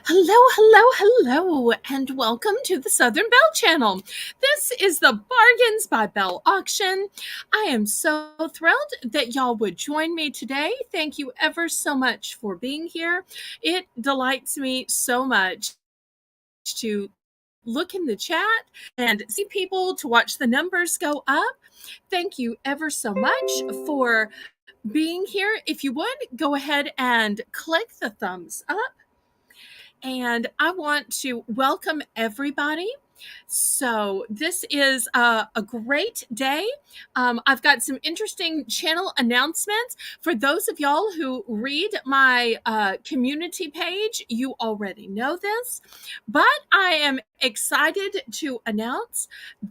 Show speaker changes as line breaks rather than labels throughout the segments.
Hello, hello, hello, and welcome to the Southern Belle channel. This is the Bargains by Belle auction. I am so thrilled that y'all would join me today. Thank you ever so much for being here. It delights me so much to look in the chat and see people, to watch the numbers go up. Thank you ever so much for being here. If you would, go ahead and click the thumbs up, and I want to welcome everybody. So this is a great day. I've got some interesting channel announcements. For those of y'all who read my community page, you already know this, but I am excited to announce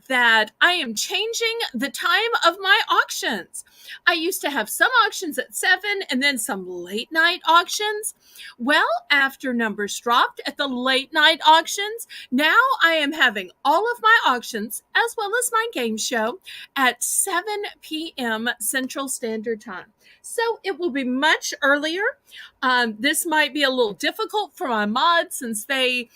that I am changing the time of my auctions. I used to have some auctions at 7 and then some late night auctions. Well, after numbers dropped at the late night auctions, now I am having all of my auctions as well as my game show at 7 p.m. Central Standard Time. So it will be much earlier. This might be a little difficult for my mods since they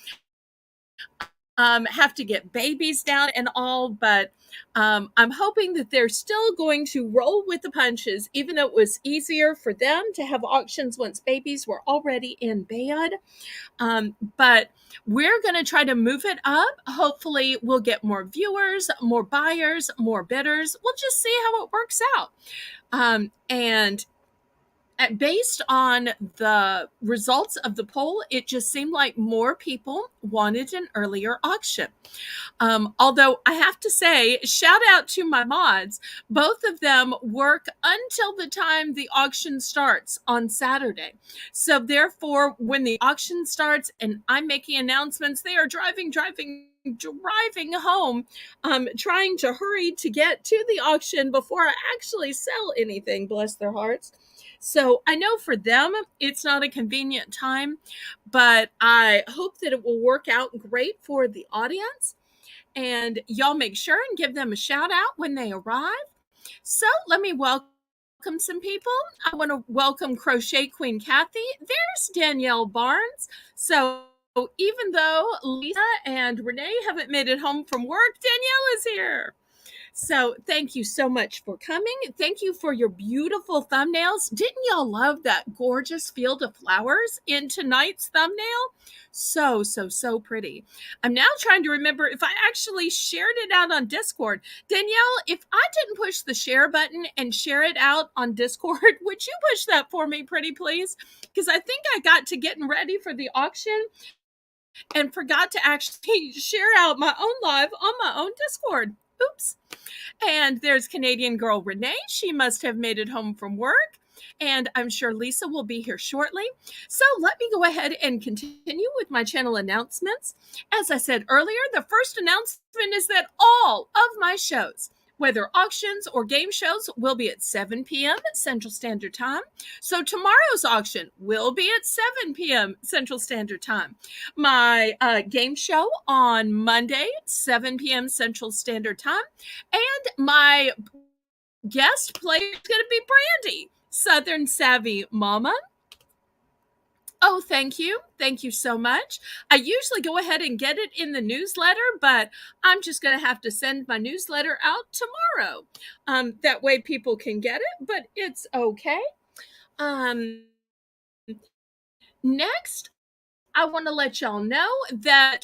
have to get babies down and all, but I'm hoping that they're still going to roll with the punches, even though it was easier for them to have auctions once babies were already in bed. But we're going to try to move it up. Hopefully, we'll get more viewers, more buyers, more bidders. We'll just see how it works out. And based on the results of the poll, it just seemed like more people wanted an earlier auction. Although I have to say, shout out to my mods. Both of them work until the time the auction starts on Saturday. So therefore, when the auction starts and I'm making announcements, they are driving home, trying to hurry to get to the auction before I actually sell anything, bless their hearts. So I know for them, it's not a convenient time, but I hope that it will work out great for the audience. And y'all make sure and give them a shout out when they arrive. So let me welcome some people. I want to welcome Crochet Queen Kathy. There's Danielle Barnes. So even though Lisa and Renee haven't made it home from work, Danielle is here. So thank you so much for coming. Thank you for your beautiful thumbnails. Didn't y'all love that gorgeous field of flowers in tonight's thumbnail? So pretty. I'm now trying to remember if I actually shared it out on Discord. Danielle, if I didn't push the share button and share it out on Discord, would you push that for me, pretty please? Because I think I got to getting ready for the auction and forgot to actually share out my own live on my own Discord. Oops. And there's Canadian girl Renee. She must have made it home from work. And I'm sure Lisa will be here shortly. So let me go ahead and continue with my channel announcements. As I said earlier, the first announcement is that all of my shows, whether auctions or game shows, will be at 7 p.m. Central Standard Time. So tomorrow's auction will be at 7 p.m. Central Standard Time. My game show on Monday, 7 p.m. Central Standard Time. And my guest player is going to be Brandy, Southern Savvy Mama. Oh, thank you. Thank you so much. I usually go ahead and get it in the newsletter, but I'm just going to have to send my newsletter out tomorrow. That way people can get it, but it's okay. Next, I want to let y'all know that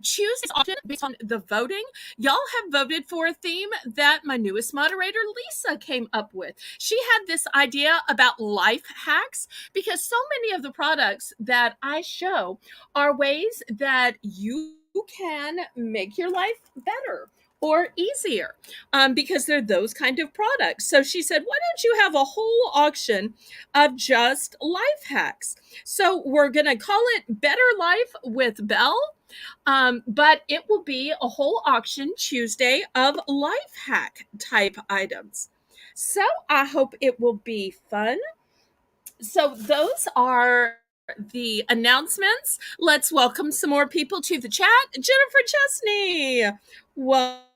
Tuesday's auction based on the voting. Y'all have voted for a theme that my newest moderator, Lisa, came up with. She had this idea about life hacks because so many of the products that I show are ways that you can make your life better or easier because they're those kind of products. So she said, why don't you have a whole auction of just life hacks? So we're going to call it Better Life with Belle, but it will be a whole auction Tuesday of life hack type items. So I hope it will be fun. So those are the announcements. Let's welcome some more people to the chat. Jennifer Chesney. Welcome.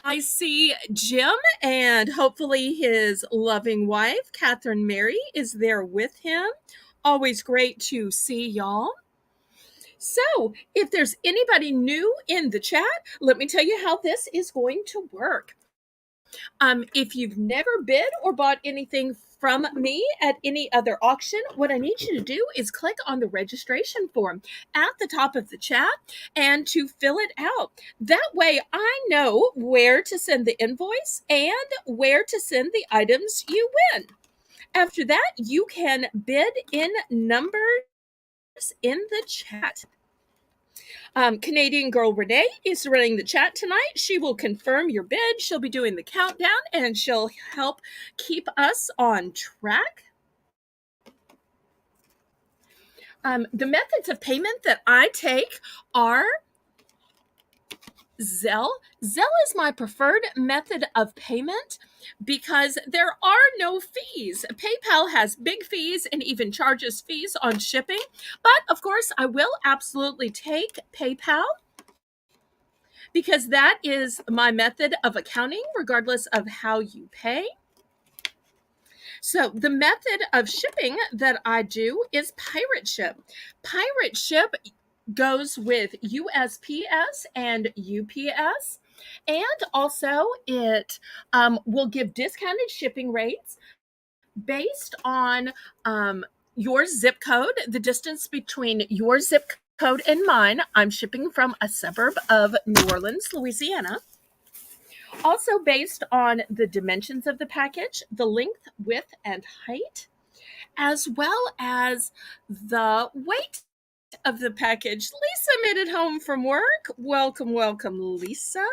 I see Jim and hopefully his loving wife, Catherine Mary, is there with him. always great to see y'all. So, if there's anybody new in the chat, let me tell you how this is going to work. If you've never bid or bought anything from me at any other auction, what I need you to do is click on the registration form at the top of the chat and to fill it out. That way I know where to send the invoice and where to send the items you win. After that, you can bid in numbers in the chat. Canadian girl Renee is running the chat tonight. She will confirm your bid. She'll be doing the countdown and she'll help keep us on track. The methods of payment that I take are Zelle. Zelle is my preferred method of payment because there are no fees. PayPal has big fees and even charges fees on shipping. But of course, I will absolutely take PayPal because that is my method of accounting, regardless of how you pay. So the method of shipping that I do is pirate ship. Pirate ship goes with USPS and UPS. And also it will give discounted shipping rates based on your zip code, the distance between your zip code and mine. I'm shipping from a suburb of New Orleans, Louisiana. Also based on the dimensions of the package, the length, width, and height, as well as the weight of the package. Lisa made it home from work. Welcome, welcome, Lisa.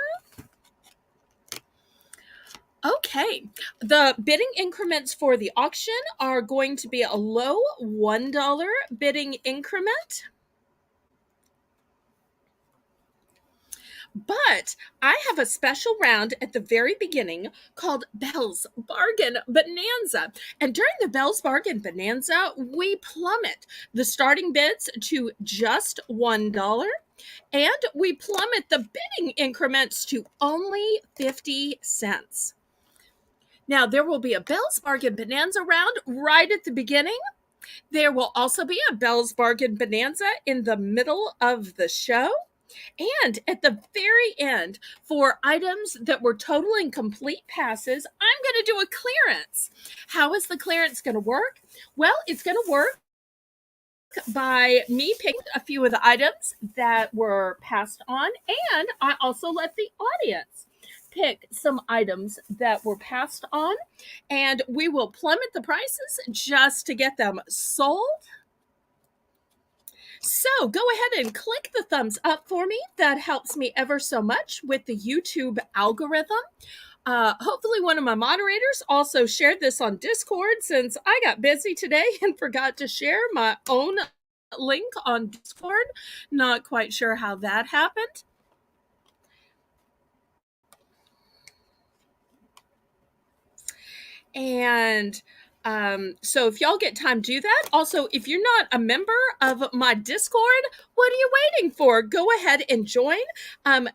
Okay, the bidding increments for the auction are going to be a low $1 bidding increment. But I have a special round at the very beginning called Belle's Bargain Bonanza. And during the Belle's Bargain Bonanza, we plummet the starting bids to just $1. And we plummet the bidding increments to only 50 cents. Now, there will be a Belle's Bargain Bonanza round right at the beginning. There will also be a Belle's Bargain Bonanza in the middle of the show. And at the very end, for items that were total and complete passes, I'm going to do a clearance. How is the clearance going to work? Well, it's going to work by me picking a few of the items that were passed on, and I also let the audience pick some items that were passed on, and we will plummet the prices just to get them sold. So go ahead and click the thumbs up for me. That helps me ever so much with the YouTube algorithm. Hopefully one of my moderators also shared this on Discord, since I got busy today and forgot to share my own link on Discord. Not quite sure how that happened. And so if y'all get time, do that. Also, if you're not a member of my Discord, what are you waiting for? Go ahead and join.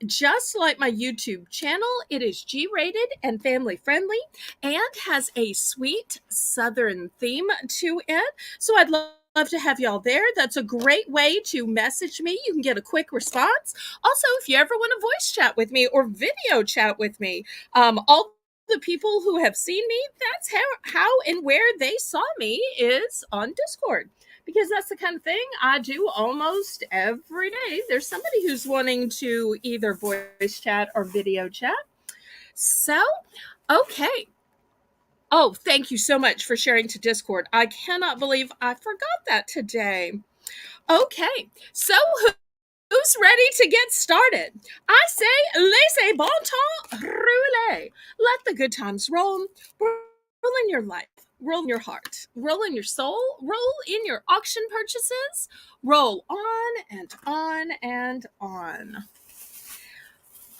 Just like my YouTube channel, it is G-rated and family friendly and has a sweet Southern theme to it. So I'd love to have y'all there. That's a great way to message me. You can get a quick response. Also, if you ever want to voice chat with me or video chat with me, all the people who have seen me, that's how and where they saw me is on Discord, because that's the kind of thing I do almost every day. There's somebody who's wanting to either voice chat or video chat. So, okay. Oh, thank you so much for sharing to Discord. I cannot believe I forgot that today. Okay, so who's ready to get started? I say, laissez bon temps rouler. Let the good times roll. Roll in your life. Roll in your heart. Roll in your soul. Roll in your auction purchases. Roll on and on and on.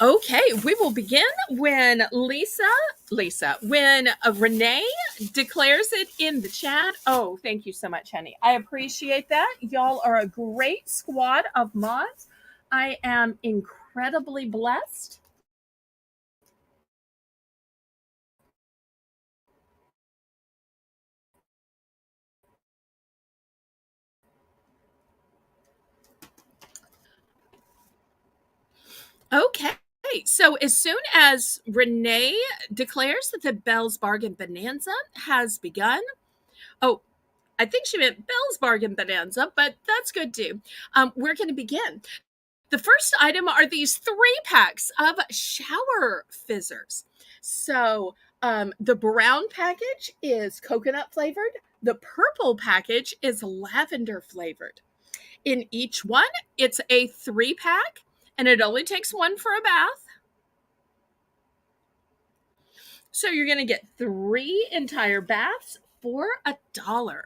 Okay, we will begin when when Renee declares it in the chat. Oh, thank you so much, honey. I appreciate that. Y'all are a great squad of mods. I am incredibly blessed. Okay. So as soon as Renee declares that the Bell's Bargain Bonanza has begun, oh, I think she meant Bell's Bargain Bonanza, but that's good too. We're going to begin. The first item are these 3 packs of shower fizzers. So the brown package is coconut flavored, the purple package is lavender flavored. In each one, it's a 3 pack, and it only takes one for a bath. So you're going to get 3 entire baths for $1.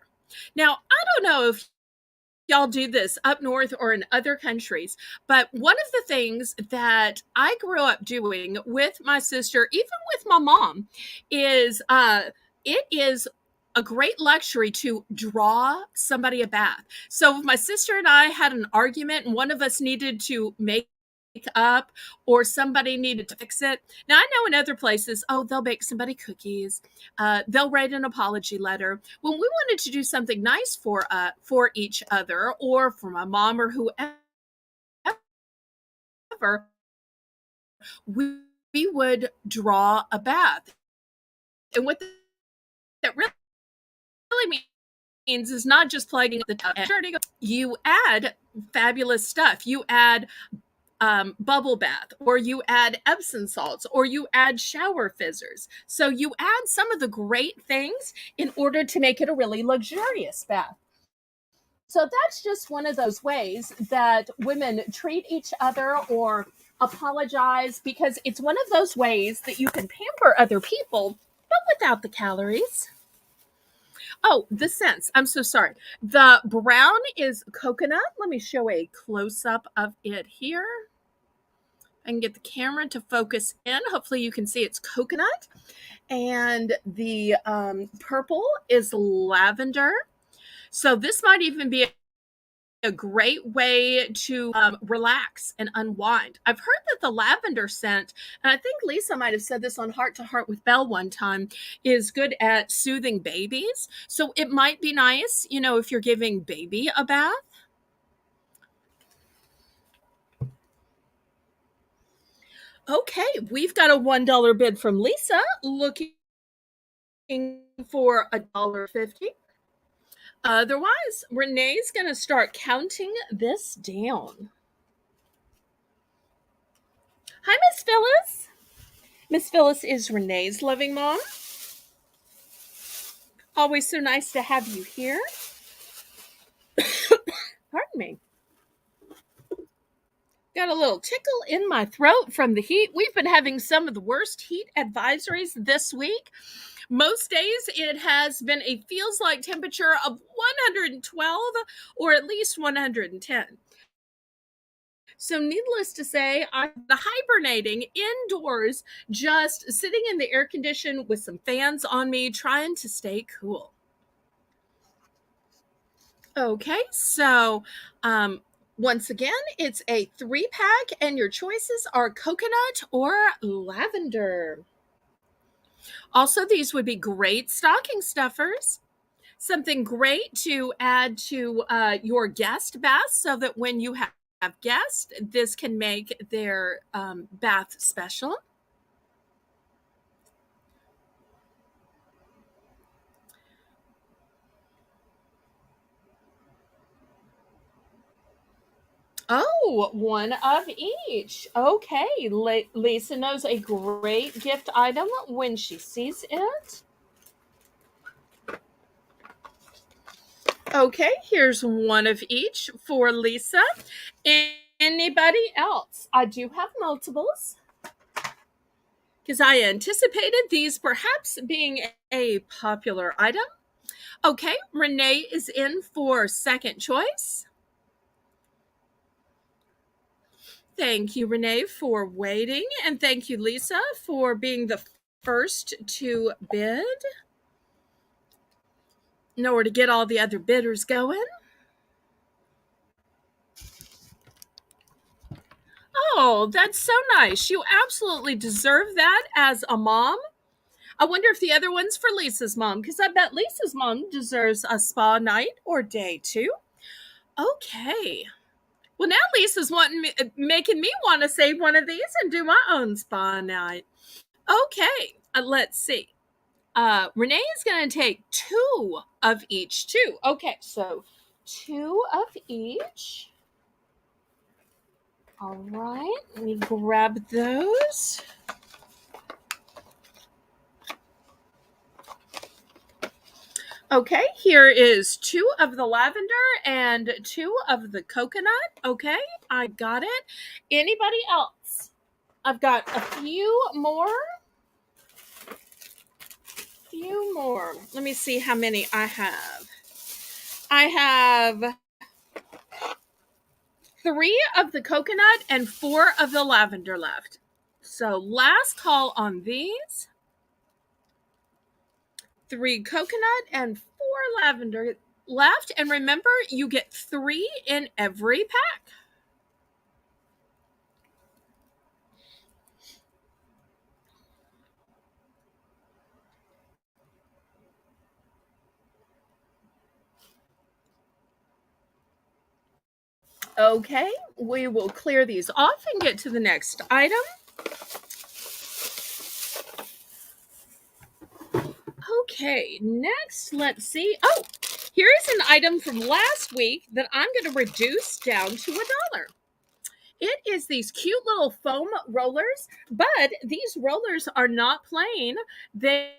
Now, I don't know if y'all do this up north or in other countries, but one of the things that I grew up doing with my sister, even with my mom, is it is a great luxury to draw somebody a bath. So if my sister and I had an argument and one of us needed to make up or somebody needed to fix it. Now I know in other places, oh, they'll bake somebody cookies, they'll write an apology letter. When we wanted to do something nice for each other or for my mom or whoever, we would draw a bath. And what that really means is not just plugging the tub. You add fabulous stuff. You add bubble bath, or you add Epsom salts, or you add shower fizzers. So you add some of the great things in order to make it a really luxurious bath. So that's just one of those ways that women treat each other or apologize, because it's one of those ways that you can pamper other people, but without the calories. Oh, the scents. I'm so sorry. The brown is coconut. Let me show a close up of it here. I can get the camera to focus in. Hopefully you can see it's coconut. And the purple is lavender. So this might even be a great way to relax and unwind. I've heard that the lavender scent, and I think Lisa might have said this on Heart to Heart with Belle one time, is good at soothing babies. So it might be nice, if you're giving baby a bath. Okay, we've got a $1 bid from Lisa looking for $1.50. Otherwise, Renee's going to start counting this down. Hi, Miss Phyllis. Miss Phyllis is Renee's loving mom. Always so nice to have you here. Pardon me. Got a little tickle in my throat from the heat. We've been having some of the worst heat advisories this week. Most days it has been a feels like temperature of 112 or at least 110. So needless to say, I'm hibernating indoors, just sitting in the air condition with some fans on me, trying to stay cool. Okay, so once again, it's a 3-pack, and your choices are coconut or lavender. Also, these would be great stocking stuffers. Something great to add to your guest bath, so that when you have guests, this can make their bath special. Oh, one of each. Okay, Lisa knows a great gift item when she sees it. Okay, here's one of each for Lisa. Anybody else? I do have multiples because I anticipated these perhaps being a popular item. Okay, Renee is in for second choice. Thank you, Renee, for waiting. And thank you, Lisa, for being the first to bid in order to get all the other bidders going. Oh, that's so nice. You absolutely deserve that as a mom. I wonder if the other one's for Lisa's mom, because I bet Lisa's mom deserves a spa night or day too. Okay. Well, now Lisa's making me want to save one of these and do my own spa night. Okay, let's see. Renee is going to take 2 of each, too. Okay, so 2 of each. All right, let me grab those. Okay, here is 2 of the lavender and 2 of the coconut. Okay, I got it. Anybody else? I've got a few more. Let me see how many I have. I have 3 of the coconut and 4 of the lavender left. So last call on these. 3 coconut and 4 lavender left. And remember, you get 3 in every pack. Okay, we will clear these off and get to the next item. Okay, next, let's see. Oh, here is an item from last week that I'm going to reduce down to $1. It is these cute little foam rollers, but these rollers are not plain. They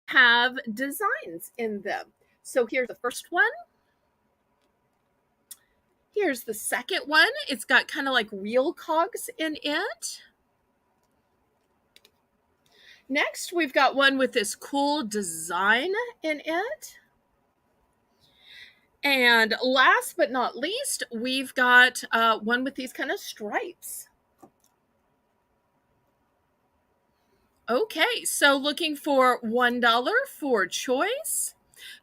have designs in them. So here's the first one. Here's the second one. It's got kind of like real cogs in it. Next, we've got one with this cool design in it. And last but not least, we've got one with these kind of stripes. Okay, so looking for $1 for choice.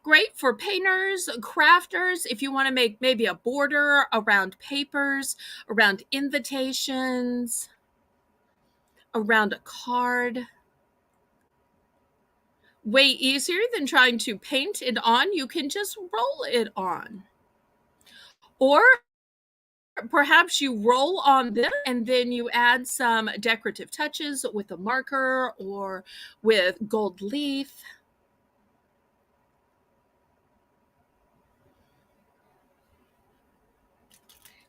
Great for painters, crafters, if you want to make maybe a border around papers, around invitations, around a card. Way easier than trying to paint it on. You can just roll it on. Or perhaps you roll on this and then you add some decorative touches with a marker or with gold leaf.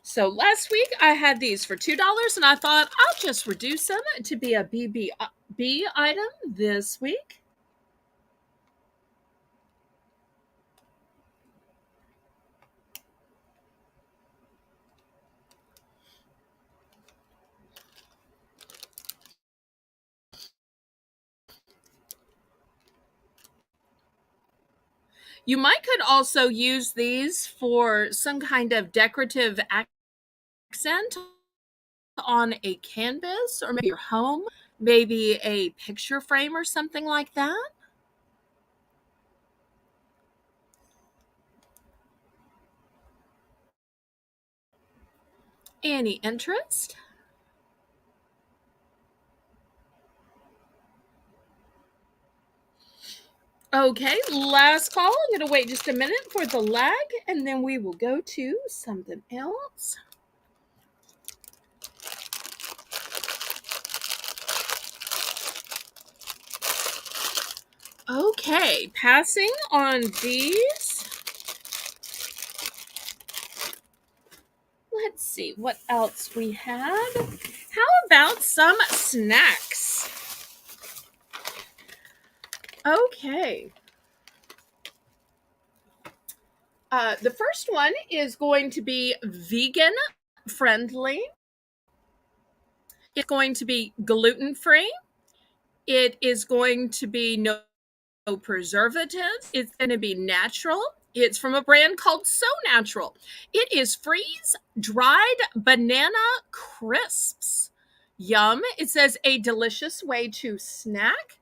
So last week I had these for $2 and I thought I'll just reduce them to be a BBB item this week. You could also use these for some kind of decorative accent on a canvas or maybe your home, maybe a picture frame or something like that. Any interest? Okay, last call. I'm going to wait just a minute for the lag and then we will go to something else. Okay, passing on these. Let's see what else we have. How about some snacks? Okay. The first one is going to be vegan friendly. It's going to be gluten free. It is going to be no preservatives. It's going to be natural. It's from a brand called So Natural. It is freeze dried banana crisps. Yum. It says a delicious way to snack.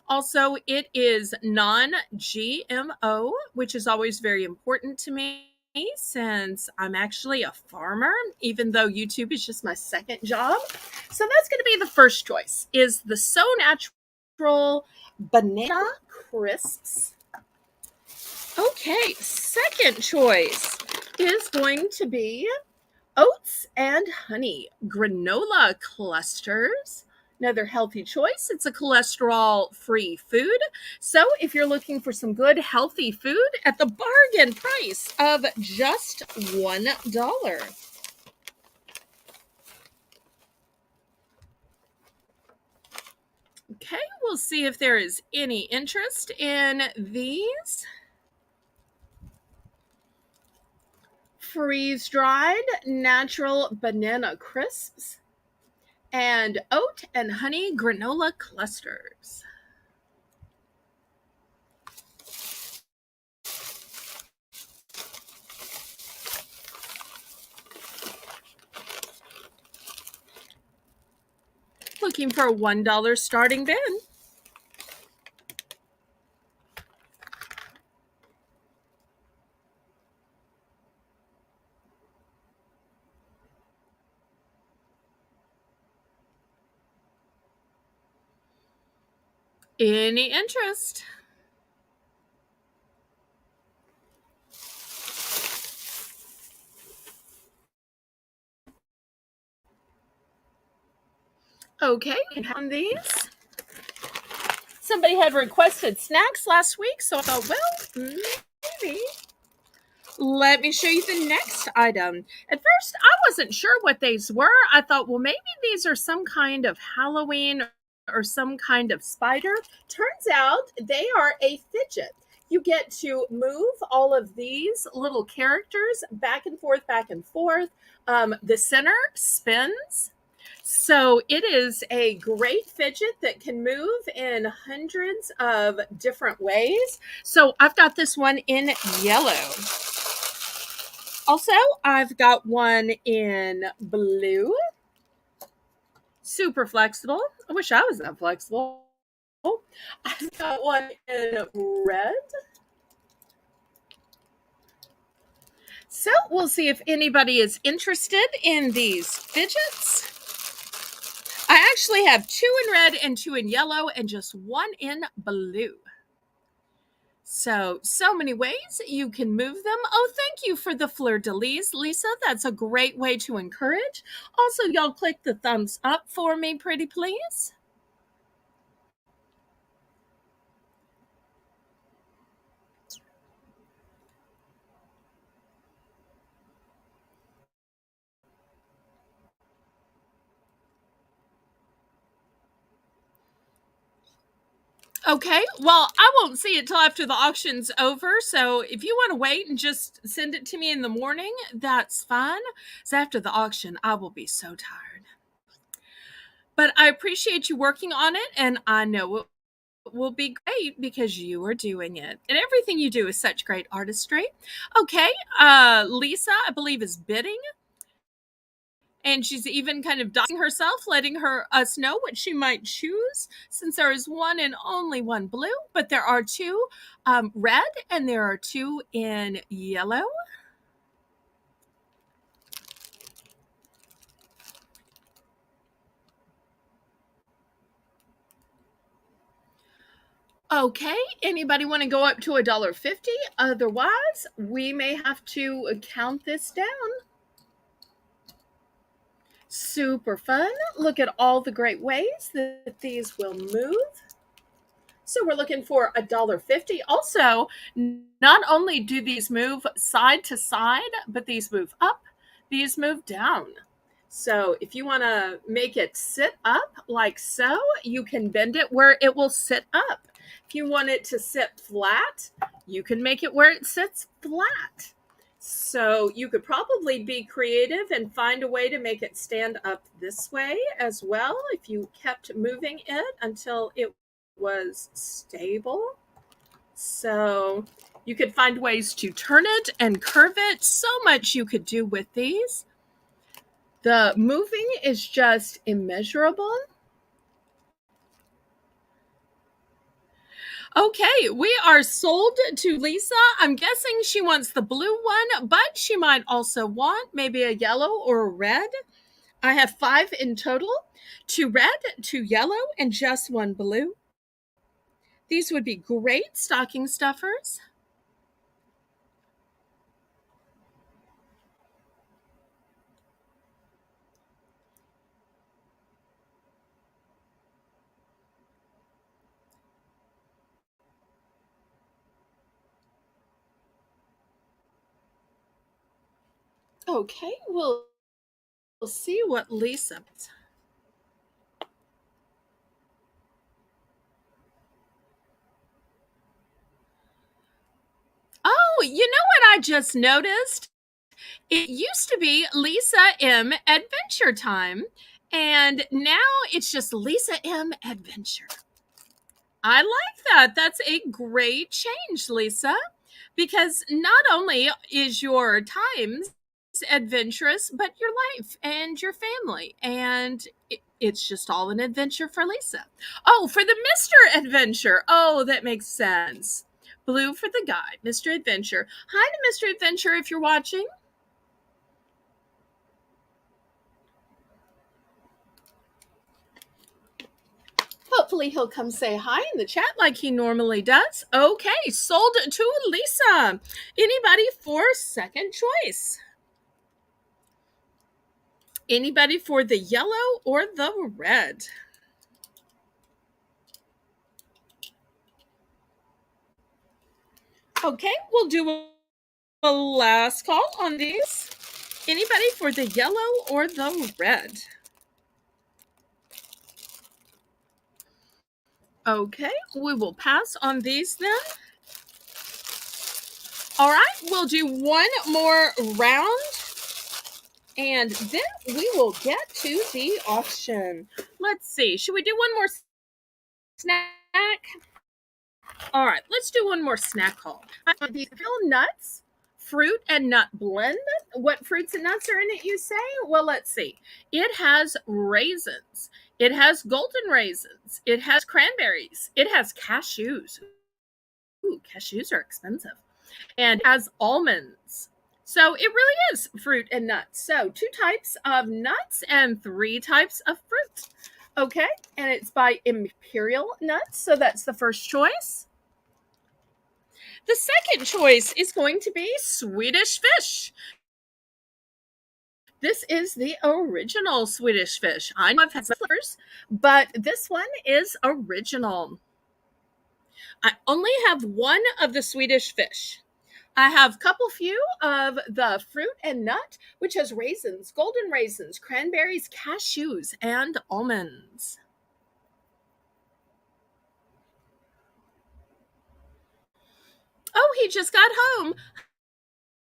Also, it is non-GMO, which is always very important to me since I'm actually a farmer, even though YouTube is just my second job. So that's going to be the first choice, is the So Natural banana crisps. Okay, second choice. is going to be oats and honey granola clusters. Another healthy choice. It's a cholesterol free food. So, if you're looking for some good healthy food at the bargain price of just $1. Okay, we'll see if there is any interest in these. Freeze dried natural banana crisps and oat and honey granola clusters. Looking for a $1 starting bid. Any interest? Okay, on these. Somebody had requested snacks last week, so I thought, well, maybe. Let me show you the next item. At first, I wasn't sure what these were. I thought, well, maybe these are some kind of Halloween or some kind of spider. Turns out they are a fidget. You get to move all of these little characters back and forth, back and forth. The center spins. So it is a great fidget that can move in hundreds of different ways. So I've got this one in yellow. Also, I've got one in blue. Super flexible. I wish I was that flexible. I've got one in red. So we'll see if anybody is interested in these fidgets. I actually have 2 in red and 2 in yellow and just 1 in blue. So many ways you can move them. Oh, thank you for the fleur-de-lis, Lisa. That's a great way to encourage. Also, y'all click the thumbs up for me, pretty please. Okay, well, I won't see it till after the auction's over. So if you want to wait and just send it to me in the morning, that's fine. So after the auction, I will be so tired. But I appreciate you working on it, and I know it will be great because you are doing it. And everything you do is such great artistry. Okay, Lisa, I believe, is bidding. And she's even kind of doxing herself, letting us know what she might choose, since there is one and only one blue, but there are 2 red and there are 2 in yellow. Okay, anybody want to go up to $1.50? Otherwise, we may have to count this down. Super fun. Look at all the great ways that these will move. So we're looking for $1.50. Also, not only do these move side to side, but these move up, these move down. So if you want to make it sit up like so, you can bend it where it will sit up. If you want it to sit flat, you can make it where it sits flat. So you could probably be creative and find a way to make it stand up this way as well if you kept moving it until it was stable. So you could find ways to turn it and curve it. So much you could do with these. The moving is just immeasurable. Okay, we are sold to Lisa. I'm guessing she wants the blue one, but she might also want maybe a yellow or a red. I have 5 in total, 2 red, 2 yellow, and just 1 blue. These would be great stocking stuffers. Okay, we'll see what Lisa. Oh, you know what I just noticed? It used to be Lisa M Adventure Time, and now it's just Lisa M Adventure. I like that. That's a great change, Lisa, because not only is your times adventurous, but your life and your family. And it's just all an adventure for Lisa. Oh, for the Mr. Adventure. Oh, that makes sense. Blue for the guy, Mr. Adventure. Hi to Mr. Adventure if you're watching. Hopefully, he'll come say hi in the chat like he normally does. Okay, sold to Lisa. Anybody for second choice? Anybody for the yellow or the red? Okay, we'll do a last call on these. Anybody for the yellow or the red? Okay, we will pass on these then. All right, we'll do one more round and then we will get to the auction. Let's see, should we do one more snack? All right, let's do one more snack haul. These real nuts, fruit and nut blend. What fruits and nuts are in it, you say? Well, let's see. It has raisins. It has golden raisins. It has cranberries. It has cashews. Ooh, cashews are expensive. And it has almonds. So it really is fruit and nuts. So 2 types of nuts and 3 types of fruit. Okay, and it's by Imperial Nuts. So that's the first choice. The second choice is going to be Swedish fish. This is the original Swedish fish. I know I've had some flavors, but this one is original. I only have one of the Swedish fish. I have a couple few of the fruit and nut, which has raisins, golden raisins, cranberries, cashews, and almonds. Oh, he just got home.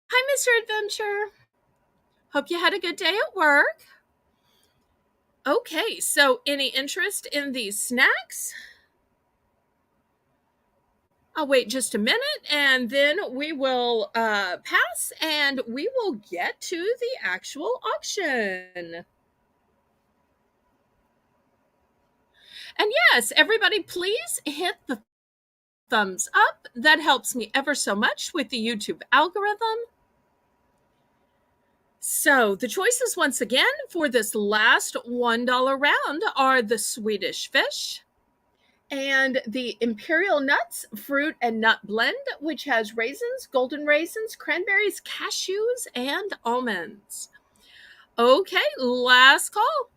Hi, Mr. Adventure. Hope you had a good day at work. Okay, so any interest in these snacks? I'll wait just a minute and then we will pass and we will get to the actual auction. And yes, everybody, please hit the thumbs up. That helps me ever so much with the YouTube algorithm. So the choices once again for this last $1 round are the Swedish fish and the Imperial Nuts fruit and nut blend, which has raisins, golden raisins, cranberries, cashews, and almonds. Okay, last call.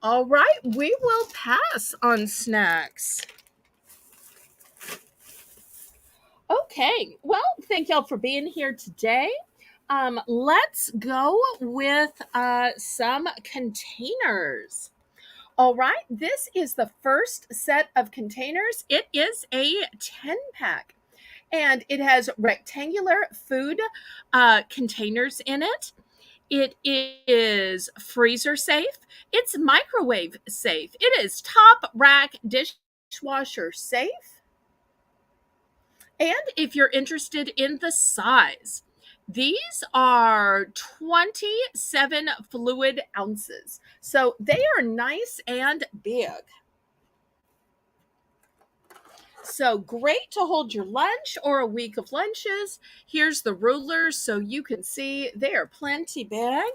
All right, we will pass on snacks. Okay, well, thank y'all for being here today. Let's go with some containers. All right, this is the first set of containers. It is a 10 pack and it has rectangular food containers in it. It is freezer safe. It's microwave safe. It is top rack dishwasher safe. And if you're interested in the size, these are 27 fluid ounces. So they are nice and big. So great to hold your lunch or a week of lunches. Here's the rulers so you can see they are plenty big.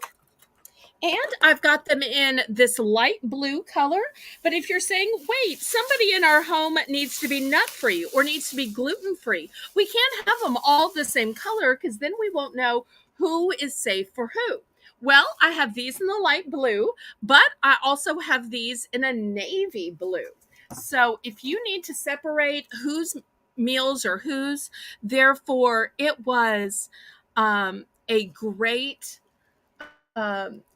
And I've got them in this light blue color. But if you're saying, wait, somebody in our home needs to be nut-free or needs to be gluten-free, we can't have them all the same color because then we won't know who is safe for who. Well, I have these in the light blue, but I also have these in a navy blue. So if you need to separate whose meals are whose, therefore it was a great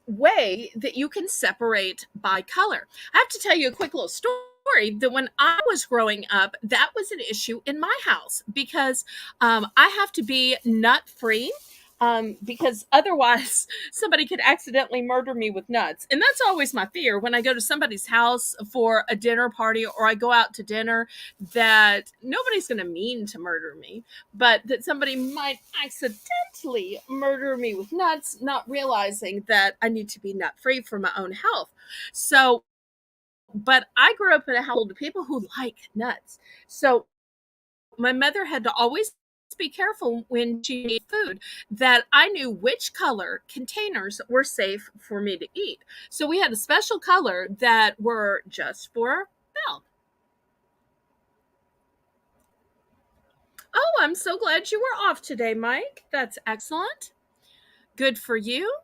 way that you can separate by color. I have to tell you a quick little story that when I was growing up, that was an issue in my house because I have to be nut free. Because otherwise somebody could accidentally murder me with nuts. And that's always my fear when I go to somebody's house for a dinner party or I go out to dinner, that nobody's going to mean to murder me, but that somebody might accidentally murder me with nuts, not realizing that I need to be nut free for my own health. So, but I grew up in a household of people who like nuts. So my mother had to always be careful when she made food that I knew which color containers were safe for me to eat. So we had a special color that were just for Belle. Oh, I'm so glad you were off today, Mike. That's excellent. Good for you.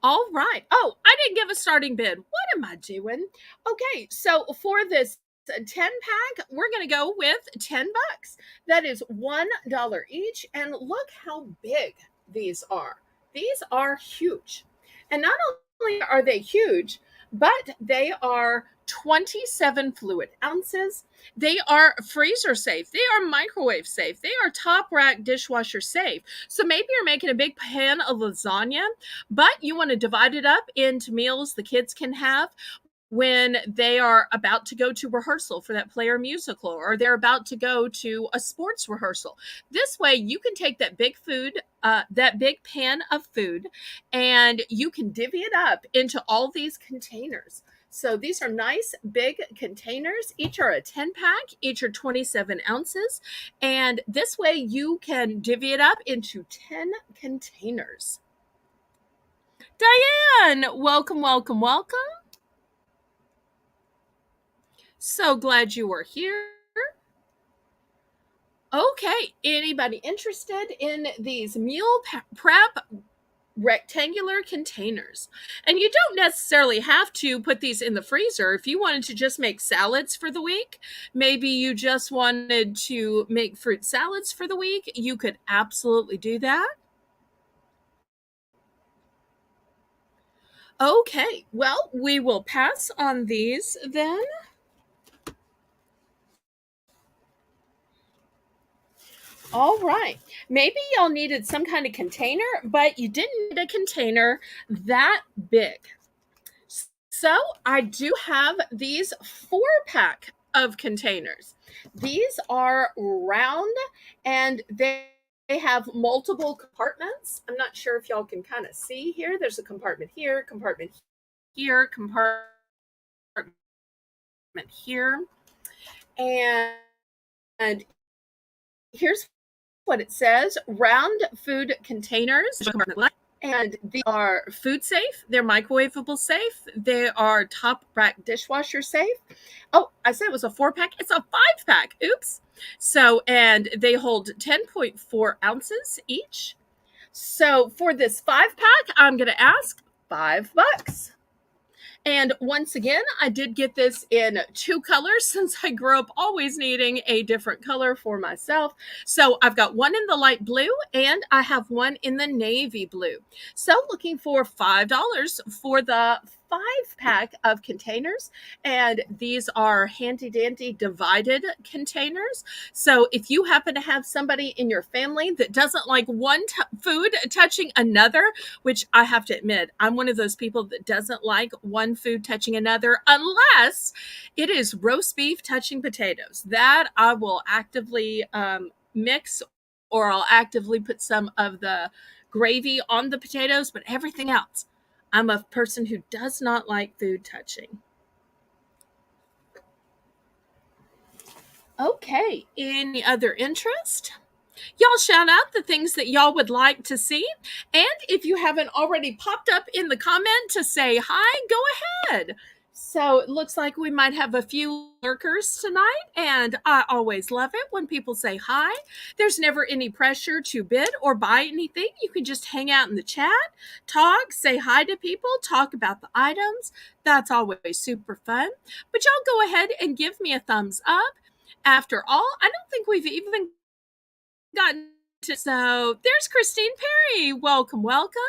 All right. Oh, I didn't give a starting bid. What am I doing? Okay, so for this 10 pack, we're going to go with $10. That is $1 each. And look how big these are. These are huge. And not only are they huge, but they are 27 fluid ounces. They are freezer safe. They are microwave safe. They are top rack dishwasher safe. So maybe you're making a big pan of lasagna, but you want to divide it up into meals the kids can have when they are about to go to rehearsal for that play or musical, or they're about to go to a sports rehearsal. This way you can take that big food, that big pan of food, and you can divvy it up into all these containers. So these are nice big containers. Each are a 10 pack, each are 27 ounces. And this way you can divvy it up into 10 containers. Diane, welcome, welcome, welcome. So glad you were here. Okay, anybody interested in these meal prep rectangular containers? And you don't necessarily have to put these in the freezer. If you wanted to just make salads for the week, maybe you just wanted to make fruit salads for the week, you could absolutely do that. Okay, well, we will pass on these then. All right. Maybe y'all needed some kind of container, but you didn't need a container that big. So I do have these 4-pack of containers. These are round and they have multiple compartments. I'm not sure if y'all can kind of see here. There's a compartment here, compartment here, compartment here. And here's what it says: round food containers. And these are food safe, they're microwavable safe, they are top rack dishwasher safe. Oh, I said it was a 4-pack, it's a 5-pack. Oops. So, and they hold 10.4 ounces each. So for this 5-pack, I'm going to ask $5. And once again, I did get this in 2 colors since I grew up always needing a different color for myself. So I've got one in the light blue and I have one in the navy blue. So looking for $5 for the 5-pack of containers. And these are handy dandy divided containers. So if you happen to have somebody in your family that doesn't like one food touching another, which I have to admit, I'm one of those people that doesn't like one food touching another unless it is roast beef touching potatoes. That I will actively mix, or I'll actively put some of the gravy on the potatoes, but everything else, I'm a person who does not like food touching. Okay, any other interest? Y'all shout out the things that y'all would like to see. And if you haven't already popped up in the comment to say hi, go ahead. So it looks like we might have a few lurkers tonight, and I always love it when people say hi. There's never any pressure to bid or buy anything. You can just hang out in the chat, talk, say hi to people, talk about the items. That's always super fun. But y'all go ahead and give me a thumbs up. After all, I don't think we've even gotten So there's Christine Perry. Welcome, welcome.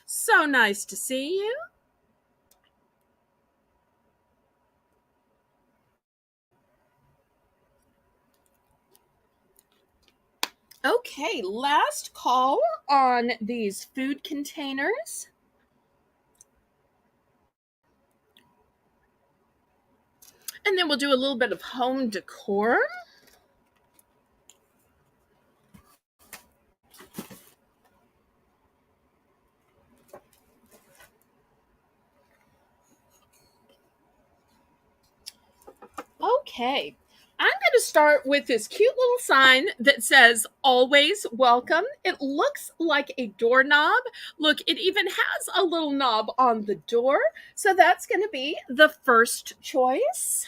So nice to see you. Okay, last call on these food containers. And then we'll do a little bit of home decor. Okay. I'm going to start with this cute little sign that says always welcome. It looks like a doorknob. Look, it even has a little knob on the door. So that's going to be the first choice.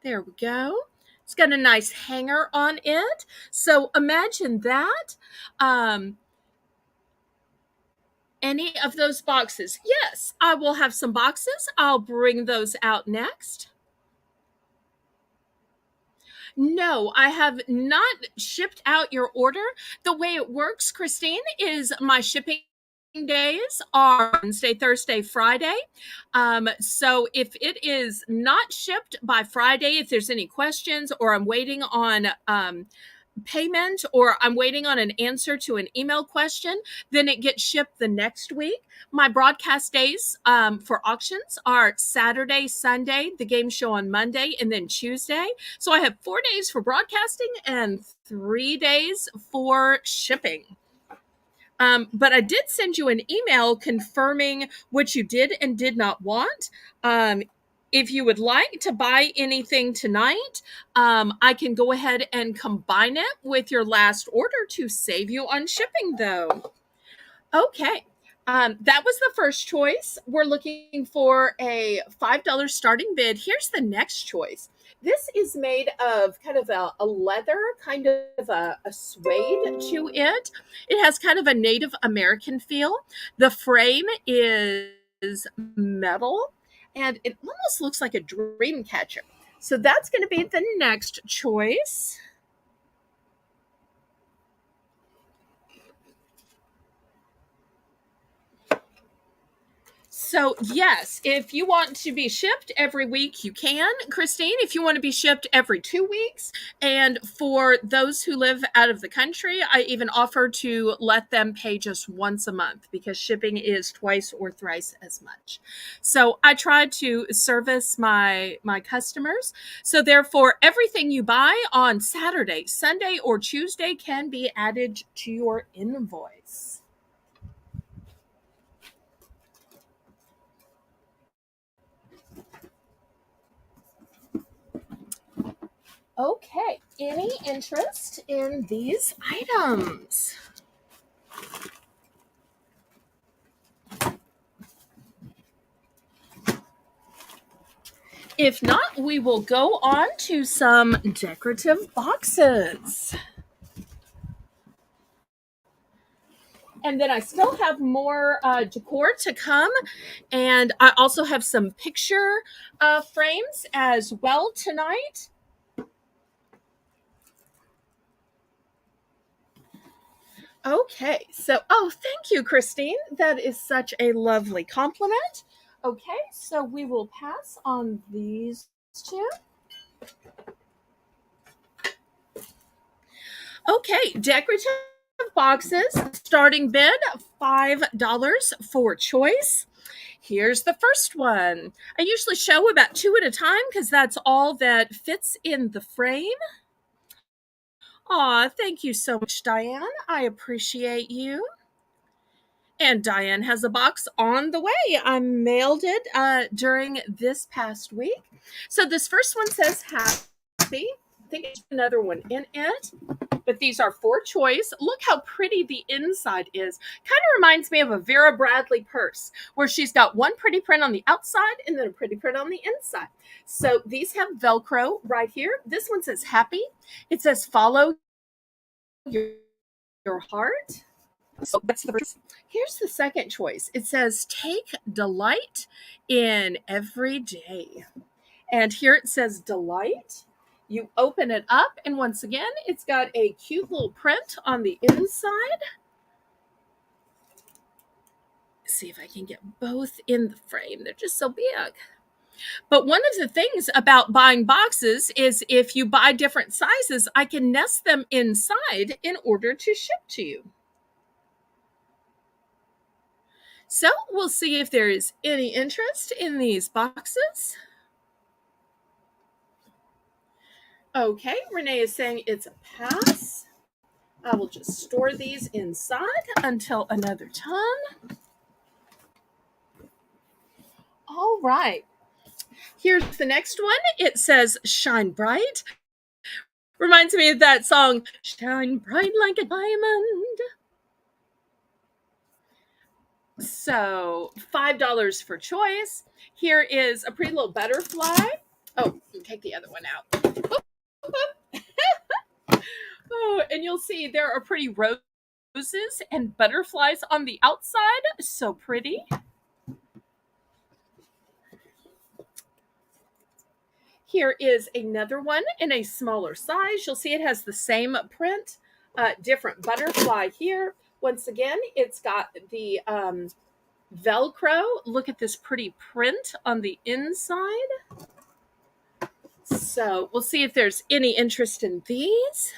There we go. It's got a nice hanger on it. So imagine that. Any of those boxes. Yes, I will have some boxes. I'll bring those out next. No, I have not shipped out your order. The way it works, Christine, is my shipping days are Wednesday, Thursday, Friday. So if it is not shipped by Friday, if there's any questions or I'm waiting on payment or I'm waiting on an answer to an email question, then it gets shipped the next week. My broadcast days for auctions are Saturday, Sunday, the game show on Monday, and then Tuesday. So I have 4 days for broadcasting and 3 days for shipping. But I did send you an email confirming what you did and did not want. If you would like to buy anything tonight, I can go ahead and combine it with your last order to save you on shipping, though. Okay. That was the first choice. We're looking for a $5 starting bid. Here's the next choice. This is made of kind of a leather, kind of a suede to it. It has kind of a Native American feel. The frame is metal and it almost looks like a dream catcher. So that's going to be the next choice. So, yes, if you want to be shipped every week, you can, Christine. If you want to be shipped every 2 weeks, and for those who live out of the country, I even offer to let them pay just once a month because shipping is twice or thrice as much. So, I try to service my customers. So, therefore, everything you buy on Saturday, Sunday, or Tuesday can be added to your invoice. Okay, any interest in these items? If not, we will go on to some decorative boxes. And then I still have more decor to come. And I also have some picture frames as well tonight. Okay, so, oh, thank you, Christine. That is such a lovely compliment. Okay, so we will pass on these two. Okay, decorative boxes, starting bid $5 for choice. Here's the first one. I usually show about two at a time because that's all that fits in the frame. Aw, thank you so much, Diane. I appreciate you. And Diane has a box on the way. I mailed it during this past week. So this first one says happy. I think there's another one in it. But these are for choice. Look how pretty the inside is. Kind of reminds me of a Vera Bradley purse, where she's got one pretty print on the outside and then a pretty print on the inside. So these have Velcro right here. This one says happy. It says follow your heart. So that's the first. Here's the second choice. It says take delight in every day. And here it says delight. You open it up, and once again, it's got a cute little print on the inside. See if I can get both in the frame. They're just so big. But one of the things about buying boxes is if you buy different sizes, I can nest them inside in order to ship to you. So we'll see if there is any interest in these boxes. Okay, Renee is saying it's a pass. I will just store these inside until another time. All right. Here's the next one. It says Shine Bright. Reminds me of that song, Shine Bright Like a Diamond. So $5 for choice. Here is a pretty little butterfly. Oh, take the other one out. Oh, and you'll see there are pretty roses and butterflies on the outside. So pretty. Here is another one in a smaller size. You'll see it has the same print, different butterfly here. Once again, it's got the Velcro. Look at this pretty print on the inside. So we'll see if there's any interest in these.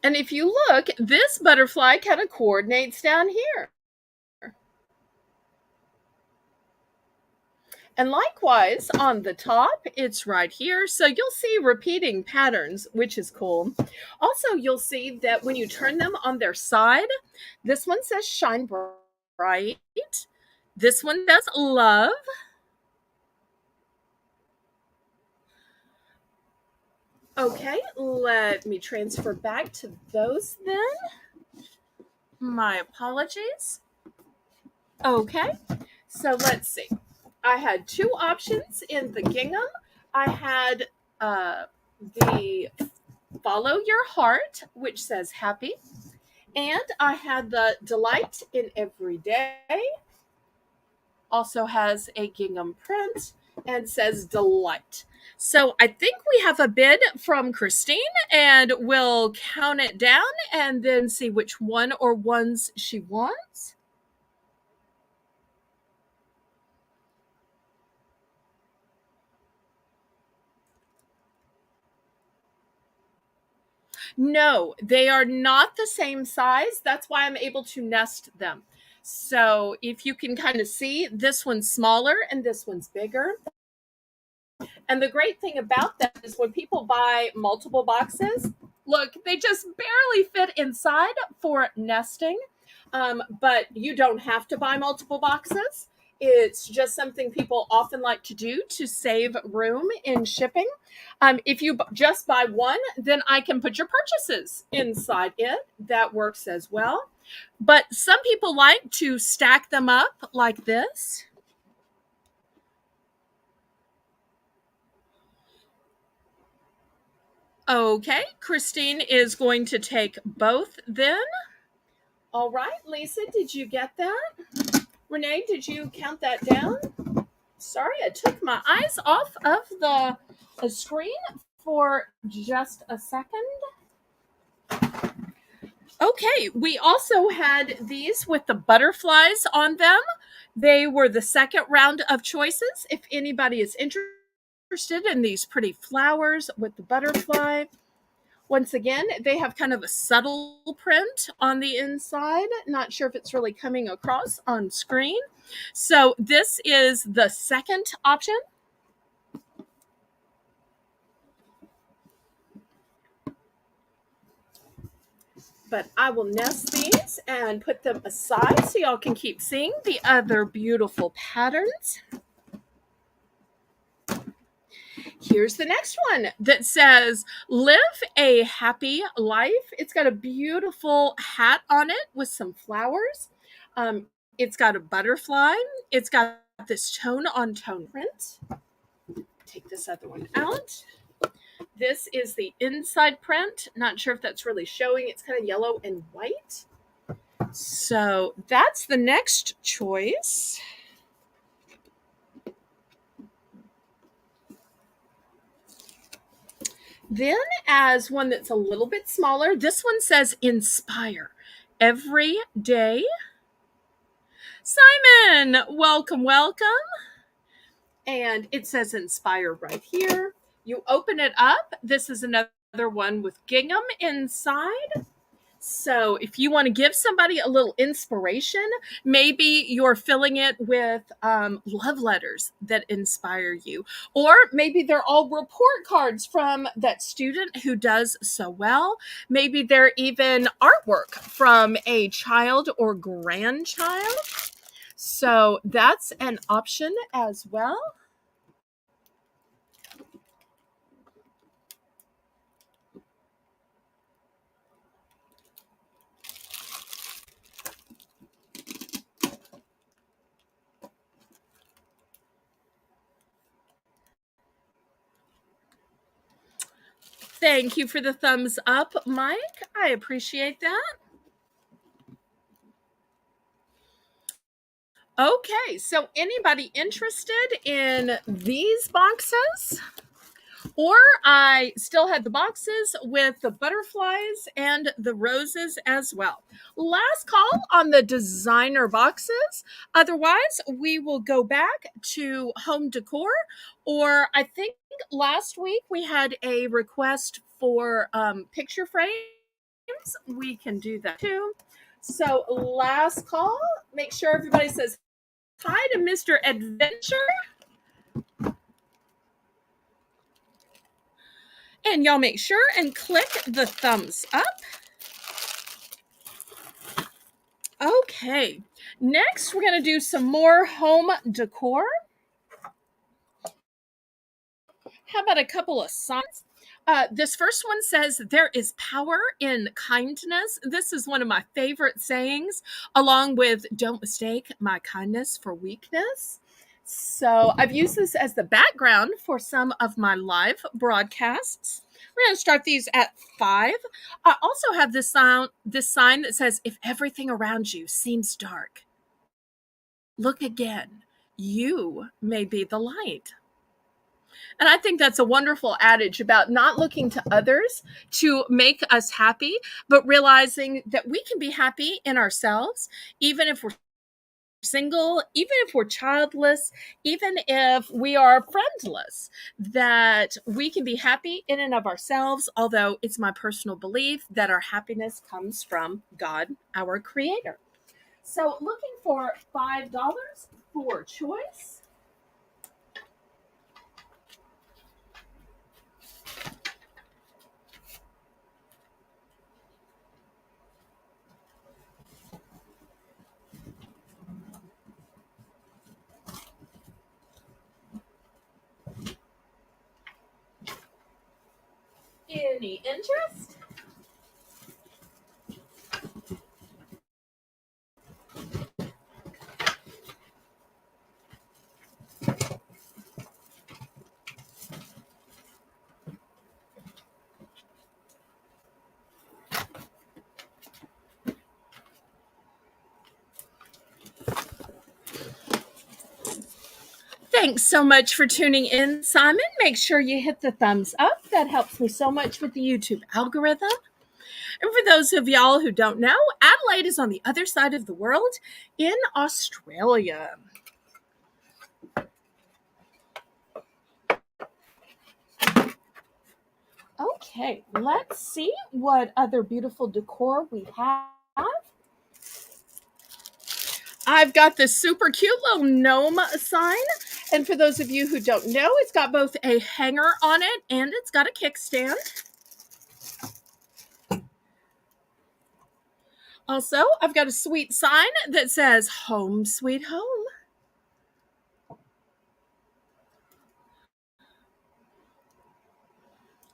And if you look, this butterfly kind of coordinates down here. And likewise, on the top, it's right here. So you'll see repeating patterns, which is cool. Also, you'll see that when you turn them on their side, this one says Shine Bright. This one says Love. Okay, let me transfer back to those then. My apologies. Okay, so let's see. I had two options in the gingham. I had the Follow Your Heart, which says happy. And I had the Delight in Every Day. Also has a gingham print and says Delight. So I think we have a bid from Christine, and we'll count it down and then see which one or ones she wants. No, they are not the same size. That's why I'm able to nest them. So if you can kind of see, this one's smaller and this one's bigger. And the great thing about that is when people buy multiple boxes, look, they just barely fit inside for nesting. But you don't have to buy multiple boxes. It's just something people often like to do to save room in shipping. If you just buy one, then I can put your purchases inside it. That works as well. But some people like to stack them up like this. Okay, Christine is going to take both then. All right, Lisa, did you get that? Renee, did you count that down? Sorry, I took my eyes off of the screen for just a second. Okay, we also had these with the butterflies on them. They were the second round of choices. If anybody is interested in these pretty flowers with the butterfly, once again, they have kind of a subtle print on the inside. Not sure if it's really coming across on screen. So this is the second option. But I will nest these and put them aside so y'all can keep seeing the other beautiful patterns. Here's the next one that says, Live a Happy Life. It's got a beautiful hat on it with some flowers. It's got a butterfly. It's got this tone-on-tone print. Take this other one out. This is the inside print. Not sure if that's really showing. It's kind of yellow and white. So that's the next choice. Then, as one that's a little bit smaller, this one says inspire every day. Simon, welcome, welcome. And it says inspire right here. You open it up. This is another one with gingham inside. So if you want to give somebody a little inspiration, maybe you're filling it with love letters that inspire you. Or maybe they're all report cards from that student who does so well. Maybe they're even artwork from a child or grandchild. So that's an option as well. Thank you for the thumbs up, Mike. I appreciate that. Okay, so anybody interested in these boxes? Or I still had the boxes with the butterflies and the roses as well. Last call on the designer boxes. Otherwise, we will go back to home decor. Or I think last week we had a request for picture frames. We can do that too. So last call. Make sure everybody says hi to Mr. Adventure. And y'all make sure and click the thumbs up. Okay, next we're going to do some more home decor. How about a couple of signs? This first one says, there is power in kindness. This is one of my favorite sayings, along with don't mistake my kindness for weakness. So I've used this as the background for some of my live broadcasts. We're going to start these at 5. I also have this sign that says, if everything around you seems dark, look again. You may be the light. And I think that's a wonderful adage about not looking to others to make us happy, but realizing that we can be happy in ourselves, even if we're single, even if we're childless, even if we are friendless, that we can be happy in and of ourselves, although it's my personal belief that our happiness comes from God, our creator. So looking for $5 for choice. Any interest? Thanks so much for tuning in, Simon. Make sure you hit the thumbs up. That helps me so much with the YouTube algorithm. And for those of y'all who don't know, Adelaide is on the other side of the world in Australia. Okay, let's see what other beautiful decor we have. I've got this super cute little gnome sign. And for those of you who don't know, it's got both a hanger on it and it's got a kickstand. Also, I've got a sweet sign that says home sweet home.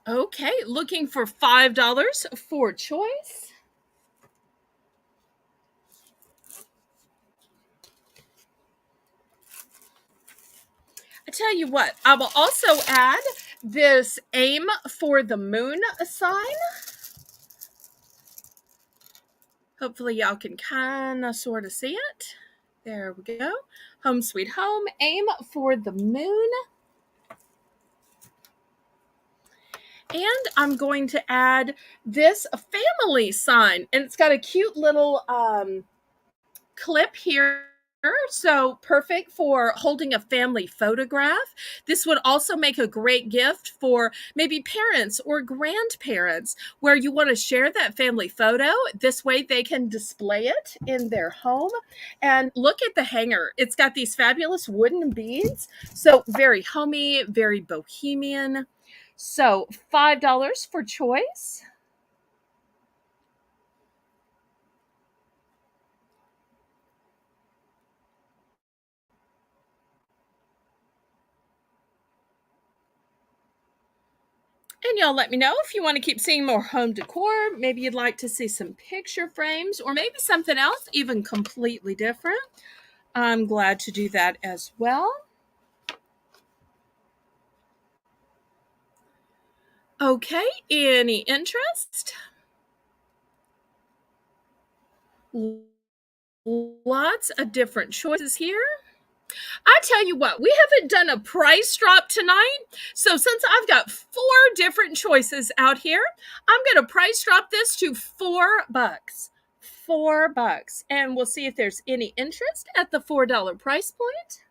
Okay, looking for $5 for choice. I tell you what, I will also add this aim for the moon sign. Hopefully y'all can kind of sort of see it. There we go. Home sweet home, aim for the moon. And I'm going to add this family sign, and it's got a cute little clip here. So perfect for holding a family photograph. This would also make a great gift for maybe parents or grandparents where you want to share that family photo. This way they can display it in their home. And look at the hanger. It's got these fabulous wooden beads. So very homey, very bohemian. So $5 for choice. And y'all let me know if you want to keep seeing more home decor. Maybe you'd like to see some picture frames or maybe something else even completely different. I'm glad to do that as well. Okay, any interest? Lots of different choices here. I tell you what, we haven't done a price drop tonight. So since I've got 4 different choices out here, I'm going to price drop this to $4. $4. And we'll see if there's any interest at the $4 price point.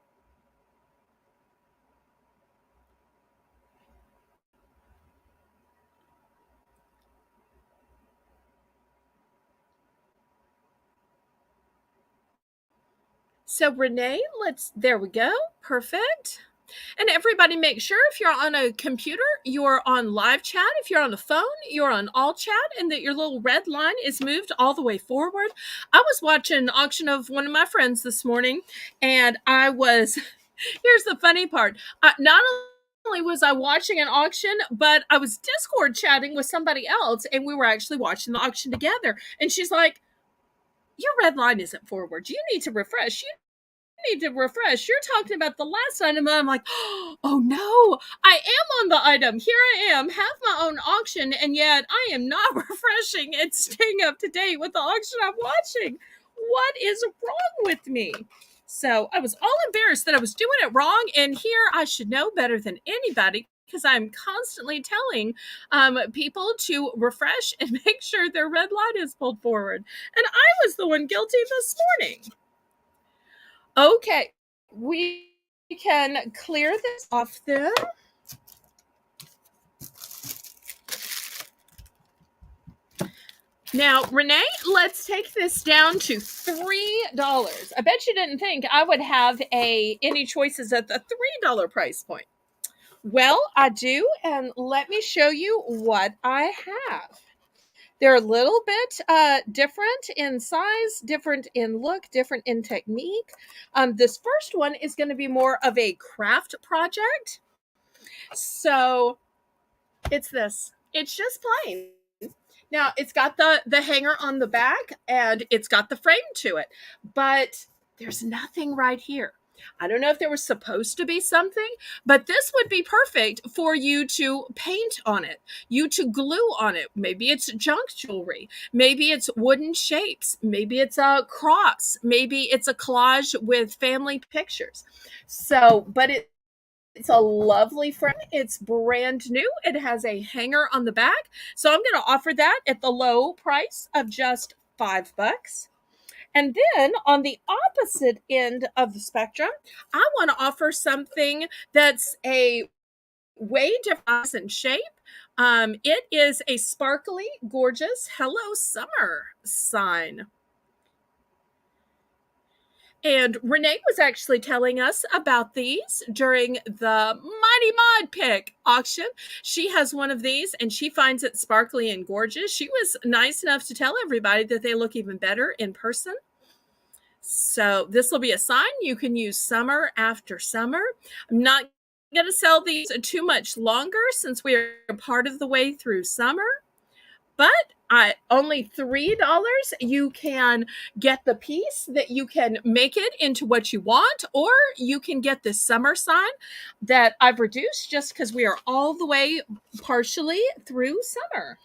So Renee, there we go. Perfect. And everybody make sure if you're on a computer, you're on live chat. If you're on a phone, you're on all chat, and that your little red line is moved all the way forward. I was watching an auction of one of my friends this morning, and here's the funny part. Not only was I watching an auction, but I was Discord chatting with somebody else, and we were actually watching the auction together. And she's like, your red line isn't forward. You need to refresh. Need to refresh. You're talking about the last item. And I'm like, oh no, I am on the item. Here I am, have my own auction, and yet I am not refreshing and staying up to date with the auction I'm watching. What is wrong with me? So I was all embarrassed that I was doing it wrong, and here I should know better than anybody because I'm constantly telling people to refresh and make sure their red line is pulled forward. And I was the one guilty this morning. Okay, we can clear this off then. Now, Renee, let's take this down to $3. I bet you didn't think I would have any choices at the $3 price point. Well, I do, and let me show you what I have. They're a little bit different in size, different in look, different in technique. This first one is going to be more of a craft project. So it's this. It's just plain. Now, it's got the hanger on the back, and it's got the frame to it. But there's nothing right here. I don't know if there was supposed to be something, but this would be perfect for you to paint on it, you to glue on it. Maybe it's junk jewelry. Maybe it's wooden shapes. Maybe it's a cross. Maybe it's a collage with family pictures. So, but it's a lovely frame. It's brand new. It has a hanger on the back. So I'm going to offer that at the low price of just $5. And then on the opposite end of the spectrum, I want to offer something that's a way different in shape. It is a sparkly, gorgeous Hello Summer sign. And Renee was actually telling us about these during the Mighty Mod Pick auction. She has one of these and she finds it sparkly and gorgeous. She was nice enough to tell everybody that they look even better in person. So this will be a sign you can use summer after summer. I'm not going to sell these too much longer since we are part of the way through summer. but only $3, you can get the piece that you can make it into what you want, or you can get this summer sign that I've reduced just because we are all the way partially through summer.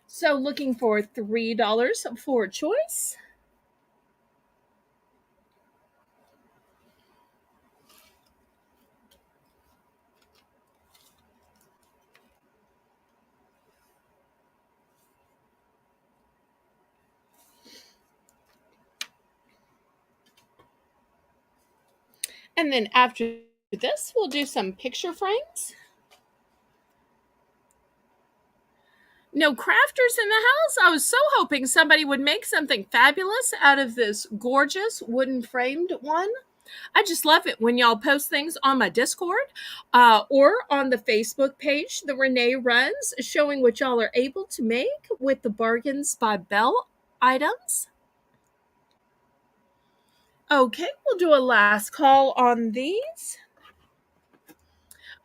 So looking for $3 for choice. And then after this, we'll do some picture frames. No crafters in the house. I was so hoping somebody would make something fabulous out of this gorgeous wooden framed one. I just love it when y'all post things on my Discord or on the Facebook page the Renee runs, showing what y'all are able to make with the Bargains by Belle items. Okay, we'll do a last call on these.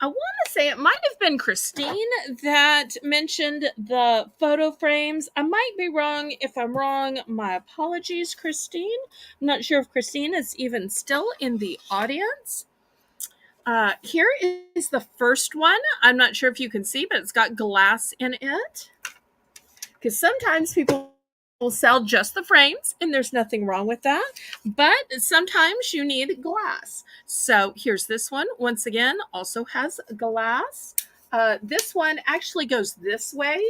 I want to say it might have been Christine that mentioned the photo frames. I might be wrong. If I'm wrong, my apologies, Christine. I'm not sure if Christine is even still in the audience. Here is the first one. I'm not sure if you can see, but it's got glass in it. Because sometimes people will sell just the frames, and there's nothing wrong with that. But sometimes you need glass. So here's this one. Once again, also has glass. This one actually goes this way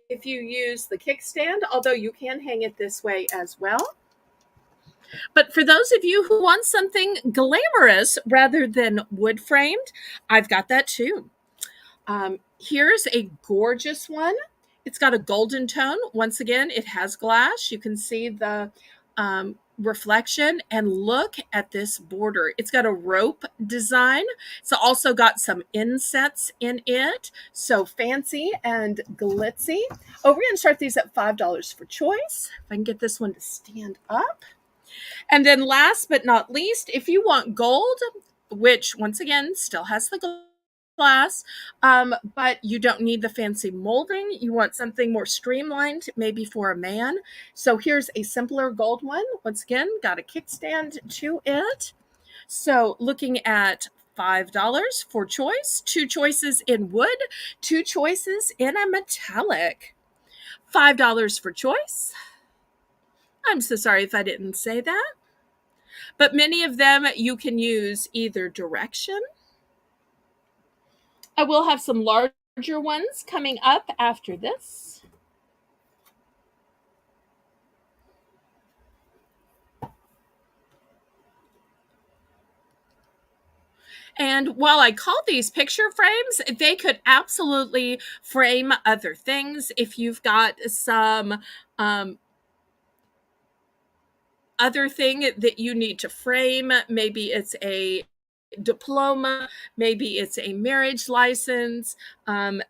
if you use the kickstand, although you can hang it this way as well. But for those of you who want something glamorous rather than wood framed, I've got that too. Here's a gorgeous one. It's got a golden tone. Once again, it has glass. You can see the reflection, and look at this border. It's got a rope design. It's also got some insets in it. So fancy and glitzy. Oh, we're going to start these at $5 for choice. If I can get this one to stand up. And then last but not least, if you want gold, which once again still has the glass, but you don't need the fancy molding. You want something more streamlined, maybe for a man. So here's a simpler gold one. Once again, got a kickstand to it. So looking at $5 for choice, 2 choices in wood, 2 choices in a metallic. $5 for choice. I'm so sorry if I didn't say that. But many of them you can use either direction. I will have some larger ones coming up after this. And while I call these picture frames, they could absolutely frame other things. If you've got some other thing that you need to frame, maybe it's a diploma, maybe it's a marriage license,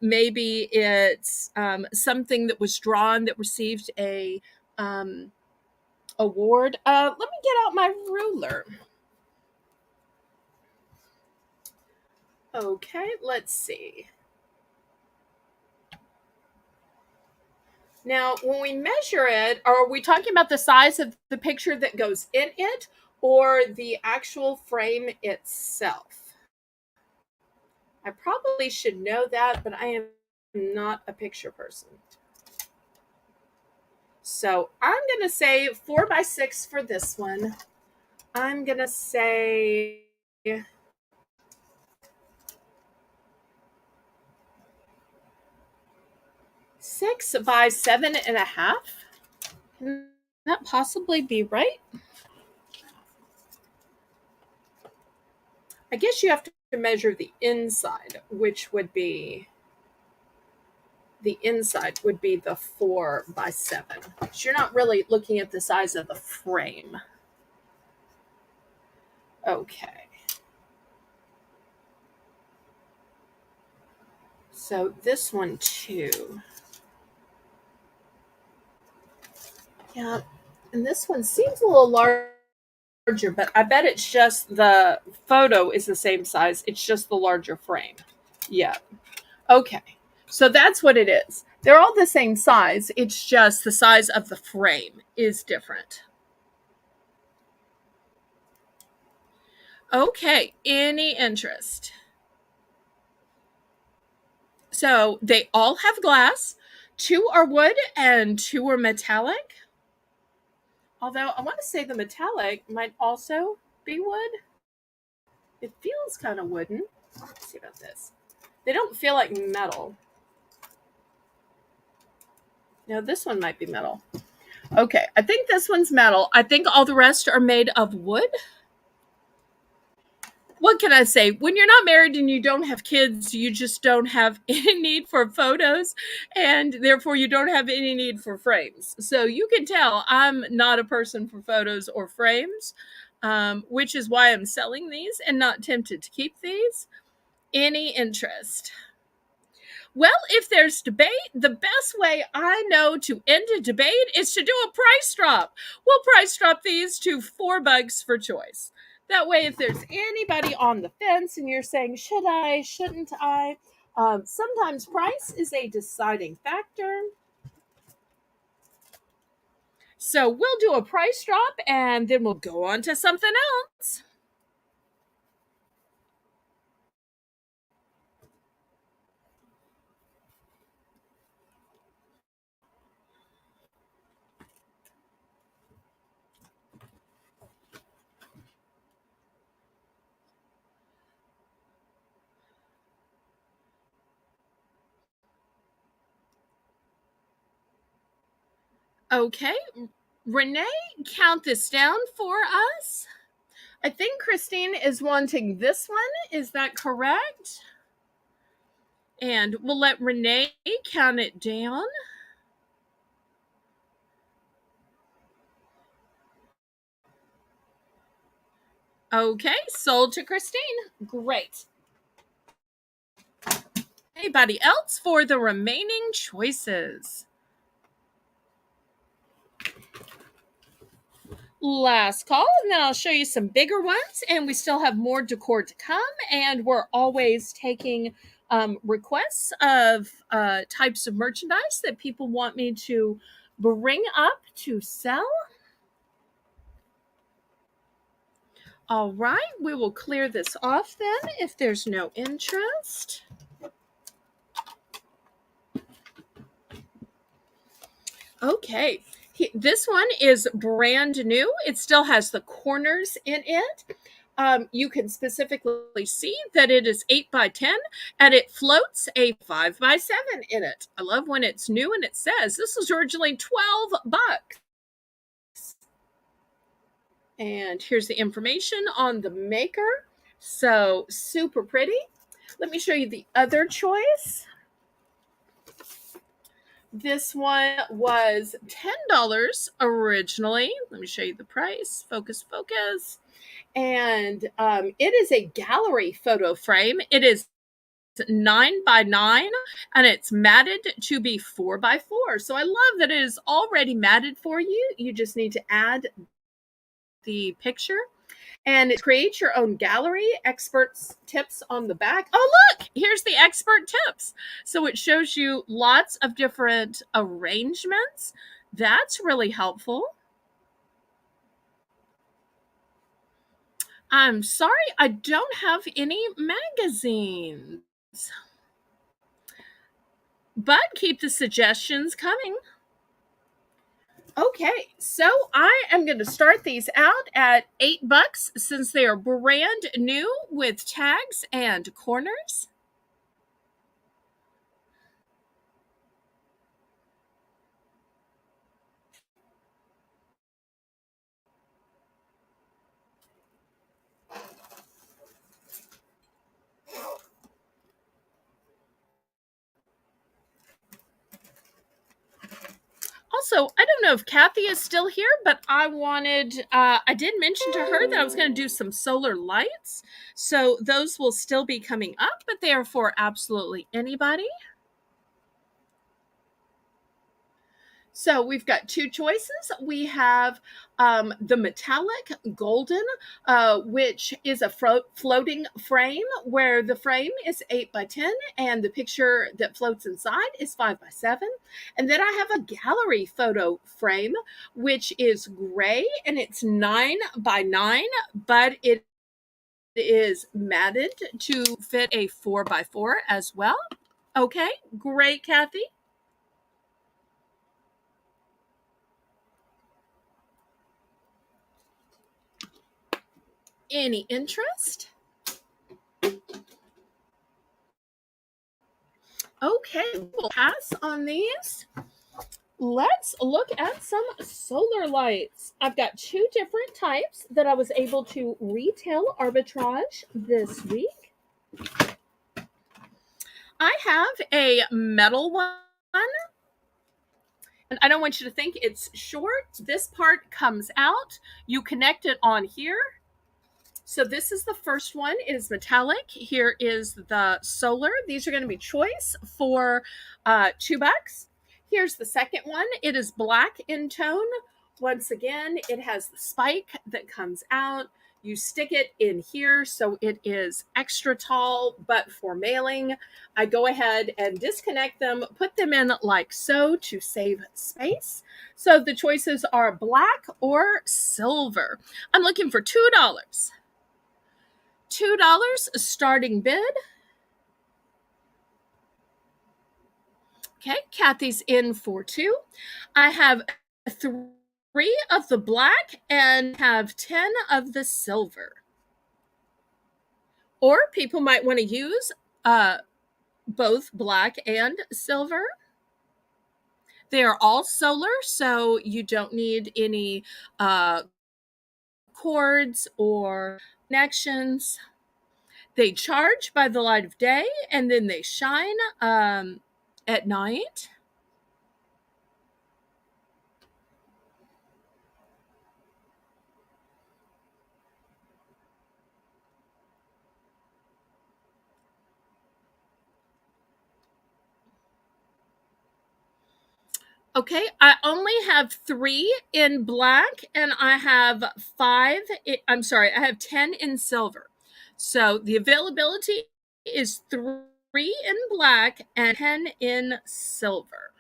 maybe it's something that was drawn that received a award. Let me get out my ruler. Okay, let's see. Now, when we measure it, are we talking about the size of the picture that goes in it or the actual frame itself? I probably should know that, but I am not a picture person. So I'm going to say 4x6 for this one. I'm going to say 6 by 7.5. Can that possibly be right? I guess you have to measure the inside, which would be the inside would be the 4 by 7. So you're not really looking at the size of the frame. Okay. So this one too. Yeah, and this one seems a little larger, but I bet it's just the photo is the same size. It's just the larger frame. Yeah. Okay. So that's what it is. They're all the same size. It's just the size of the frame is different. Okay, any interest? So they all have glass. 2 are wood and 2 are metallic. Although I want to say the metallic might also be wood. It feels kind of wooden. Let's see about this. They don't feel like metal. No, this one might be metal. Okay, I think this one's metal. I think all the rest are made of wood. What can I say? When you're not married and you don't have kids, you just don't have any need for photos, and therefore you don't have any need for frames. So you can tell I'm not a person for photos or frames, which is why I'm selling these and not tempted to keep these. Any interest? Well, if there's debate, the best way I know to end a debate is to do a price drop. We'll price drop these to $4 for choice. That way, if there's anybody on the fence and you're saying, should I, shouldn't I? Sometimes price is a deciding factor. So we'll do a price drop and then we'll go on to something else. Okay, Renee, count this down for us. I think Christine is wanting this one. Is that correct? And we'll let Renee count it down. Okay, sold to Christine. Great. Anybody else for the remaining choices? Last call, and then I'll show you some bigger ones. And we still have more decor to come. And we're always taking requests of types of merchandise that people want me to bring up to sell. All right, we will clear this off then if there's no interest. Okay, this one is brand new. It still has the corners in it. You can specifically see that it is 8 by 10 and it floats a 5 by 7 in it. I love when it's new and it says this was originally $12. And here's the information on the maker. So super pretty. Let me show you the other choice. This one was $10 originally. Let me show you the price. Focus, focus. And it is a gallery photo frame. It is 9 by 9 and it's matted to be 4 by 4. So I love that it is already matted for you. You just need to add the picture. And it creates your own gallery. Experts tips on the back. Oh, look, here's the expert tips. So it shows you lots of different arrangements. That's really helpful. I'm sorry, I don't have any magazines. But keep the suggestions coming. Okay, so I am going to start these out at $8 since they are brand new with tags and corners. Also, I don't know if Kathy is still here, but I did mention to her that I was going to do some solar lights. So those will still be coming up, but they are for absolutely anybody. So we've got two choices. We have the metallic golden, which is a floating frame where the frame is 8 by 10 and the picture that floats inside is 5 by 7. And then I have a gallery photo frame, which is gray and it's 9 by 9, but it is matted to fit a 4 by 4 as well. Okay, great, Kathy. Any interest? Okay, we'll pass on these. Let's look at some solar lights. I've got two different types that I was able to retail arbitrage this week. I have a metal one, and I don't want you to think it's short. This part comes out. You connect it on here. So this is the first one. It is metallic. Here is the solar. These are going to be choice for $2. Here's the second one. It is black in tone. Once again, it has the spike that comes out. You stick it in here, so it is extra tall, but for mailing, I go ahead and disconnect them, put them in like so to save space. So the choices are black or silver. I'm looking for $2. $2 starting bid. Okay, Kathy's in for 2. I have 3 of the black and have 10 of the silver. Or people might want to use both black and silver. They are all solar, so you don't need any cords or connections. They charge by the light of day and then they shine at night. Okay, I only have 3 in black and I have 5. I'm sorry, I have 10 in silver. So the availability is 3 in black and 10 in silver.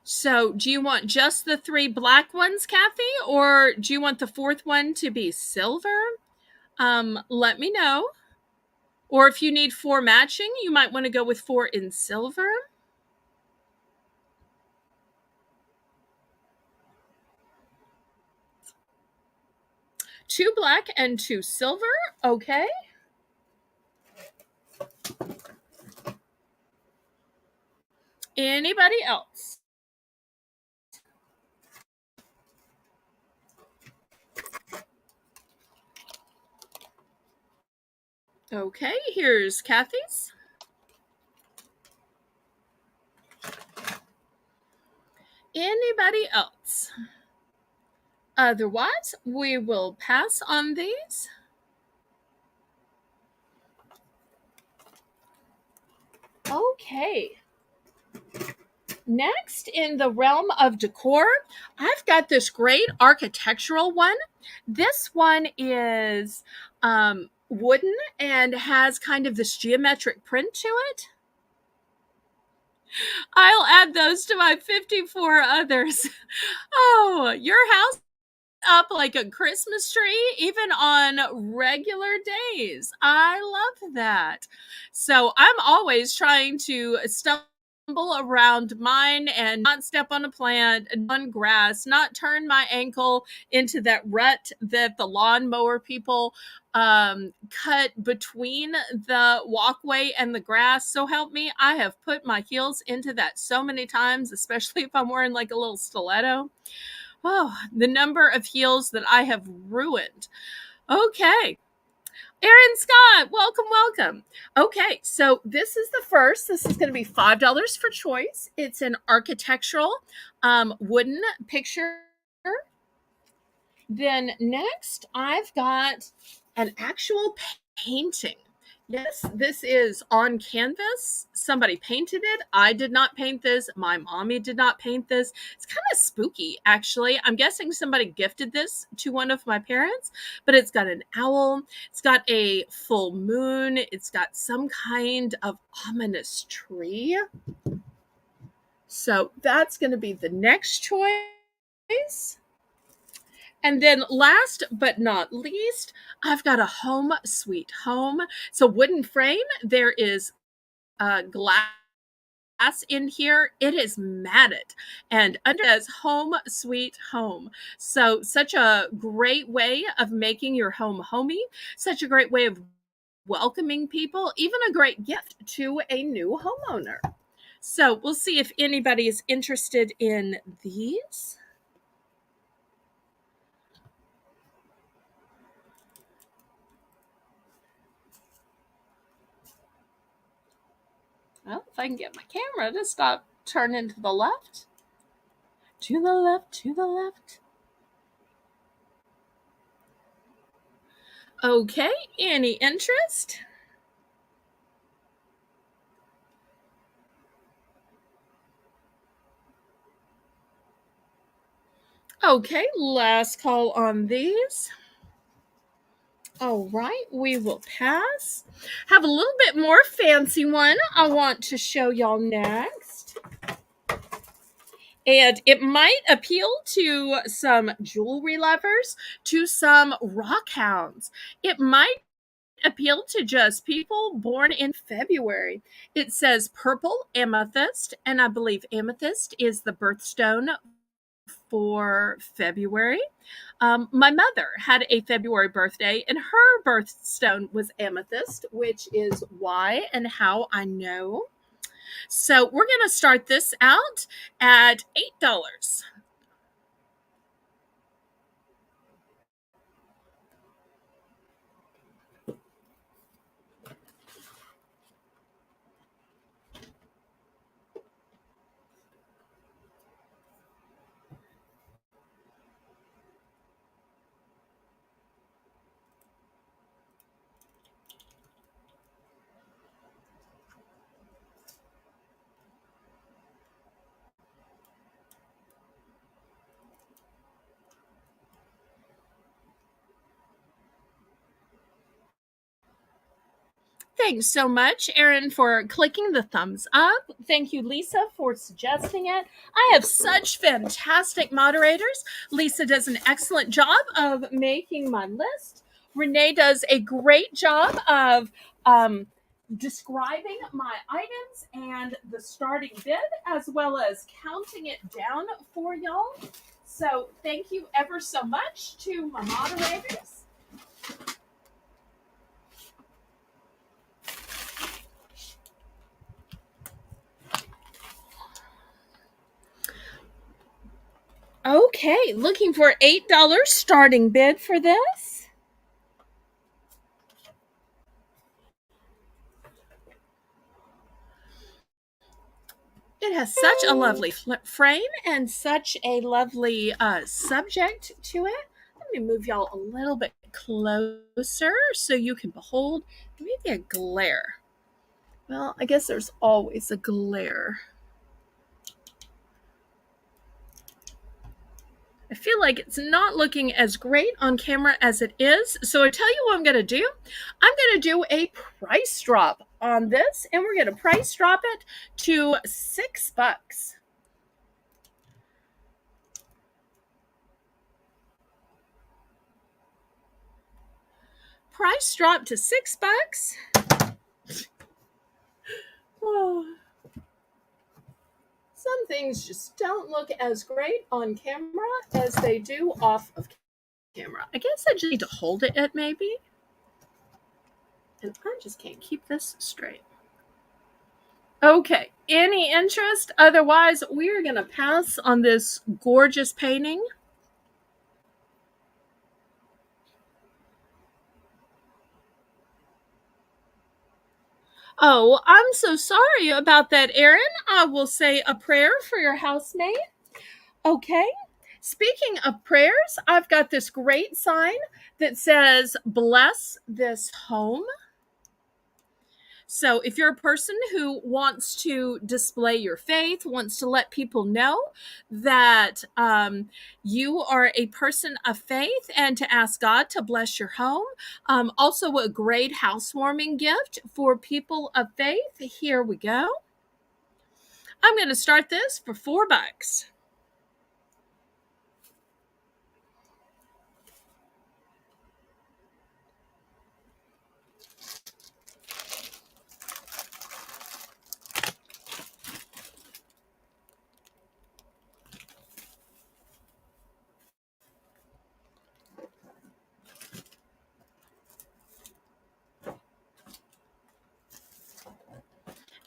So do you want just the 3 black ones, Kathy, or do you want the 4th one to be silver? Let me know. Or if you need 4 matching, you might want to go with 4 in silver. 2 black and 2 silver. Okay. Anybody else? Okay, here's Kathy's. Anybody else? Otherwise, we will pass on these. Okay. Next, in the realm of decor, I've got this great architectural one. This one is wooden and has kind of this geometric print to it. I'll add those to my 54 others. Oh, your house up like a Christmas tree, even on regular days. I love that. So I'm always trying to stumble around mine and not step on a plant, on grass, not turn my ankle into that rut that the lawnmower people cut between the walkway and the grass. So help me, I have put my heels into that so many times, especially if I'm wearing like a little stiletto. Oh, the number of heels that I have ruined. Okay. Aaron Scott, welcome, welcome. Okay, so this is the first. This is going to be $5 for choice. It's an architectural wooden picture. Then next, I've got an actual painting. Yes, this is on canvas. Somebody painted it. I did not paint this. My mommy did not paint this. It's kind of spooky, actually. I'm guessing somebody gifted this to one of my parents, but it's got an owl. It's got a full moon. It's got some kind of ominous tree. So that's going to be the next choice. And then last but not least, I've got a home sweet home. It's a wooden frame. There is glass in here. It is matted and under says home sweet home. So such a great way of making your home homey, such a great way of welcoming people, even a great gift to a new homeowner. So we'll see if anybody is interested in these. Well, if I can get my camera to stop turning to the left. To the left, to the left. Okay, any interest? Okay, last call on these. All right, we will pass. Have a little bit more fancy one I want to show y'all next. And it might appeal to some jewelry lovers, to some rock hounds. It might appeal to just people born in February. It says purple amethyst, and I believe amethyst is the birthstone for February. My mother had a February birthday, and her birthstone was amethyst, which is why and how I know. So we're going to start this out at $8. Thanks so much, Erin, for clicking the thumbs up. Thank you, Lisa, for suggesting it. I have such fantastic moderators. Lisa does an excellent job of making my list. Renee does a great job of describing my items and the starting bid, as well as counting it down for y'all. So thank you ever so much to my moderators. Okay, looking for $8 starting bid for this. It has such a lovely frame and such a lovely subject to it. Let me move y'all a little bit closer so you can behold maybe a glare. Well, I guess there's always a glare. I feel like it's not looking as great on camera as it is. So I tell you what I'm going to do. I'm going to do a price drop on this, and we're going to price drop it to $6. Price drop to $6. Oh. Some things just don't look as great on camera as they do off of camera. I guess I just need to hold it maybe. And I just can't keep this straight. Okay, any interest? Otherwise, we're going to pass on this gorgeous painting. Oh, I'm so sorry about that, Erin. I will say a prayer for your housemate. Okay. Speaking of prayers, I've got this great sign that says, "Bless this home." So if you're a person who wants to display your faith, wants to let people know that you are a person of faith and to ask God to bless your home, also a great housewarming gift for people of faith. Here we go. I'm going to start this for $4.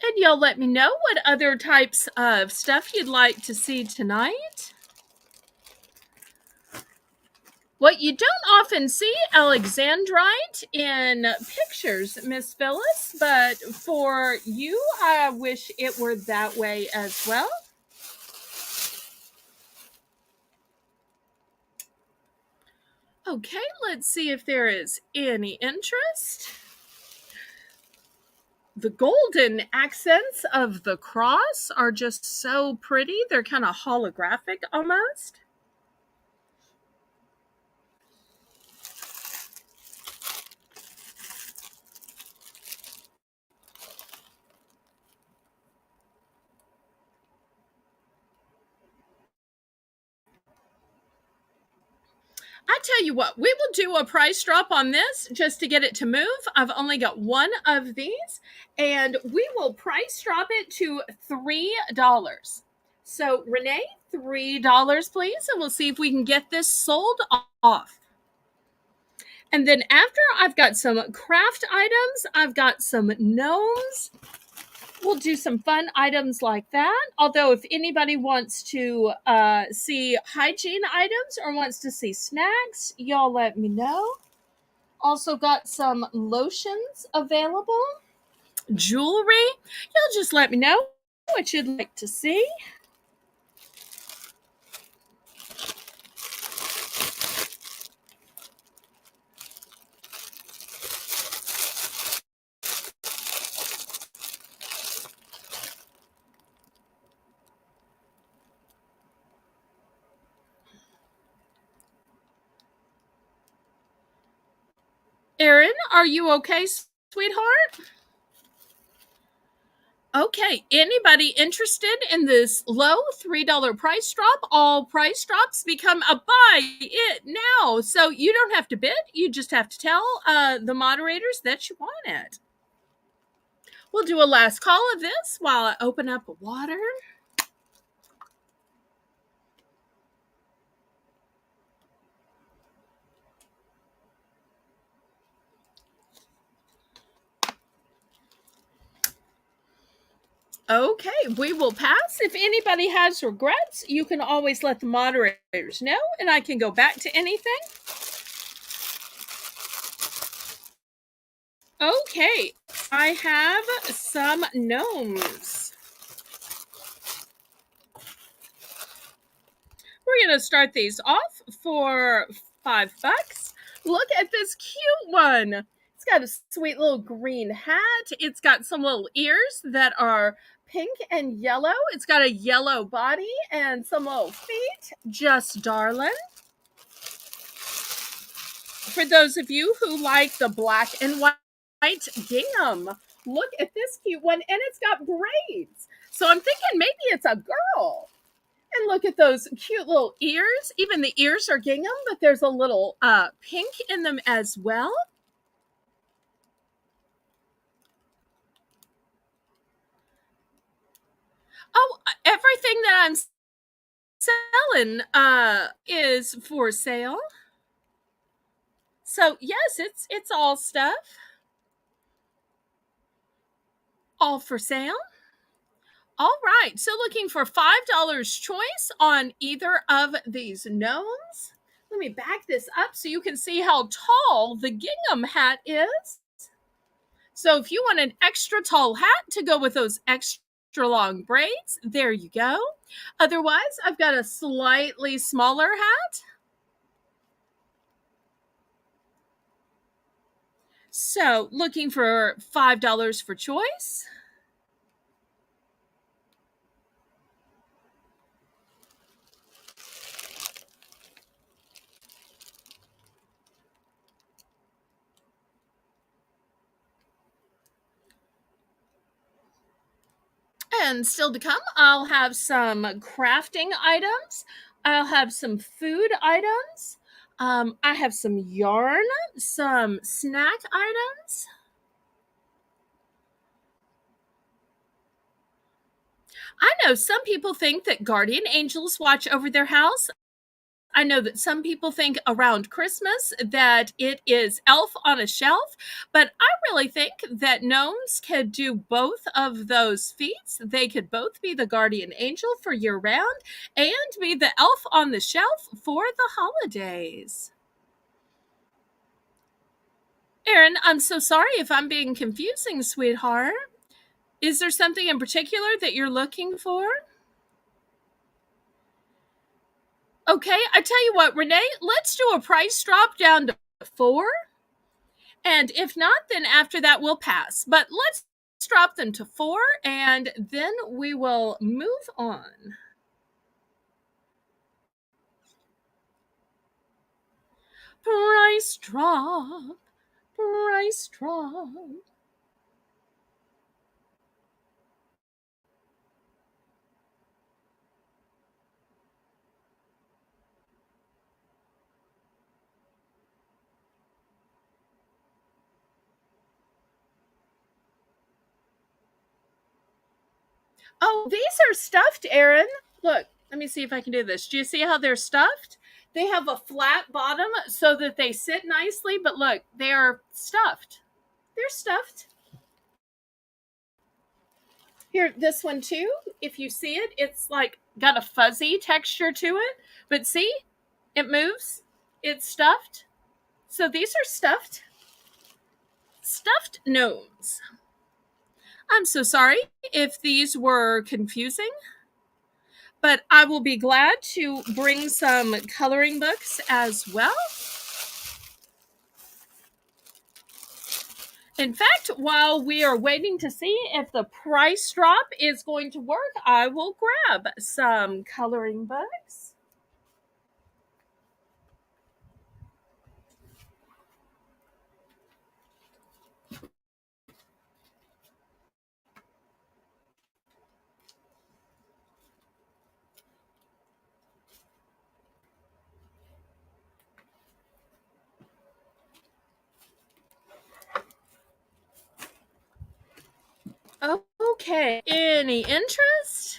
And y'all let me know what other types of stuff you'd like to see tonight. What you don't often see Alexandrite in pictures, Miss Phyllis, but for you, I wish it were that way as well. Okay, let's see if there is any interest. The golden accents of the cross are just so pretty. They're kind of holographic almost. I tell you what, we will do a price drop on this just to get it to move. I've only got one of these, and we will price drop it to $3. So, Renee, $3, please, and we'll see if we can get this sold off. And then after, I've got some craft items, I've got some gnomes. We'll do some fun items like that. Although if anybody wants to see hygiene items or wants to see snacks, y'all let me know. Also got some lotions available. Jewelry. Y'all just let me know what you'd like to see. Erin, are you okay, sweetheart? Okay, anybody interested in this low $3 price drop? All price drops become a buy it now. So you don't have to bid. You just have to tell the moderators that you want it. We'll do a last call of this while I open up water. Okay, we will pass. If anybody has regrets, you can always let the moderators know, and I can go back to anything. Okay, I have some gnomes. We're going to start these off for $5. Look at this cute one. It's got a sweet little green hat. It's got some little ears that are pink and yellow. It's got a yellow body and some little feet. Just darling. For those of you who like the black and white gingham, look at this cute one, and it's got braids. So I'm thinking maybe it's a girl. And look at those cute little ears. Even the ears are gingham, but there's a little pink in them as well. Oh, everything that I'm selling is for sale. So yes, it's all stuff. All for sale. All right. So looking for $5 choice on either of these gnomes. Let me back this up so you can see how tall the gingham hat is. So if you want an extra tall hat to go with those extra long braids, there you go. Otherwise, I've got a slightly smaller hat. So, looking for $5 for choice. And still to come, I'll have some crafting items. I'll have some food items. I have some yarn, some snack items. I know some people think that guardian angels watch over their house. I know that some people think around Christmas that it is elf on a shelf, but I really think that gnomes could do both of those feats. They could both be the guardian angel for year round and be the elf on the shelf for the holidays. Erin, I'm so sorry if I'm being confusing, sweetheart. Is there something in particular that you're looking for? Okay, I tell you what, Renee, let's do a price drop down to 4. And if not, then after that we'll pass. But let's drop them to 4 and then we will move on. Price drop. Price drop. Oh, these are stuffed, Erin. Look, let me see if I can do this. Do you see how they're stuffed? They have a flat bottom so that they sit nicely, but look, they are stuffed. They're stuffed. Here, this one too, if you see it, it's like got a fuzzy texture to it. But see, it moves. It's stuffed. So these are stuffed gnomes. I'm so sorry if these were confusing, but I will be glad to bring some coloring books as well. In fact, while we are waiting to see if the price drop is going to work, I will grab some coloring books. Okay, any interest?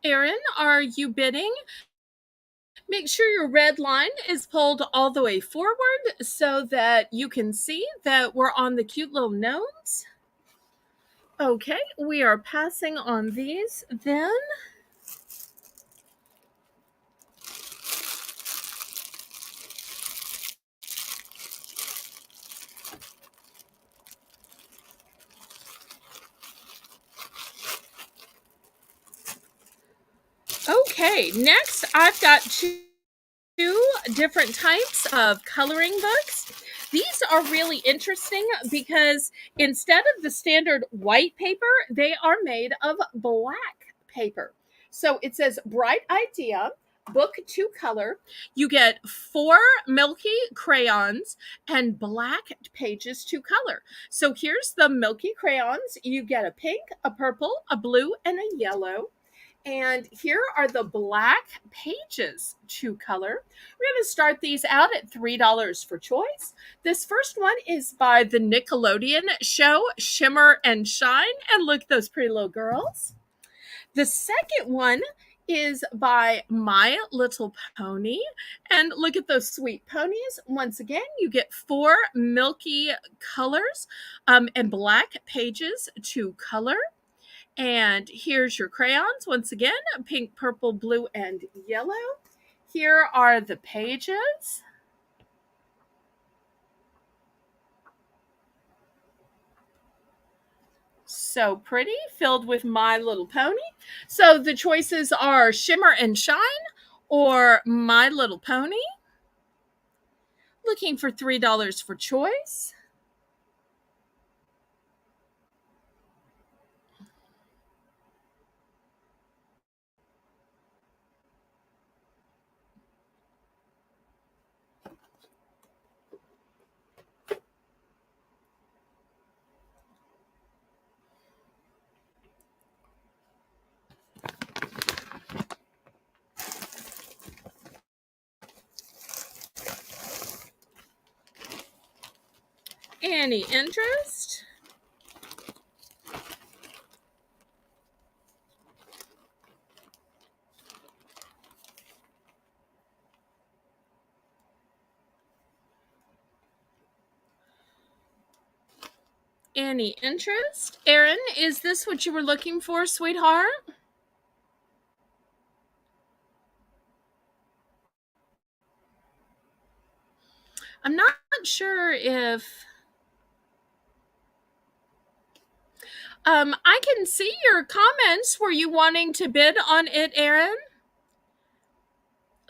Erin, are you bidding? Make sure your red line is pulled all the way forward so that you can see that we're on the cute little gnomes. Okay, we are passing on these then. Okay, next I've got two different types of coloring books. These are really interesting because instead of the standard white paper, they are made of black paper. So it says Bright Idea, book 2 color. You get 4 milky crayons and black pages to color. So here's the milky crayons. You get a pink, a purple, a blue, and a yellow. And here are the black pages to color. We're going to start these out at $3 for choice. This first one is by the Nickelodeon show Shimmer and Shine. And look at those pretty little girls. The second one is by My Little Pony. And look at those sweet ponies. Once again, you get 4 milky colors and black pages to color. And here's your crayons. Once again, pink, purple, blue, and yellow. Here are the pages. So pretty, filled with My Little Pony. So the choices are Shimmer and Shine or My Little Pony. Looking for $3 for choice. Any interest? Any interest? Erin, is this what you were looking for, sweetheart? I'm not sure if I can see your comments. Were you wanting to bid on it, Erin?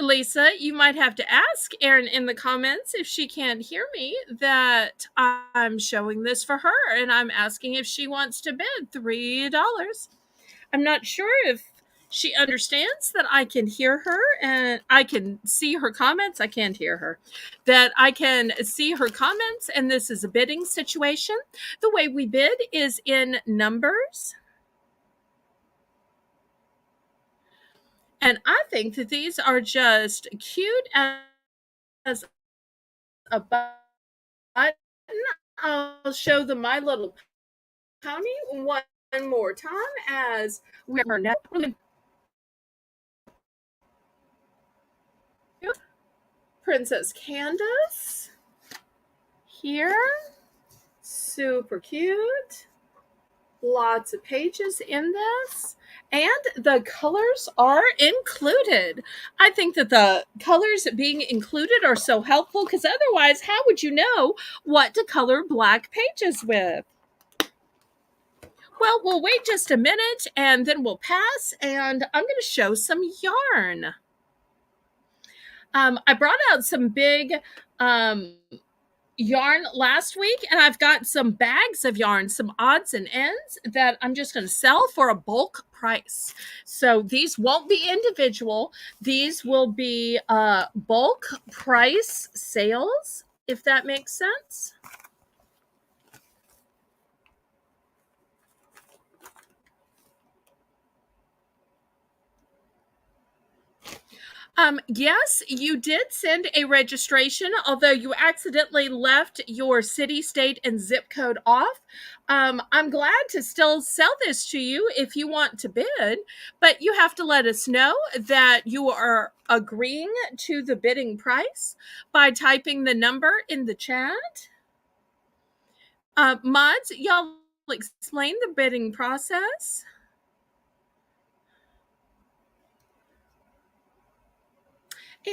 Lisa, you might have to ask Erin in the comments if she can't hear me that I'm showing this for her and I'm asking if she wants to bid $3. I'm not sure if she understands that I can hear her and I can see her comments. I can't hear her. That I can see her comments and this is a bidding situation. The way we bid is in numbers. And I think that these are just cute as a button. I'll show the My Little Pony one more time as we're now. Princess Candace here. Super cute. Lots of pages in this. And the colors are included. I think that the colors being included are so helpful because otherwise, how would you know what to color black pages with? Well, we'll wait just a minute and then we'll pass and I'm going to show some yarn. I brought out some big yarn last week and I've got some bags of yarn, some odds and ends that I'm just going to sell for a bulk price. So these won't be individual. These will be bulk price sales, if that makes sense. Yes, you did send a registration, although you accidentally left your city, state, and zip code off. I'm glad to still sell this to you if you want to bid, but you have to let us know that you are agreeing to the bidding price by typing the number in the chat. Mods, y'all explain the bidding process.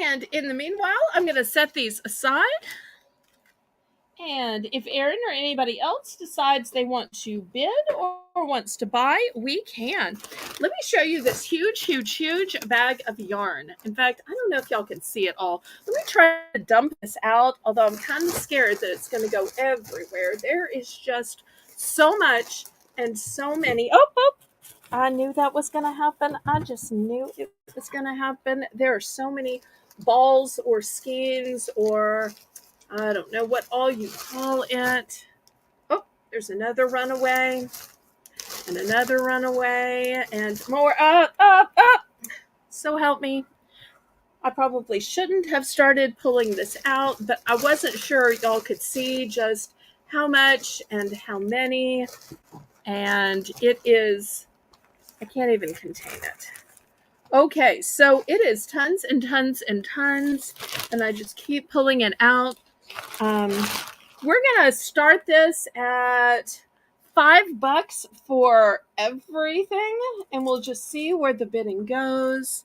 And in the meanwhile, I'm going to set these aside. And if Erin or anybody else decides they want to bid or wants to buy, we can. Let me show you this huge, huge, huge bag of yarn. In fact, I don't know if y'all can see it all. Let me try to dump this out, although I'm kind of scared that it's going to go everywhere. There is just so much and so many. Oh, I knew that was going to happen. I just knew it was going to happen. There are so many balls or skeins or I don't know what all you call it. Oh, there's another runaway and another runaway and more. Up. So help me. I probably shouldn't have started pulling this out, but I wasn't sure y'all could see just how much and how many. And it is, I can't even contain it. Okay, so it is tons and tons and tons, and I just keep pulling it out. We're gonna start this at $5 for everything, and we'll just see where the bidding goes.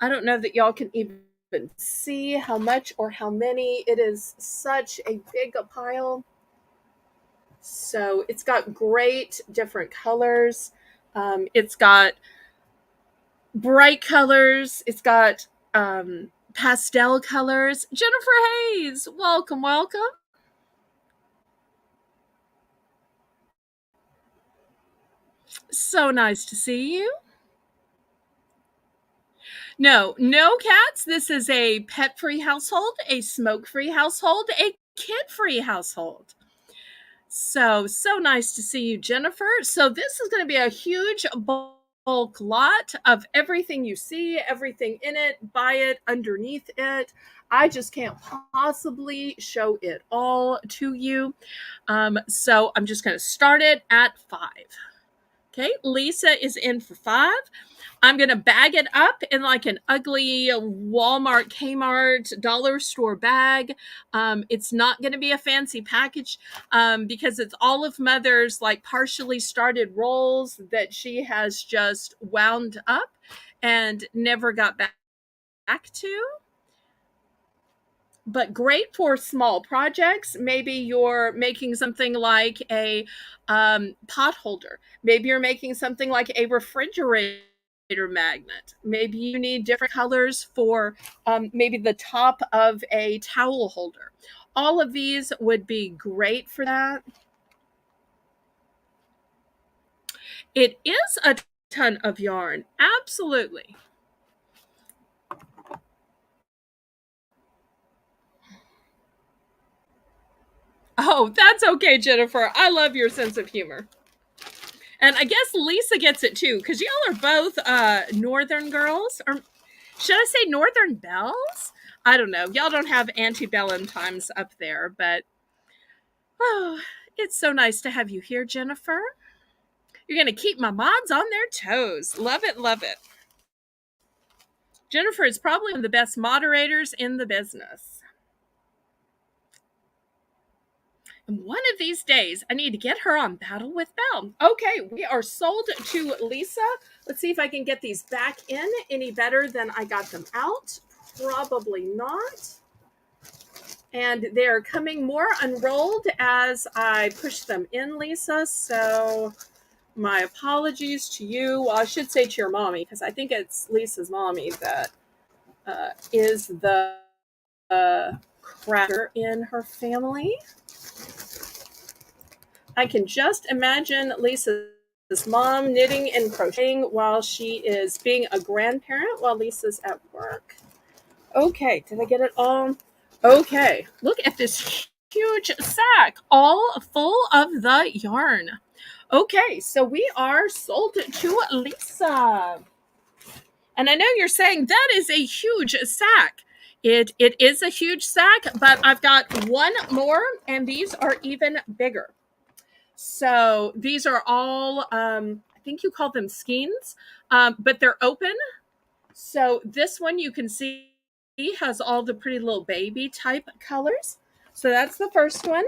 I don't know that y'all can even even see how much or how many. It is such a big pile. So it's got great different colors. It's got bright colors. It's got pastel colors. Jennifer Hayes, welcome, welcome. So nice to see you. No, no cats. This is a pet free household, a smoke free household, a kid free household. So, so nice to see you, Jennifer. So, this is going to be a huge bulk lot of everything you see, everything in it, by it, underneath it. I just can't possibly show it all to you. So, I'm just going to start it at 5. Okay, Lisa is in for 5. I'm going to bag it up in like an ugly Walmart, Kmart, dollar store bag. It's not going to be a fancy package because it's all of Mother's like partially started rolls that she has just wound up and never got back to. But great for small projects. Maybe you're making something like a pot holder. Maybe you're making something like a refrigerator magnet. Maybe you need different colors for maybe the top of a towel holder. All of these would be great for that. It is a ton of yarn. Absolutely. Oh, that's okay, Jennifer. I love your sense of humor. And I guess Lisa gets it too, because y'all are both Northern girls. Or should I say Northern Belles? I don't know. Y'all don't have antebellum times up there, but oh, it's so nice to have you here, Jennifer. You're going to keep my mods on their toes. Love it, love it. Jennifer is probably one of the best moderators in the business. And one of these days, I need to get her on Battle with Belle. Okay, we are sold to Lisa. Let's see if I can get these back in any better than I got them out. Probably not. And they're coming more unrolled as I push them in, Lisa. So my apologies to you. Well, I should say to your mommy, because I think it's Lisa's mommy that is the cracker in her family. I can just imagine Lisa's mom knitting and crocheting while she is being a grandparent while Lisa's at work. Okay, did I get it all? Okay, look at this huge sack, all full of the yarn. Okay, so we are sold to Lisa. And I know you're saying that is a huge sack. It is a huge sack, but I've got one more, and these are even bigger. So these are all, I think you call them skeins, but they're open. So this one you can see has all the pretty little baby type colors. So that's the first one.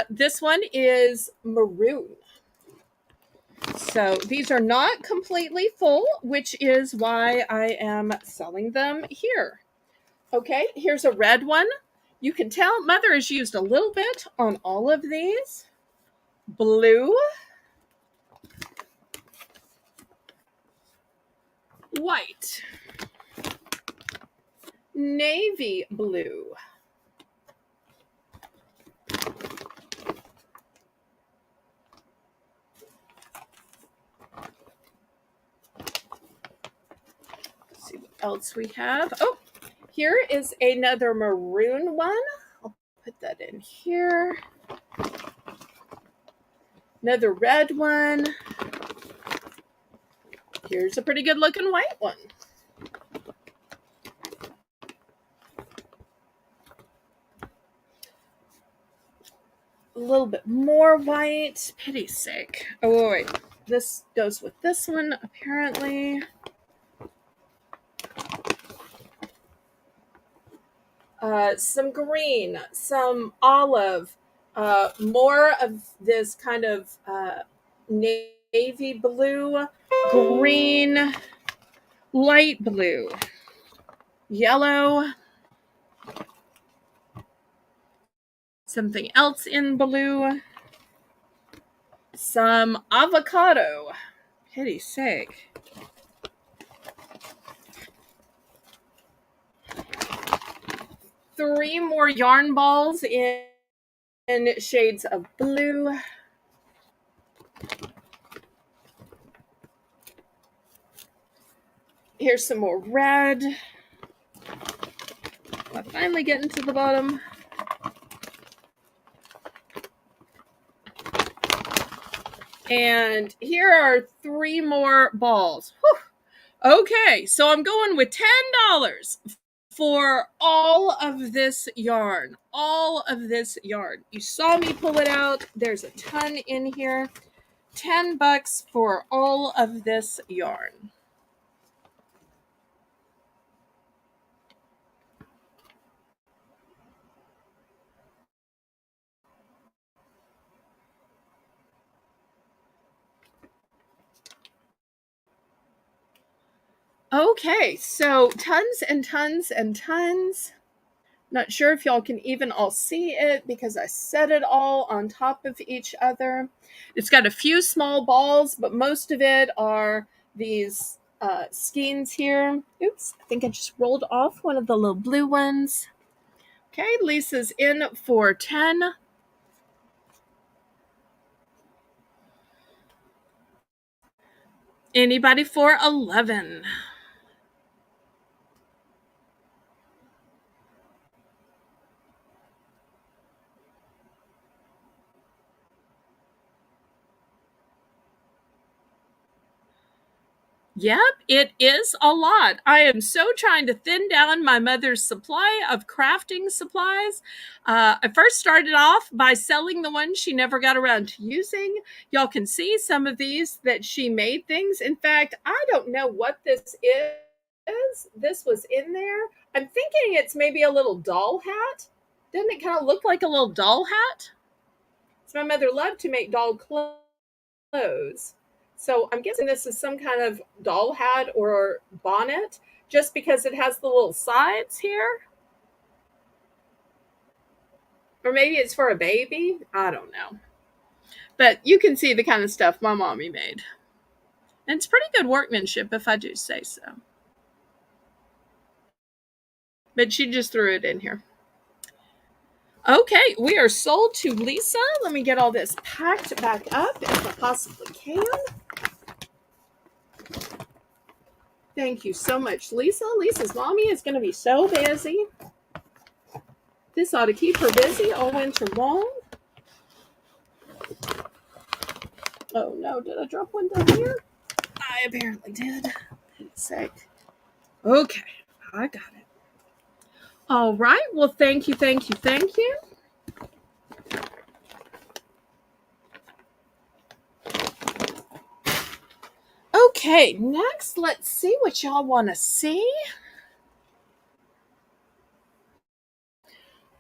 This one is maroon. So these are not completely full, which is why I am selling them here. Okay, here's a red one. You can tell Mother has used a little bit on all of these. Blue. White. Navy blue. Let's see what else we have. Oh, here is another maroon one. I'll put that in here. Another red one. Here's a pretty good looking white one. A little bit more white. Pity's sake. Oh, wait. This goes with this one, apparently. Some green, some olive, more of this kind of navy blue, green, light blue. yellow, something else in blue, some avocado. Pity's sake. Three more yarn balls in shades of blue. Here's some more red. I'm finally getting to the bottom. And here are three more balls. Whew. Okay, so I'm going with $10 for all of this yarn. All of this yarn. You saw me pull it out. There's a ton in here. $10 for all of this yarn. Okay, so tons and tons and tons. Not sure if y'all can even all see it because I set it all on top of each other. It's got a few small balls, but most of it are these skeins here. Oops, I think I just rolled off one of the little blue ones. Okay, Lisa's in for 10. Anybody for 11? Yep, it is a lot. I am so trying to thin down my mother's supply of crafting supplies. I first started off by selling the ones she never got around to using. Y'all can see some of these that she made things. In fact, I don't know what this is. This was in there. I'm thinking it's maybe a little doll hat. Doesn't it kind of look like a little doll hat? So my mother loved to make doll clothes. So I'm guessing this is some kind of doll hat or bonnet just because it has the little sides here. Or maybe it's for a baby. I don't know. But you can see the kind of stuff my mommy made. And it's pretty good workmanship if I do say so. But she just threw it in here. Okay, we are sold to Lisa. Let me get all this packed back up if I possibly can. Thank you so much, Lisa. Lisa's mommy is going to be so busy. This ought to keep her busy all winter long. Oh no, did I drop one down here? I apparently did. For pity's sake. Okay, I got it. All right, well, thank you, thank you, thank you. Okay, next, let's see what y'all want to see.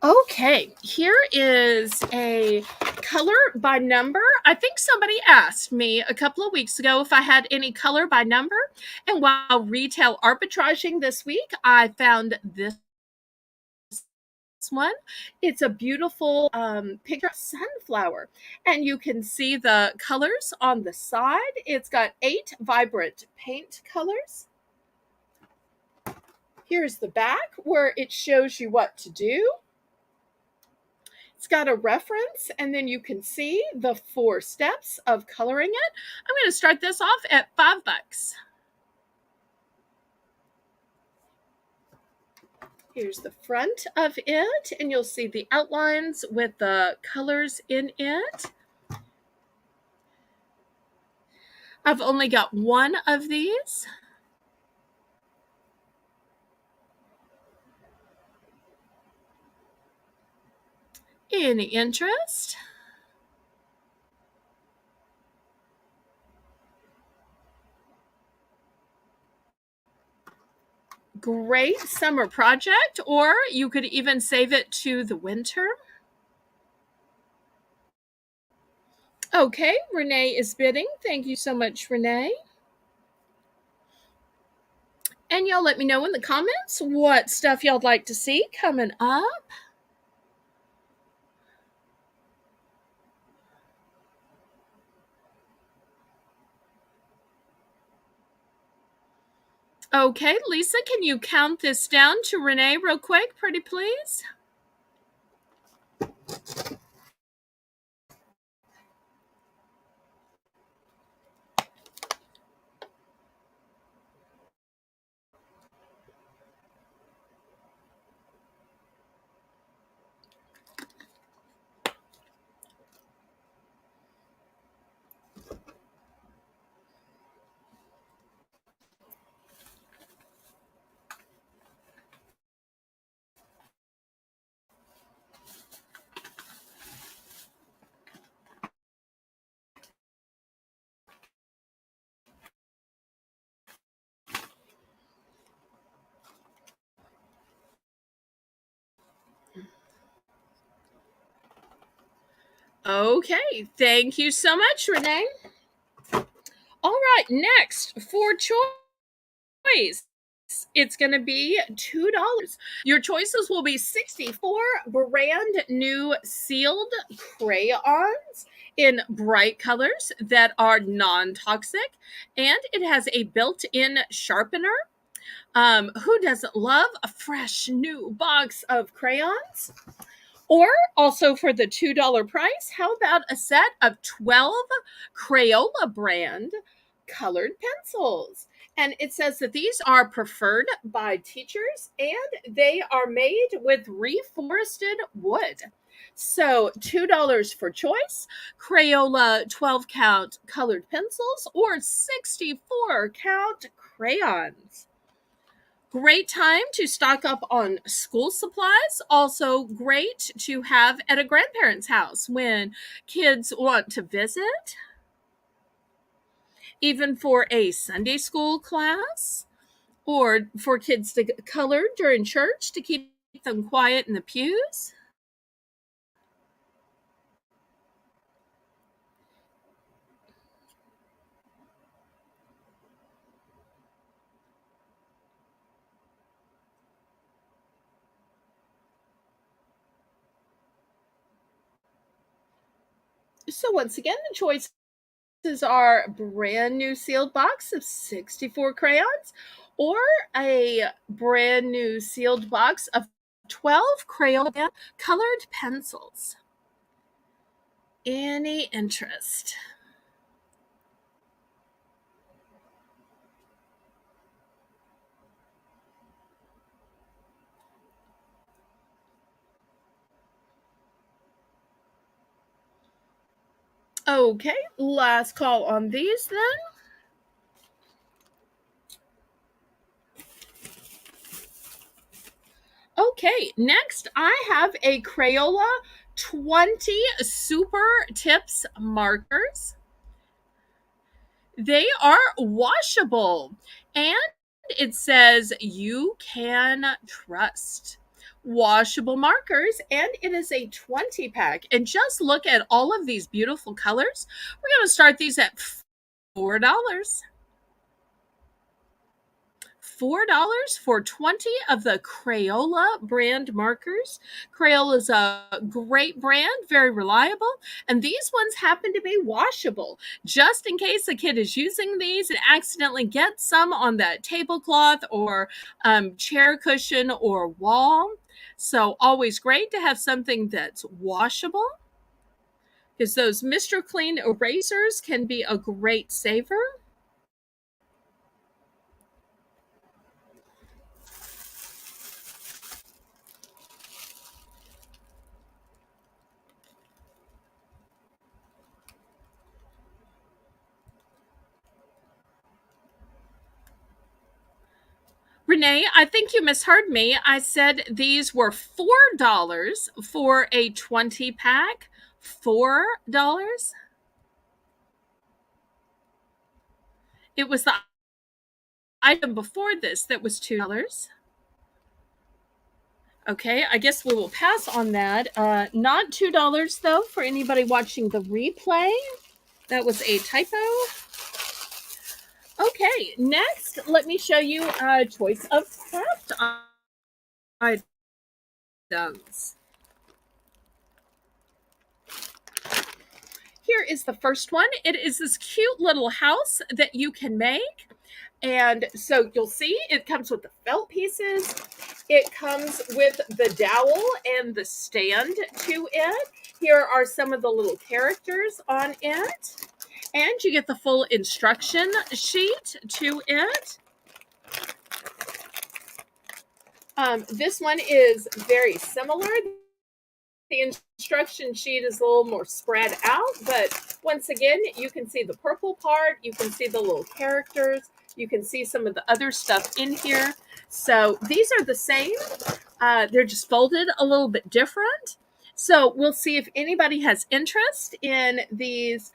Okay, here is a color by number. I think somebody asked me a couple of weeks ago if I had any color by number. And while retail arbitraging this week, I found this one. It's a beautiful picture of sunflower. And you can see the colors on the side. It's got 8 vibrant paint colors. Here's the back where it shows you what to do. It's got a reference, and then you can see the 4 steps of coloring it. I'm going to start this off at $5. Here's the front of it, and you'll see the outlines with the colors in it. I've only got one of these. Any interest? Great summer project, or you could even save it to the winter. Okay, Renee is bidding. Thank you so much, Renee. And y'all let me know in the comments what stuff y'all'd like to see coming up. Okay, Lisa, can you count this down to Renee real quick, pretty please? Okay, thank you so much, Renee. All right, next for choice, it's going to be $2. Your choices will be 64 brand new sealed crayons in bright colors that are non-toxic, and it has a built-in sharpener. Who doesn't love a fresh new box of crayons? Or also for the $2 price, how about a set of 12 Crayola brand colored pencils? And it says that these are preferred by teachers and they are made with reforested wood. So $2 for choice, Crayola 12 count colored pencils or 64 count crayons. Great time to stock up on school supplies. Also, great to have at a grandparent's house when kids want to visit, even for a Sunday school class, or for kids to color during church to keep them quiet in the pews. So, once again, the choices are a brand new sealed box of 64 crayons or a brand new sealed box of 12 Crayola colored pencils. Any interest? Okay, last call on these then. Okay, next I have a Crayola 20 Super Tips markers. They are washable and it says you can trust. Washable markers, and it is a 20 pack. And just look at all of these beautiful colors. We're going to start these at $4. $4 for 20 of the Crayola brand markers. Crayola is a great brand, very reliable, and these ones happen to be washable. Just in case a kid is using these and accidentally gets some on that tablecloth or chair cushion or wall. So always great to have something that's washable, because those Mr. Clean erasers can be a great saver. Renee, I think you misheard me. I said these were $4 for a 20 pack. $4. It was the item before this that was $2. Okay, I guess we will pass on that. Not $2 though for anybody watching the replay. That was a typo. Okay, next, let me show you a choice of craft items. Here is the first one. It is this cute little house that you can make. And so you'll see it comes with the felt pieces. It comes with the dowel and the stand to it. Here are some of the little characters on it. And you get the full instruction sheet to it. This one is very similar. The instruction sheet is a little more spread out, but once again, you can see the purple part, you can see the little characters, you can see some of the other stuff in here. So these are the same. They're just folded a little bit different. So we'll see if anybody has interest in these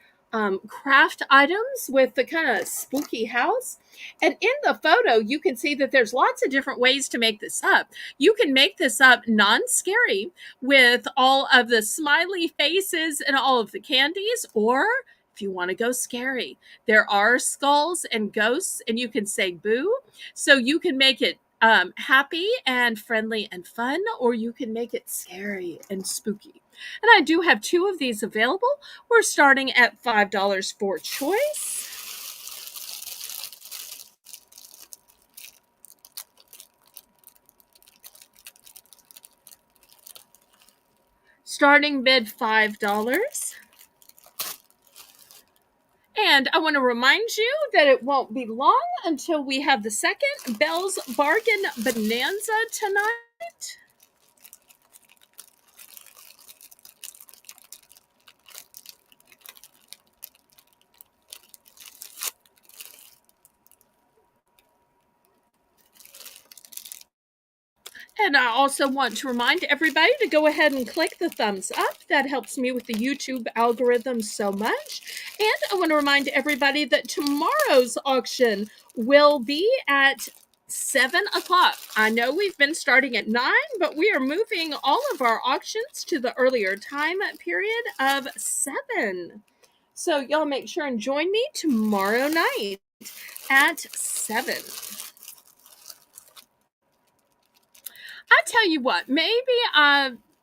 craft items with the kind of spooky house. And in the photo, you can see that there's lots of different ways to make this up. You can make this up non-scary with all of the smiley faces and all of the candies, or if you want to go scary, there are skulls and ghosts, and you can say boo. So you can make it happy and friendly and fun, or you can make it scary and spooky. And I do have two of these available. We're starting at $5 for choice. Starting bid $5. And I want to remind you that it won't be long until we have the second Belle's Bargain Bonanza tonight. And I also want to remind everybody to go ahead and click the thumbs up. That helps me with the YouTube algorithm so much. And I want to remind everybody that tomorrow's auction will be at 7 o'clock. I know we've been starting at 9, but we are moving all of our auctions to the earlier time period of 7. So y'all make sure and join me tomorrow night at 7. I tell you what, maybe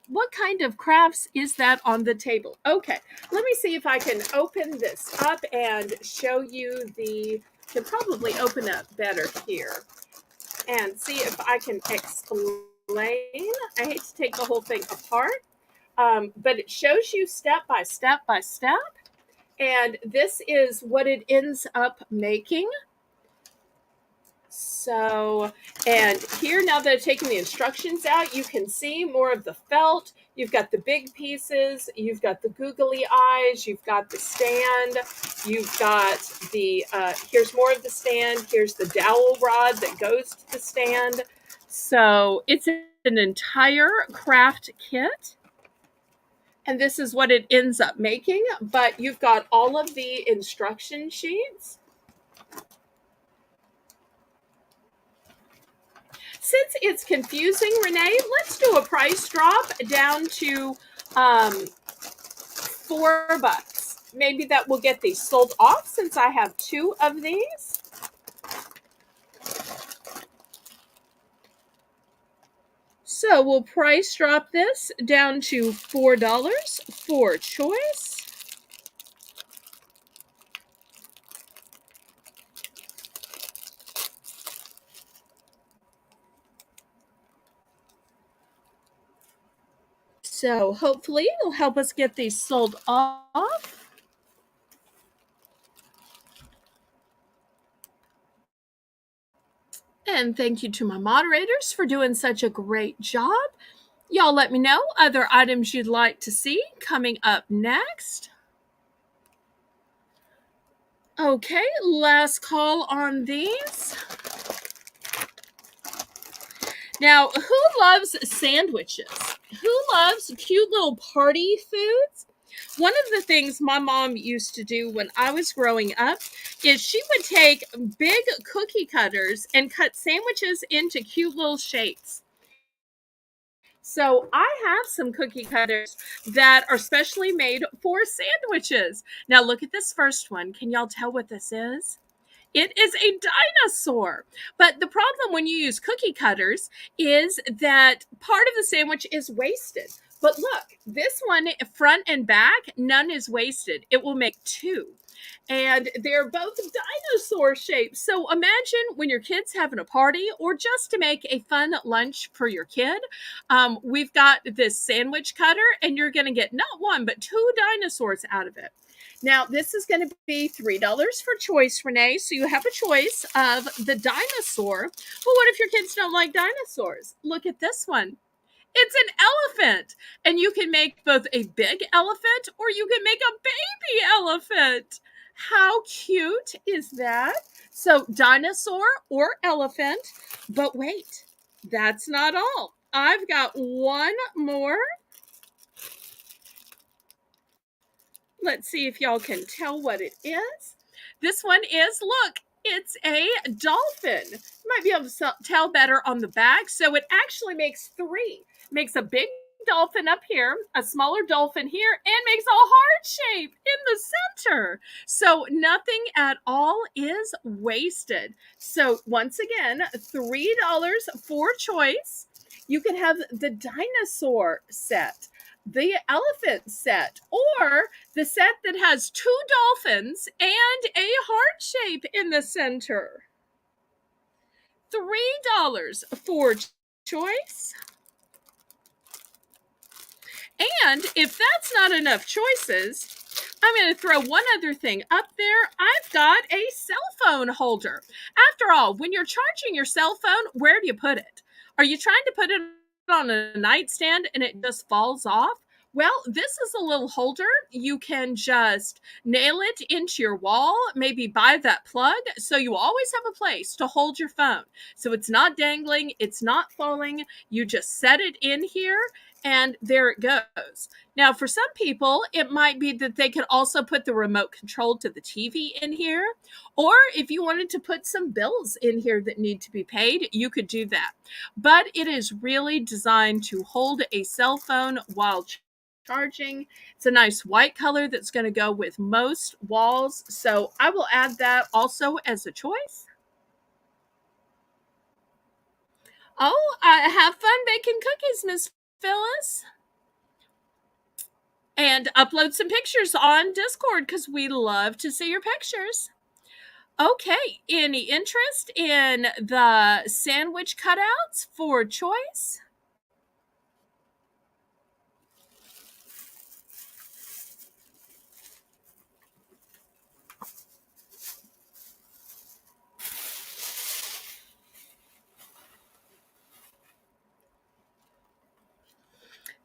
what kind of crafts is that on the table? Okay, let me see if I can open this up and show you the, can probably open it better here and see if I can explain. I hate to take the whole thing apart, but it shows you step by step by step. And this is what it ends up making. So, and here, now that I've taken the instructions out, you can see more of the felt. You've got the big pieces, you've got the googly eyes, you've got the stand, you've got the, here's more of the stand, here's the dowel rod that goes to the stand. So it's an entire craft kit. And this is what it ends up making, but you've got all of the instruction sheets. Since it's confusing, Renee, let's do a price drop down to $4. Maybe that will get these sold off since I have two of these. So we'll price drop this down to $4 for choice. So hopefully it'll help us get these sold off. And thank you to my moderators for doing such a great job. Y'all let me know other items you'd like to see coming up next. Okay, last call on these. Now, who loves sandwiches? Who loves cute little party foods? One of the things my mom used to do when I was growing up is she would take big cookie cutters and cut sandwiches into cute little shapes. So I have some cookie cutters that are specially made for sandwiches. Now look at this first one. Can y'all tell what this is? It is a dinosaur. But the problem when you use cookie cutters is that part of the sandwich is wasted. But look, this one, front and back, none is wasted. It will make two. And they're both dinosaur shaped. So imagine when your kid's having a party or just to make a fun lunch for your kid. We've got this sandwich cutter, and you're going to get not one, but two dinosaurs out of it. Now, this is going to be $3 for choice, Renee. So you have a choice of the dinosaur. But what if your kids don't like dinosaurs? Look at this one. It's an elephant. And you can make both a big elephant or you can make a baby elephant. How cute is that? So, dinosaur or elephant. But wait, that's not all. I've got one more. Let's see if y'all can tell what it is. This one is, look, it's a dolphin. You might be able to tell better on the back. So it actually makes three. Makes a big dolphin up here, a smaller dolphin here, and makes a heart shape in the center. So nothing at all is wasted. So once again, $3 for choice. You can have the dinosaur set, the elephant set, or the set that has two dolphins and a heart shape in the center. $3 for choice. And if that's not enough choices, I'm going to throw one other thing up there. I've got a cell phone holder. After all, when you're charging your cell phone, where do you put it? Are you trying to put it on a nightstand and it just falls off? Well, this is a little holder. You can just nail it into your wall, maybe buy that plug, so you always have a place to hold your phone. So it's not dangling, it's not falling. You just set it in here, and there it goes. Now, for some people, it might be that they could also put the remote control to the TV in here. Or if you wanted to put some bills in here that need to be paid, you could do that. But it is really designed to hold a cell phone while charging. It's a nice white color that's going to go with most walls. So I will add that also as a choice. Oh, have fun baking cookies, Miss Phyllis. And upload some pictures on Discord because we love to see your pictures. Okay, any interest in the sandwich cutouts for choice?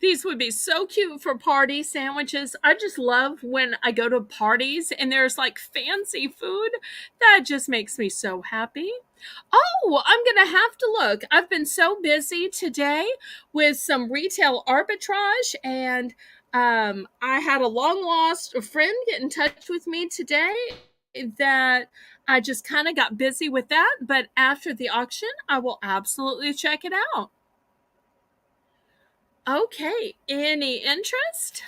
These would be so cute for party sandwiches. I just love when I go to parties and there's like fancy food. That just makes me so happy. Oh, I'm going to have to look. I've been so busy today with some retail arbitrage, and I had a long lost friend get in touch with me today that I just kind of got busy with that. But after the auction, I will absolutely check it out. Okay, any interest?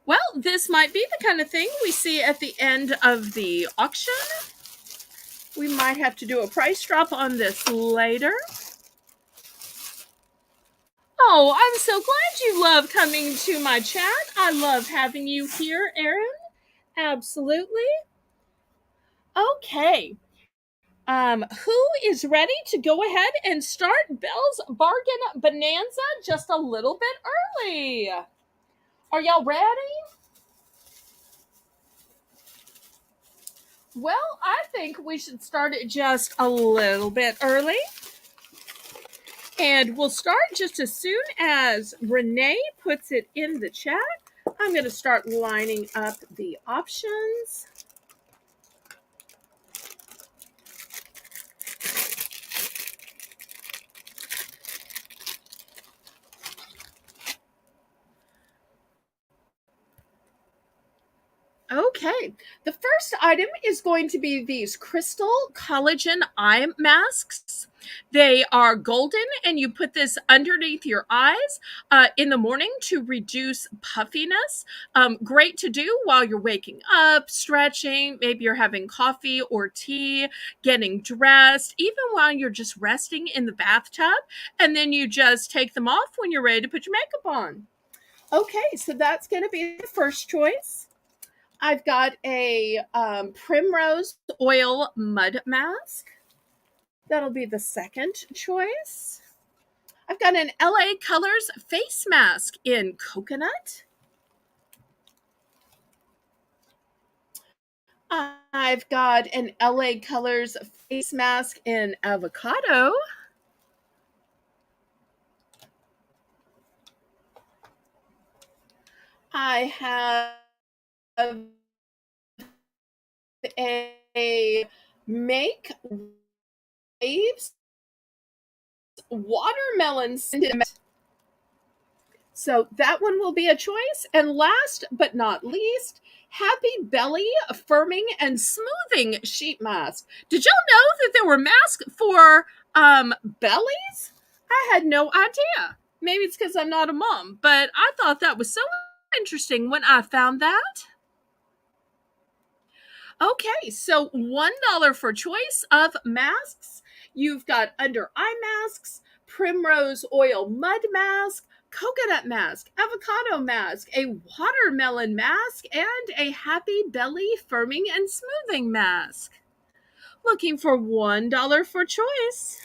Well, this might be the kind of thing we see at the end of the auction. We might have to do a price drop on this later. Oh, I'm so glad you love coming to my chat. I love having you here, Erin. Absolutely. Okay. Who is ready to go ahead and start Belle's Bargain Bonanza just a little bit early? Are y'all ready? Well, I think we should start it just a little bit early. And we'll start just as soon as Renee puts it in the chat. I'm going to start lining up the options. Okay, the first item is going to be these crystal collagen eye masks. They are golden, and you put this underneath your eyes in the morning to reduce puffiness. Great to do while you're waking up, stretching, maybe you're having coffee or tea, getting dressed, even while you're just resting in the bathtub, and then you just take them off when you're ready to put your makeup on. Okay, so that's going to be the first choice. I've got a primrose oil mud mask. That'll be the second choice. I've got an LA Colors face mask in coconut. I've got an LA Colors face mask in avocado. I have a Make Waves watermelon sentiment. So that one will be a choice. And last but not least, Happy Belly Firming and Smoothing Sheet Mask. Did y'all know that there were masks for bellies? I had no idea. Maybe it's because I'm not a mom, but I thought that was so interesting when I found that. Okay, so $1 for choice of masks. You've got under eye masks, primrose oil mud mask, coconut mask, avocado mask, a watermelon mask, and a happy belly firming and smoothing mask. Looking for $1 for choice.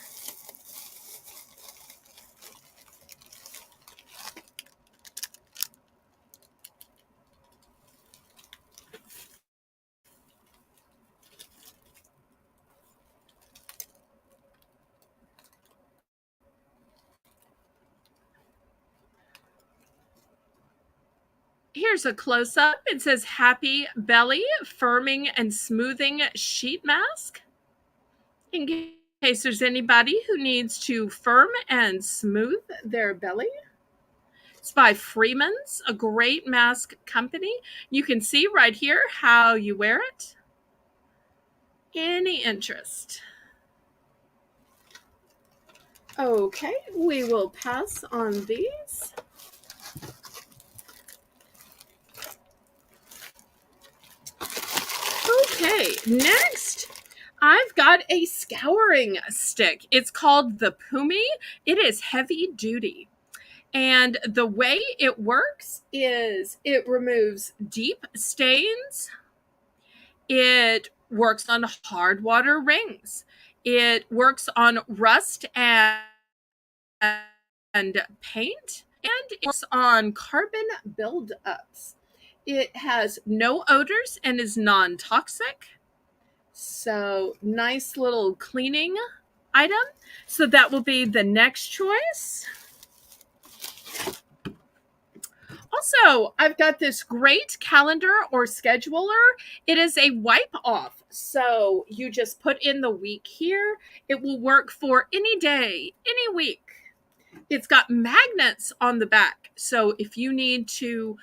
Here's a close-up. It says Happy Belly Firming and Smoothing Sheet Mask. In case there's anybody who needs to firm and smooth their belly. It's by Freeman's, a great mask company. You can see right here how you wear it. Any interest? Okay, we will pass on these. Okay, next I've got a scouring stick. It's called the Pumi. It is heavy duty. And the way it works is it removes deep stains. It works on hard water rings. It works on rust and paint. And it works on carbon buildups. It has no odors and is non-toxic. So nice little cleaning item. So that will be the next choice. Also, I've got this great calendar or scheduler. It is a wipe off. So you just put in the week here. It will work for any day, any week. It's got magnets on the back. So if you need to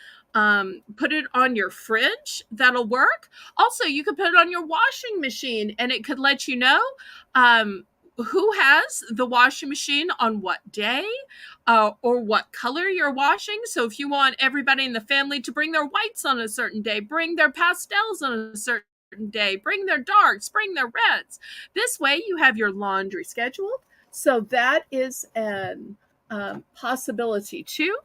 put it on your fridge, that'll work. Also, you could put it on your washing machine and it could let you know who has the washing machine on what day or what color you're washing. So if you want everybody in the family to bring their whites on a certain day, bring their pastels on a certain day, bring their darks, bring their reds. This way you have your laundry scheduled. So that is an possibility too.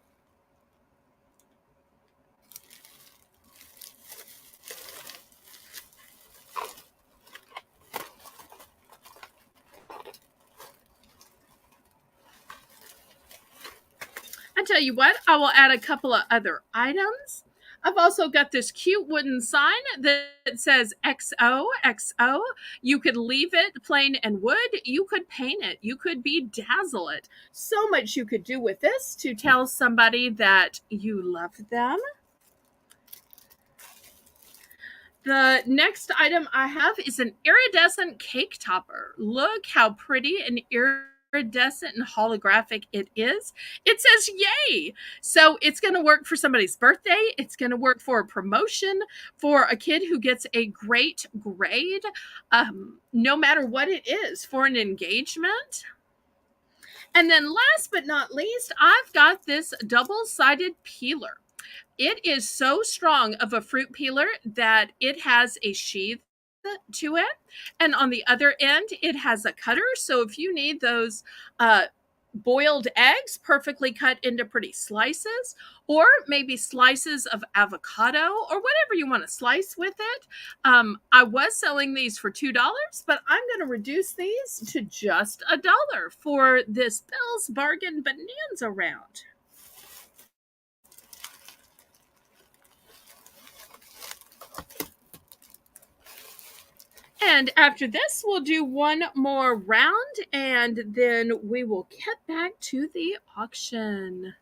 I tell you what, I will add a couple of other items. I've also got this cute wooden sign that says XOXO. You could leave it plain and wood. You could paint it. You could bedazzle it. So much you could do with this to tell somebody that you love them. The next item I have is an iridescent cake topper. Look how pretty and iridescent and holographic it is, it says yay. So it's going to work for somebody's birthday. It's going to work for a promotion, for a kid who gets a great grade, no matter what it is, for an engagement. And then last but not least, I've got this double-sided peeler. It is so strong of a fruit peeler that it has a sheath to it. And on the other end, it has a cutter. So if you need those boiled eggs perfectly cut into pretty slices, or maybe slices of avocado, or whatever you want to slice with it. I was selling these for $2, but I'm going to reduce these to just $1 for this Belle's Bargain Bonanza round. And after this, we'll do one more round, and then we will get back to the auction.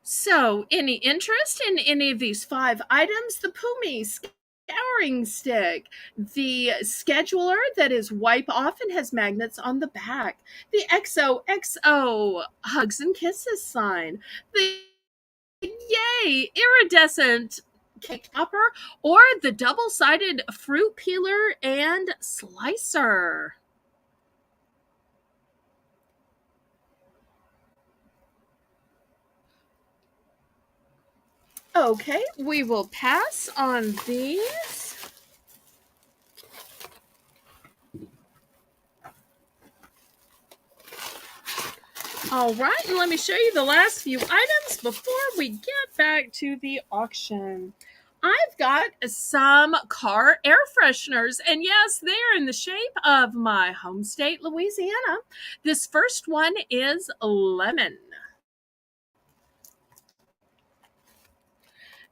So, any interest in any of these 5 items? The Pumi scouring stick, the scheduler that is wipe off and has magnets on the back, the XOXO hugs and kisses sign, the yay iridescent cake topper, or the double-sided fruit peeler and slicer. Okay, we will pass on these. All right, and let me show you the last few items before we get back to the auction. I've got some car air fresheners, and yes, they're in the shape of my home state, Louisiana. This first one is lemon.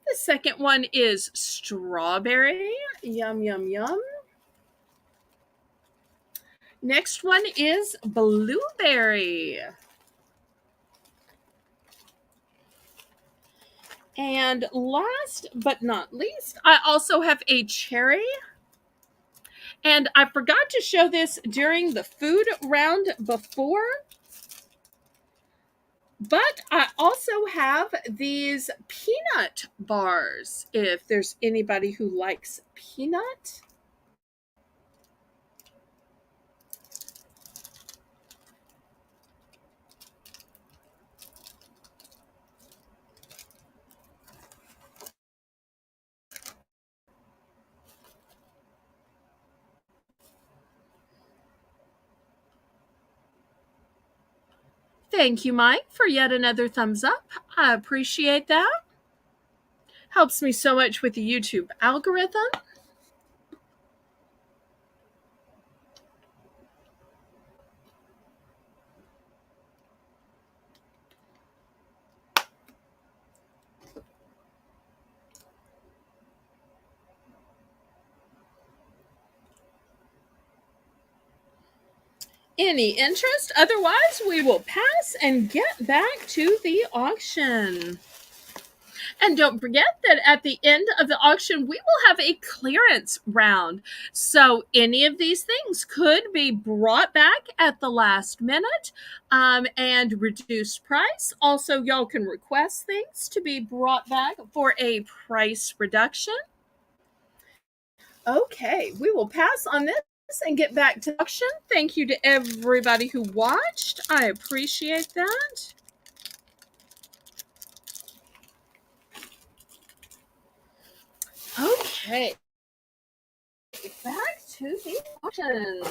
The second one is strawberry. Yum, yum, yum. Next one is blueberry. And last but not least, I also have a cherry. And I forgot to show this during the food round before, but I also have these peanut bars, if there's anybody who likes peanut. Thank you, Mike, for yet another thumbs up. I appreciate that. Helps me so much with the YouTube algorithm. Any interest? Otherwise, we will pass and get back to the auction. And don't forget that at the end of the auction, we will have a clearance round. So any of these things could be brought back at the last minute and reduced price. Also, y'all can request things to be brought back for a price reduction. Okay, we will pass on this and get back to auction. Thank you to everybody who watched. I appreciate that. Okay, back to the auction.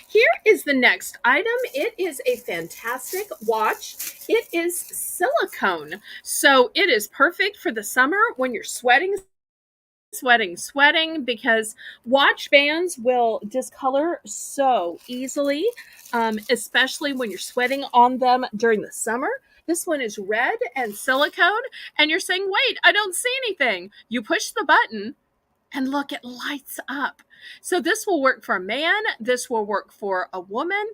Here is the next item. It is a fantastic watch. It is silicone. So it is perfect for the summer when you're sweating, because watch bands will discolor so easily, especially when you're sweating on them during the summer. This one is red and silicone, and you're saying, wait, I don't see anything. You push the button, and look, it lights up. So this will work for a man. This will work for a woman.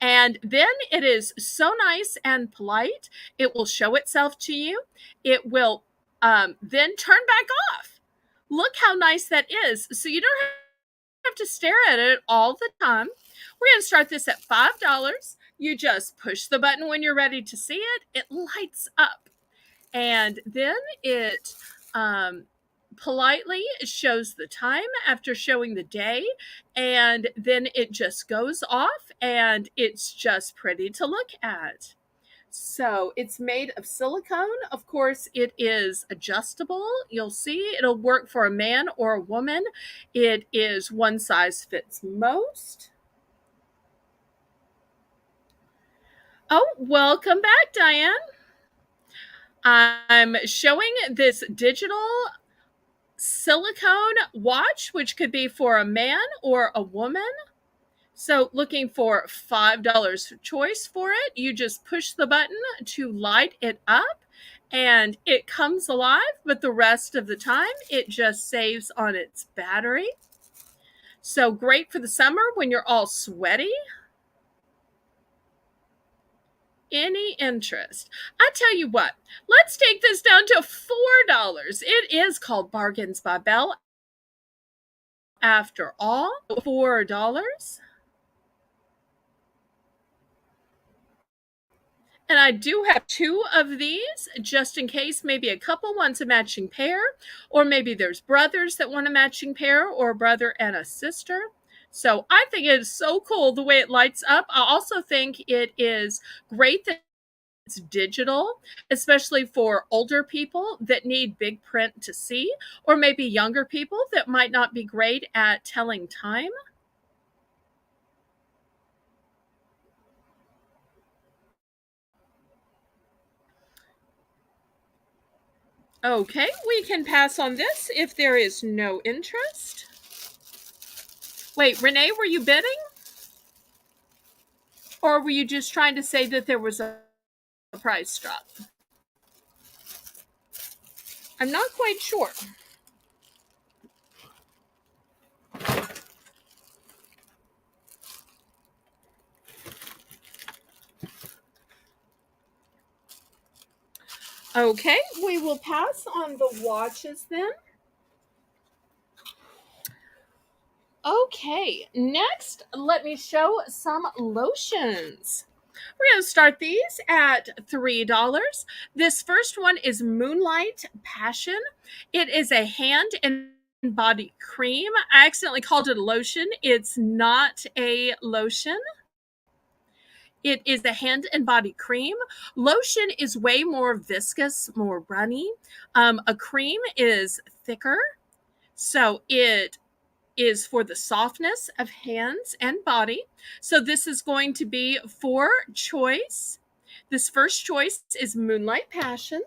And then it is so nice and polite. It will show itself to you. It will then turn back off. Look how nice that is. So you don't have to stare at it all the time. We're going to start this at $5. You just push the button when you're ready to see it. It lights up. And then it politely shows the time after showing the day. And then it just goes off, and it's just pretty to look at. So it's made of silicone. Of course, it is adjustable. You'll see it'll work for a man or a woman. It is one size fits most. Oh, welcome back, Diane. I'm showing this digital silicone watch, which could be for a man or a woman. So looking for $5 choice for it, you just push the button to light it up and it comes alive, but the rest of the time it just saves on its battery. So great for the summer when you're all sweaty. Any interest? I tell you what, let's take this down to $4. It is called Bargains by Belle. After all, $4. And I do have two of these just in case maybe a couple wants a matching pair, or maybe there's brothers that want a matching pair, or a brother and a sister. So I think it is so cool the way it lights up. I also think it is great that it's digital, especially for older people that need big print to see, or maybe younger people that might not be great at telling time. Okay, we can pass on this if there is no interest. Wait, Renee, were you bidding? Or were you just trying to say that there was a price drop? I'm not quite sure. Okay, we will pass on the watches then. Okay, next, let me show some lotions. We're going to start these at $3. This first one is Moonlight Passion. It is a hand and body cream. I accidentally called it a lotion. It's not a lotion. It is a hand and body cream. Lotion is way more viscous, more runny. A cream is thicker. So it is for the softness of hands and body. So this is going to be for choice. This first choice is Moonlight Passion.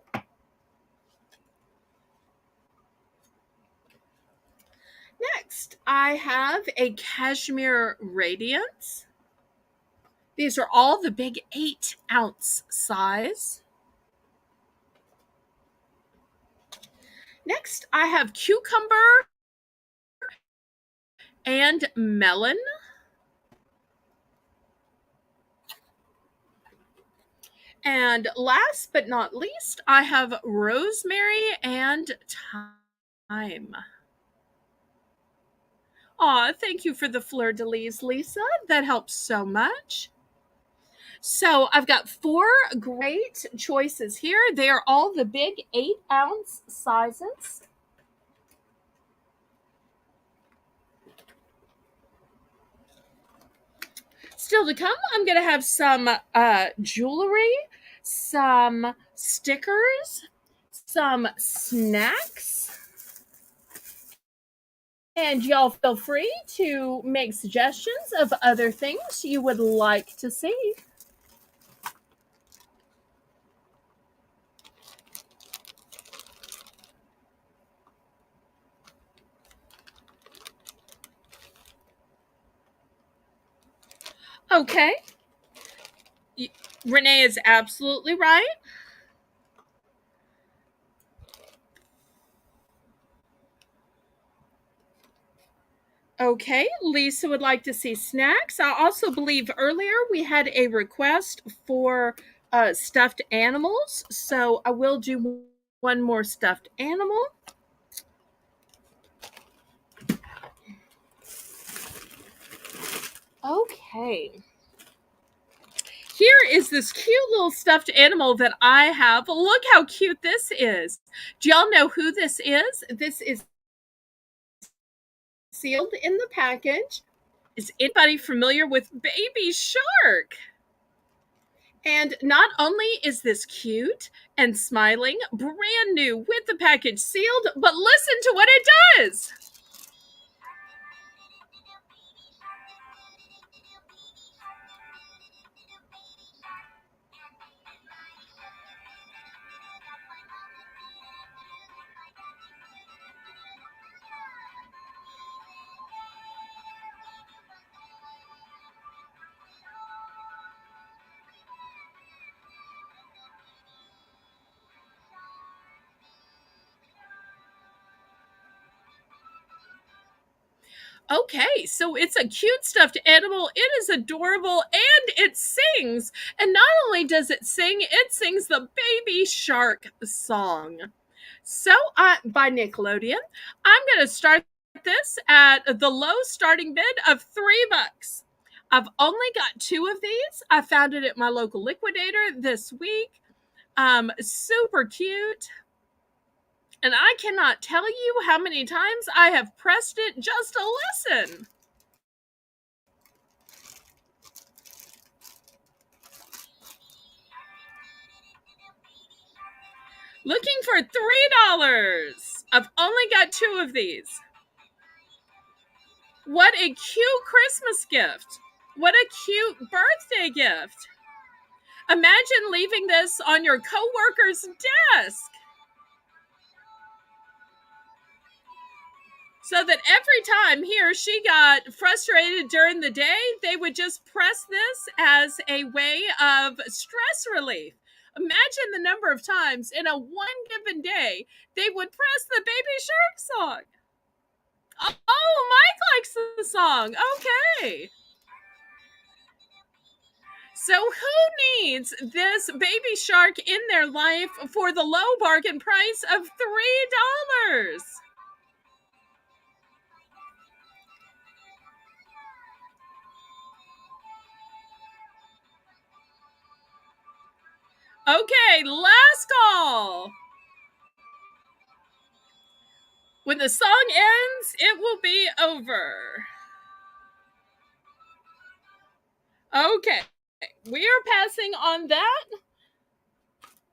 Next, I have a Cashmere Radiance. These are all the big 8-ounce size. Next, I have Cucumber and Melon. And last but not least, I have Rosemary and Thyme. Aw, thank you for the fleur-de-lis, Lisa. That helps so much. So I've got 4 great choices here. They are all the big 8-ounce sizes. Still to come, I'm going to have some jewelry, some stickers, some snacks. And y'all feel free to make suggestions of other things you would like to see. Okay. Renee is absolutely right. Okay, Lisa would like to see snacks. I also believe earlier we had a request for stuffed animals, so I will do one more stuffed animal. Okay. Here is this cute little stuffed animal that I have. Look how cute this is. Do y'all know who this is? This is sealed in the package. Is anybody familiar with Baby Shark? And not only is this cute and smiling, brand new with the package sealed, but listen to what it does. Okay, so it's a cute stuffed animal. It is adorable and it sings. And not only does it sings the Baby Shark song. So, by Nickelodeon, I'm going to start this at the low starting bid of $3. I've only got two of these. I found it at my local liquidator this week. Super cute. And I cannot tell you how many times I have pressed it just to listen. Looking for $3. I've only got two of these. What a cute Christmas gift. What a cute birthday gift. Imagine leaving this on your coworker's desk so that every time he or she got frustrated during the day, they would just press this as a way of stress relief. Imagine the number of times in a one given day they would press the Baby Shark song. Oh, Mike likes the song. Okay. So who needs this Baby Shark in their life for the low bargain price of $3? Okay, last call. When the song ends, it will be over. Okay, we are passing on that.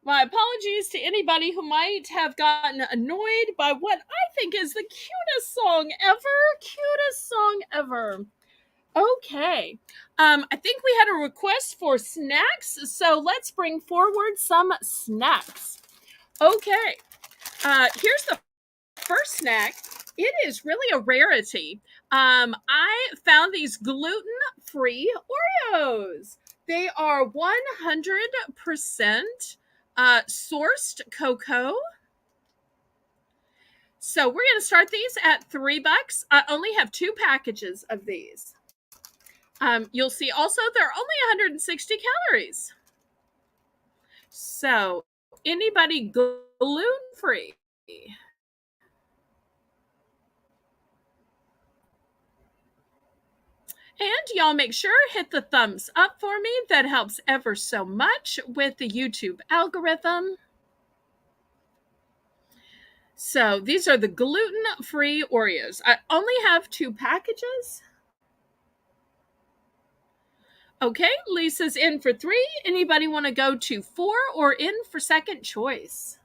My apologies to anybody who might have gotten annoyed by what I think is the cutest song ever. Cutest song ever. Okay. I think we had a request for snacks, so let's bring forward some snacks. Okay. Here's the first snack. It is really a rarity. I found these gluten-free Oreos. They are 100% sourced cocoa. So we're going to start these at $3. I only have two packages of these. You'll see also they're only 160 calories. So anybody gluten-free? And y'all make sure hit the thumbs up for me. That helps ever so much with the YouTube algorithm. So these are the gluten-free Oreos. I only have two packages. Okay, Lisa's in for 3. Anybody want to go to 4 or in for second choice?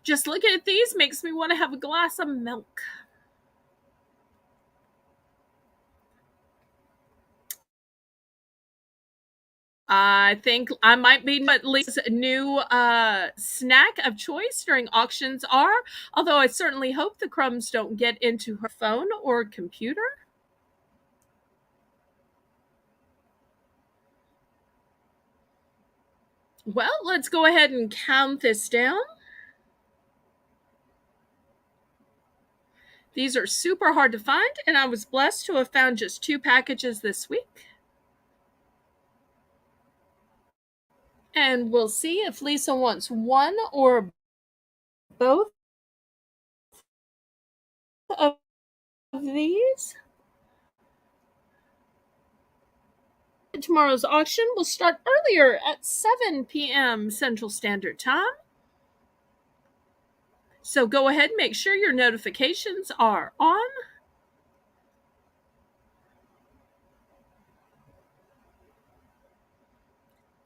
Just looking at these makes me want to have a glass of milk. I think I might be what Lisa's new snack of choice during auctions are, although I certainly hope the crumbs don't get into her phone or computer. Well, let's go ahead and count this down. These are super hard to find, and I was blessed to have found just two packages this week. And we'll see if Lisa wants one or both of these. Tomorrow's auction will start earlier at 7 p.m. Central Standard Time. So go ahead and make sure your notifications are on.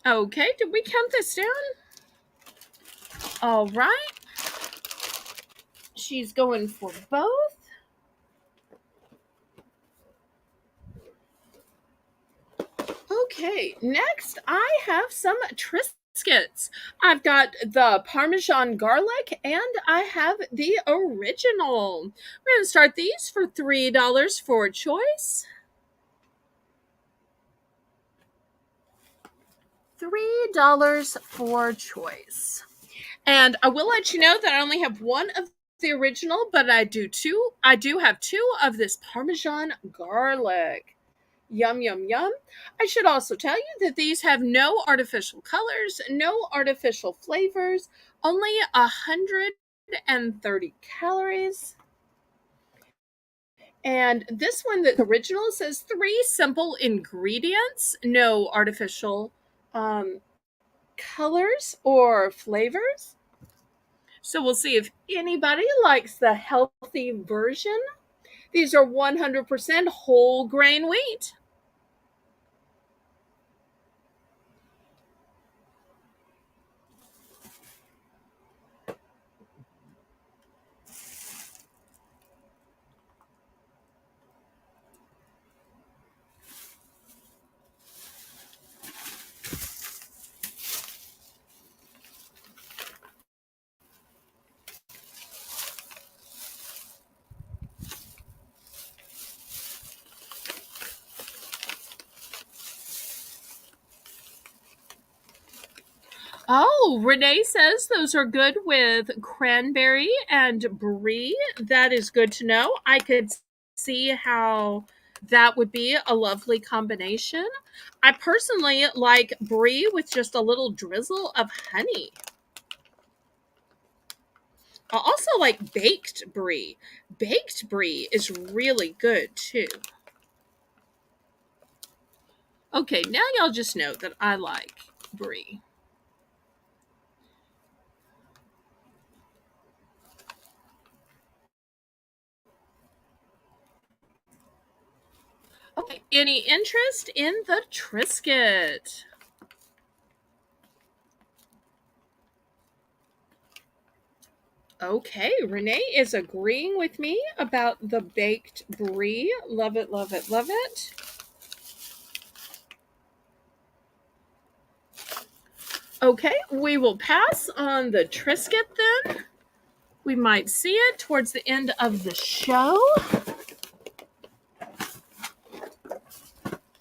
Okay, did we count this down? All right. She's going for both. Okay, next I have some Triscuits. I've got the Parmesan garlic and I have the original. We're going to start these for $3 for choice. $3 for choice. And I will let you know that I only have one of the original, but I do have two of this Parmesan garlic. Yum, yum, yum. I should also tell you that these have no artificial colors, no artificial flavors, only 130 calories. And this one, the original, says 3 simple ingredients, no artificial colors or flavors. So we'll see if anybody likes the healthy version. These are 100% whole grain wheat. Oh, Renee says those are good with cranberry and brie. That is good to know. I could see how that would be a lovely combination. I personally like brie with just a little drizzle of honey. I also like baked brie. Baked brie is really good too. Okay, now y'all just know that I like brie. Okay, any interest in the Triscuit? Okay, Renee is agreeing with me about the baked brie. Love it, love it, love it. Okay, we will pass on the Triscuit then. We might see it towards the end of the show.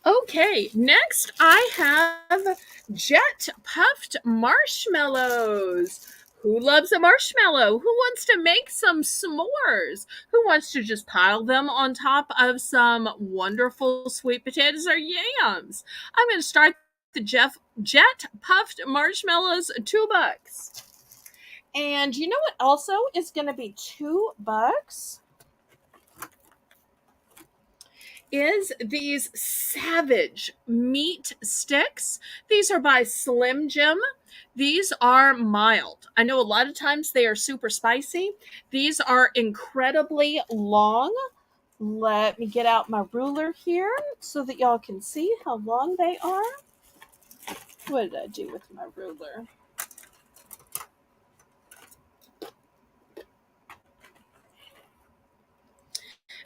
Okay, next I have jet puffed marshmallows. Who loves a marshmallow? Who wants to make some s'mores? Who wants to just pile them on top of some wonderful sweet potatoes or yams? I'm going to start the jet puffed marshmallows, $2. And you know what also is going to be $2? Is these Savage meat sticks. These are by Slim Jim. These are mild. I know a lot of times they are super spicy. These are incredibly long. Let me get out my ruler here so that y'all can see how long they are. What did I do with my ruler?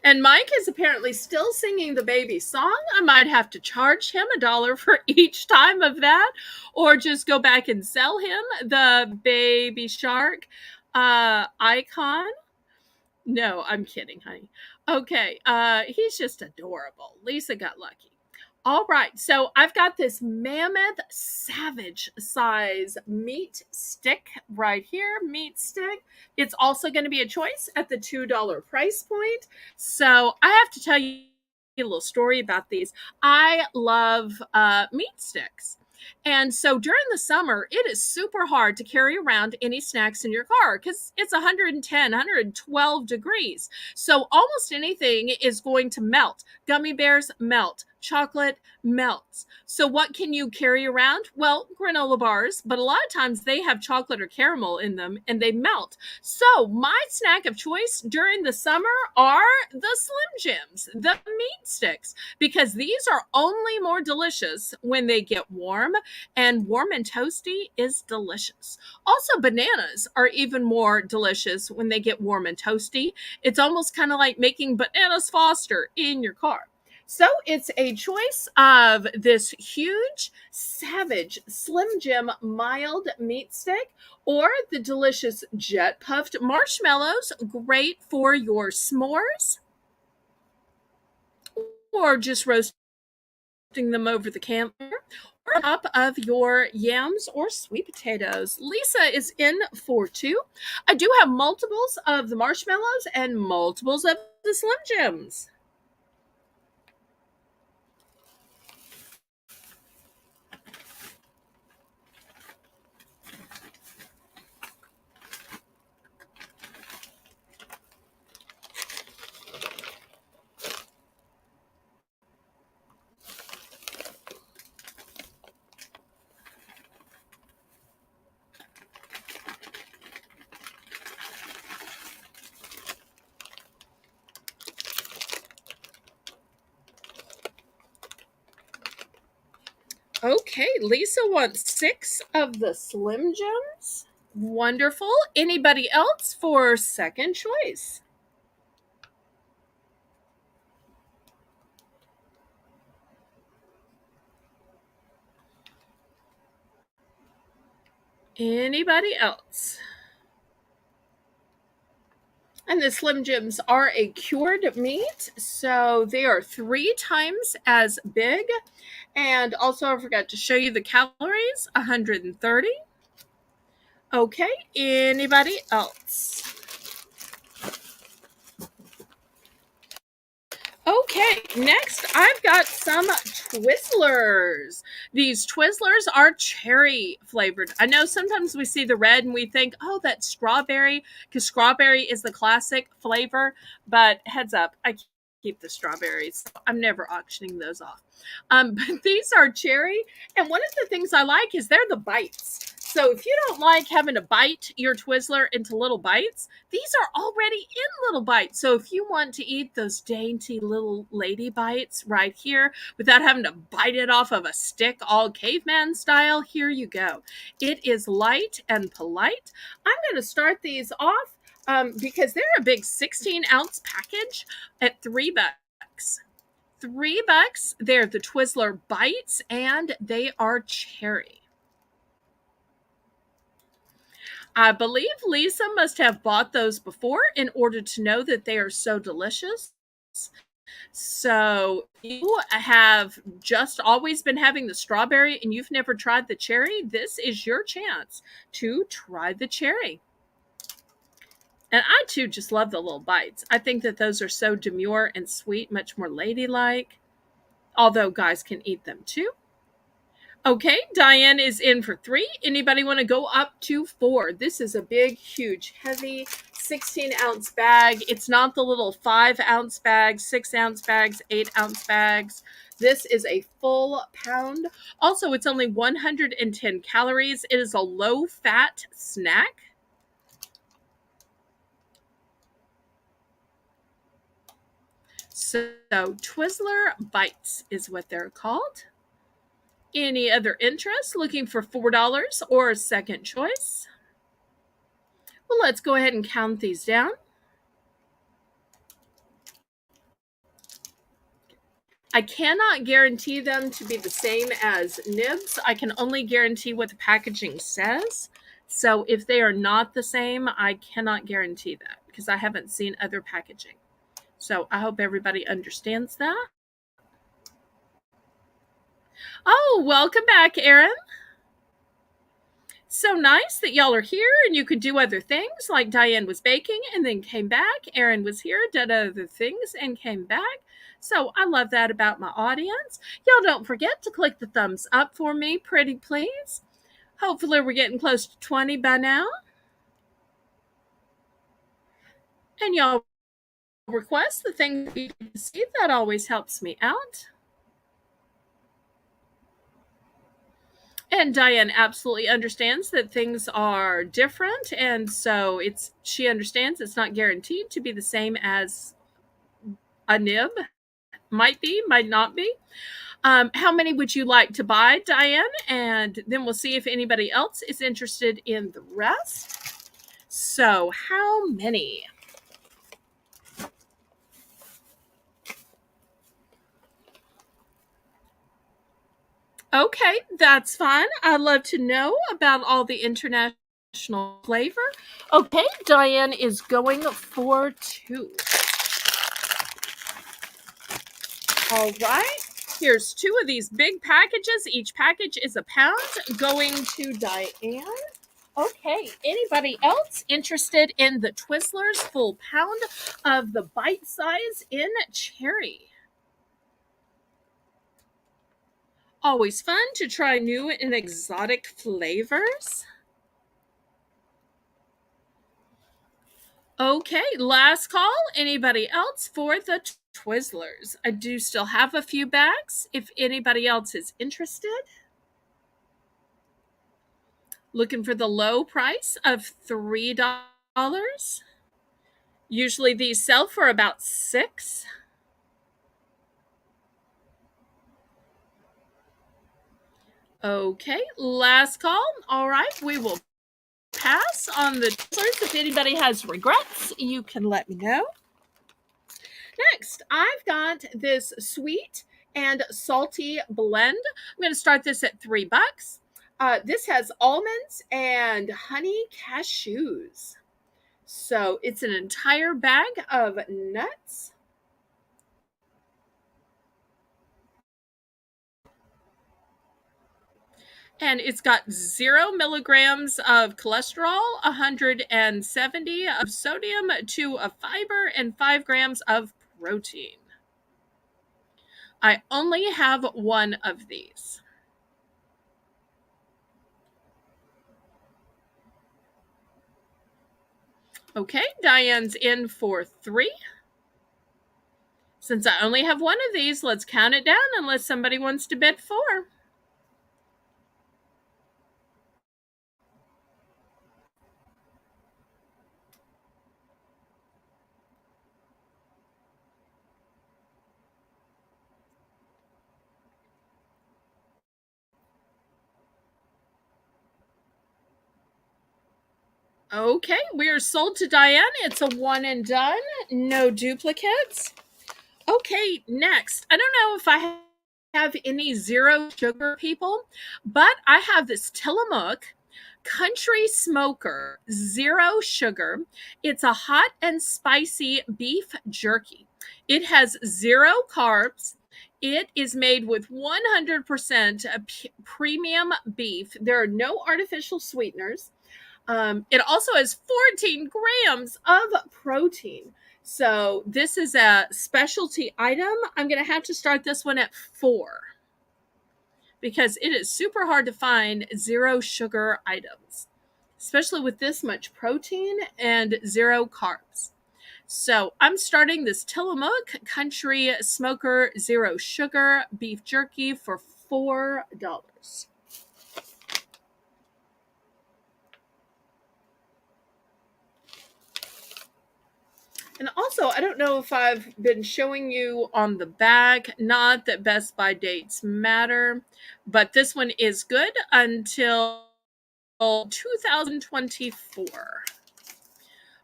And Mike is apparently still singing the baby song. I might have to charge him $1 for each time of that, or just go back and sell him the baby shark icon. No, I'm kidding, honey. Okay, he's just adorable. Lisa got lucky. All right, so I've got this mammoth savage size meat stick right here, meat stick. It's also going to be a choice at the $2 price point. So I have to tell you a little story about these. I love meat sticks. And so during the summer, it is super hard to carry around any snacks in your car because it's 110, 112 degrees. So almost anything is going to melt. Gummy bears melt. chocolate melts. So what can you carry around? Well, granola bars, but a lot of times they have chocolate or caramel in them and they melt. So my snack of choice during the summer are the Slim Jims, the meat sticks, because these are only more delicious when they get warm, and warm and toasty is delicious. Also, bananas are even more delicious when they get warm and toasty. It's almost kind of like making bananas Foster in your car. So it's a choice of this huge, savage, Slim Jim mild meat stick or the delicious jet puffed marshmallows, great for your s'mores or just roasting them over the campfire or on top of your yams or sweet potatoes. Lisa is in for two. I do have multiples of the marshmallows and multiples of the Slim Jims. Okay, Lisa wants 6 of the Slim Jims. Wonderful. Anybody else for second choice? Anybody else? And the Slim Jims are a cured meat, so they are 3 times as big. And also, I forgot to show you the calories, 130. Okay, anybody else? Okay, next I've got some Twizzlers. These Twizzlers are cherry flavored. I know sometimes we see the red and we think, oh, that's strawberry, because strawberry is the classic flavor. But heads up, I keep the strawberries. I'm never auctioning those off. But these are cherry. And one of the things I like is they're the bites. So if you don't like having to bite your Twizzler into little bites, these are already in little bites. So if you want to eat those dainty little lady bites right here without having to bite it off of a stick all caveman style, here you go. It is light and polite. I'm going to start these off because they're a big 16-ounce package at $3. $3. They're the Twizzler bites and they are cherry. I believe Lisa must have bought those before in order to know that they are so delicious. So you have just always been having the strawberry and you've never tried the cherry. This is your chance to try the cherry. And I too just love the little bites. I think that those are so demure and sweet, much more ladylike, although guys can eat them too. Okay, Diane is in for 3. Anybody want to go up to 4? This is a big, huge, heavy 16-ounce bag. It's not the little 5-ounce bags, 6-ounce bags, 8-ounce bags. This is a full pound. Also, it's only 110 calories. It is a low-fat snack. So, Twizzler Bites is what they're called. Any other interest? Looking for $4 or a second choice? Well, let's go ahead and count these down. I cannot guarantee them to be the same as nibs. I can only guarantee what the packaging says. So if they are not the same, I cannot guarantee that because I haven't seen other packaging. So I hope everybody understands that. Oh, welcome back, Erin. So nice that y'all are here and you could do other things like Diane was baking and then came back. Erin was here, did other things and came back. So I love that about my audience. Y'all don't forget to click the thumbs up for me, pretty please. Hopefully we're getting close to 20 by now. And y'all request the things you can see. That always helps me out. And Diane absolutely understands that things are different, and so she understands it's not guaranteed to be the same as a nib. Might be, might not be. How many would you like to buy, Diane? And then we'll see if anybody else is interested in the rest. So, how many? Okay, that's fine. I'd love to know about all the international flavor. Okay, Diane is going for 2. All right, here's 2 of these big packages. Each package is £1 going to Diane. Okay, anybody else interested in the Twizzlers full pound of the bite size in cherry? Always fun to try new and exotic flavors. Okay, last call. Anybody else for the Twizzlers? I do still have a few bags if anybody else is interested. Looking for the low price of $3. Usually these sell for about 6. Okay, last call. All right, we will pass on the Twizzlers. If anybody has regrets, you can let me know. Next, I've got this sweet and salty blend. I'm going to start this at $3. This has almonds and honey cashews. So it's an entire bag of nuts. And it's got 0 milligrams of cholesterol, 170 of sodium, 2 of fiber, and 5 grams of protein. I only have 1 of these. Okay, Diane's in for 3. Since I only have 1 of these, let's count it down unless somebody wants to bid 4. Okay, we are sold to Diane. It's a 1 and done. No duplicates. Okay, next. I don't know if I have any 0 sugar people, but I have this Tillamook Country Smoker 0 sugar. It's a hot and spicy beef jerky. It has 0 carbs. It is made with 100% premium beef. There are no artificial sweeteners. It also has 14 grams of protein. So this is a specialty item. I'm going to have to start this one at 4 because it is super hard to find 0 sugar items, especially with this much protein and 0 carbs. So I'm starting this Tillamook Country Smoker 0 sugar beef jerky for $4. And also, I don't know if I've been showing you on the back, not that Best By dates matter, but this one is good until 2024.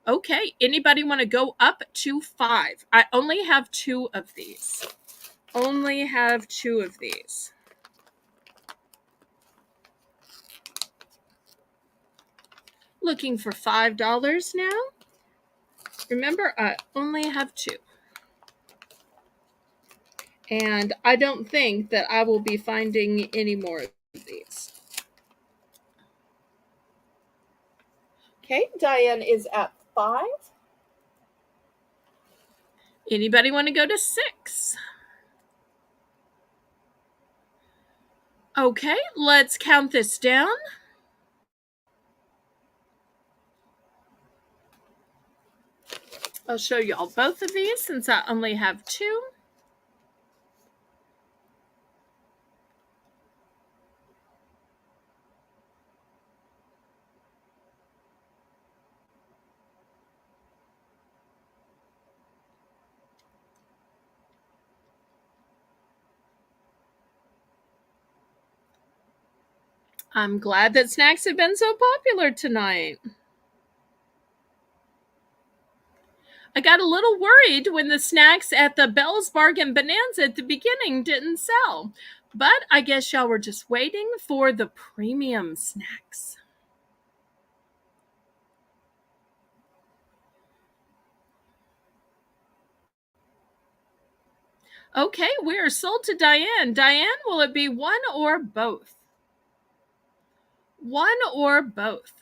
Okay, anybody want to go up to 5? I only have 2 of these. Only have 2 of these. Looking for $5 now. Remember, I only have 2. And I don't think that I will be finding any more of these. Okay, Diane is at 5. Anybody want to go to 6? Okay, let's count this down. I'll show you all both of these since I only have 2. I'm glad that snacks have been so popular tonight. I got a little worried when the snacks at the Belle's Bargain Bonanza at the beginning didn't sell. But I guess y'all were just waiting for the premium snacks. Okay, we are sold to Diane. Diane, will it be one or both? One or both?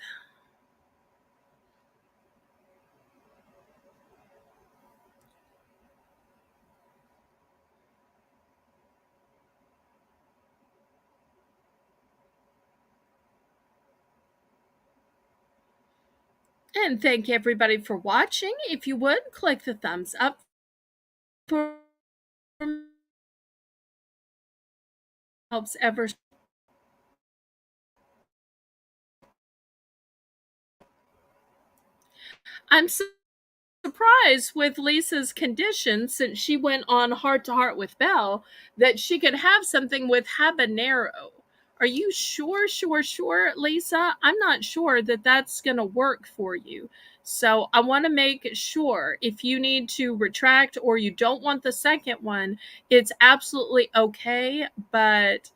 And thank everybody for watching. If you would, click the thumbs up for helps ever. I'm so surprised with Lisa's condition since she went on heart to heart with Belle that she could have something with habanero. Are you sure, Lisa? I'm not sure that that's going to work for you. So I want to make sure if you need to retract or you don't want the second one, it's absolutely okay. But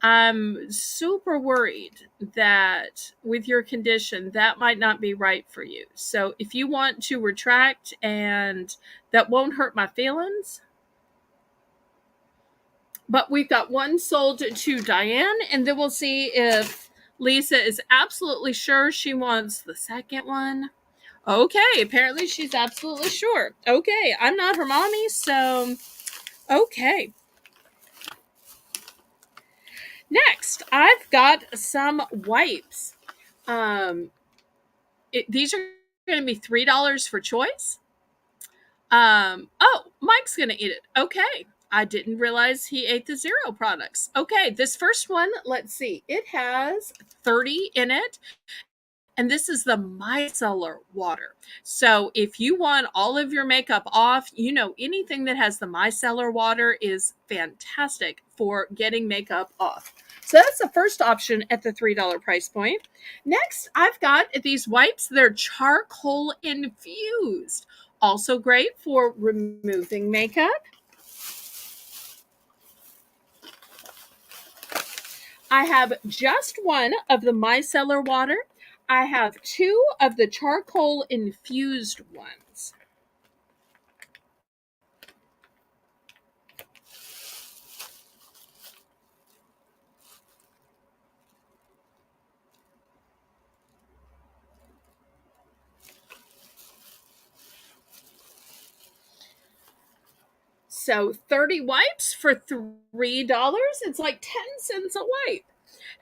I'm super worried that with your condition, that might not be right for you. So if you want to retract and that won't hurt my feelings, but we've got one sold to Diane, and then we'll see if Lisa is absolutely sure she wants the second one. Okay, apparently she's absolutely sure. Okay, I'm not her mommy, so okay. Next, I've got some wipes. Um, these are going to be $3 for choice. Oh, Mike's going to eat it. Okay. I didn't realize he ate the zero products. Okay, this first one, let's see. It has 30 in it. And this is the micellar water. So if you want all of your makeup off, you know, anything that has the micellar water is fantastic for getting makeup off. So that's the first option at the $3 price point. Next, I've got these wipes. They're charcoal infused. Also great for removing makeup. I have just one of the micellar water. I have two of the charcoal infused ones. So 30 wipes for $3. It's like 10 cents a wipe.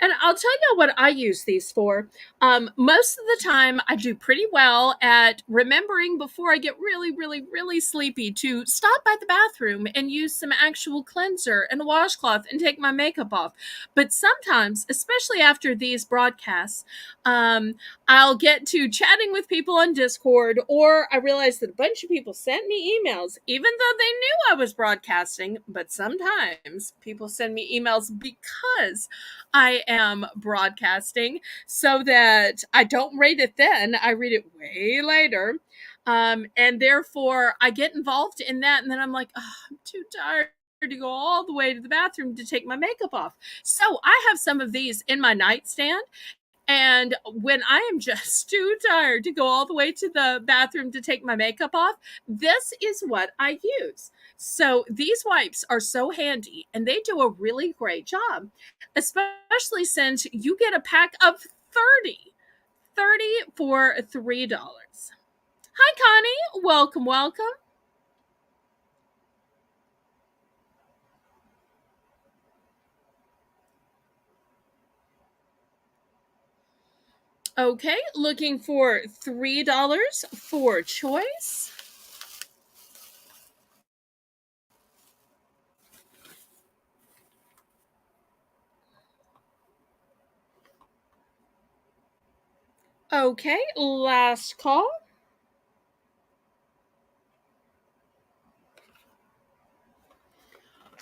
And I'll tell you what I use these for. Most of the time, I do pretty well at remembering before I get really sleepy to stop by the bathroom and use some actual cleanser and a washcloth and take my makeup off. But sometimes, especially after these broadcasts, um, I'll get to chatting with people on Discord, or I realize that a bunch of people sent me emails, even though they knew I was broadcasting. But sometimes people send me emails because I am broadcasting so that I don't read it then. I read it way later. And therefore, I get involved in that. And then I'm like, oh, I'm too tired to go all the way to the bathroom to take my makeup off. So I have some of these in my nightstand. And when I am just too tired to go all the way to the bathroom to take my makeup off, this is what I use. So these wipes are so handy and they do a really great job, especially since you get a pack of 30, 30 for $3. Hi, Connie. Welcome, welcome. Okay, looking for $3 for choice. Okay, last call.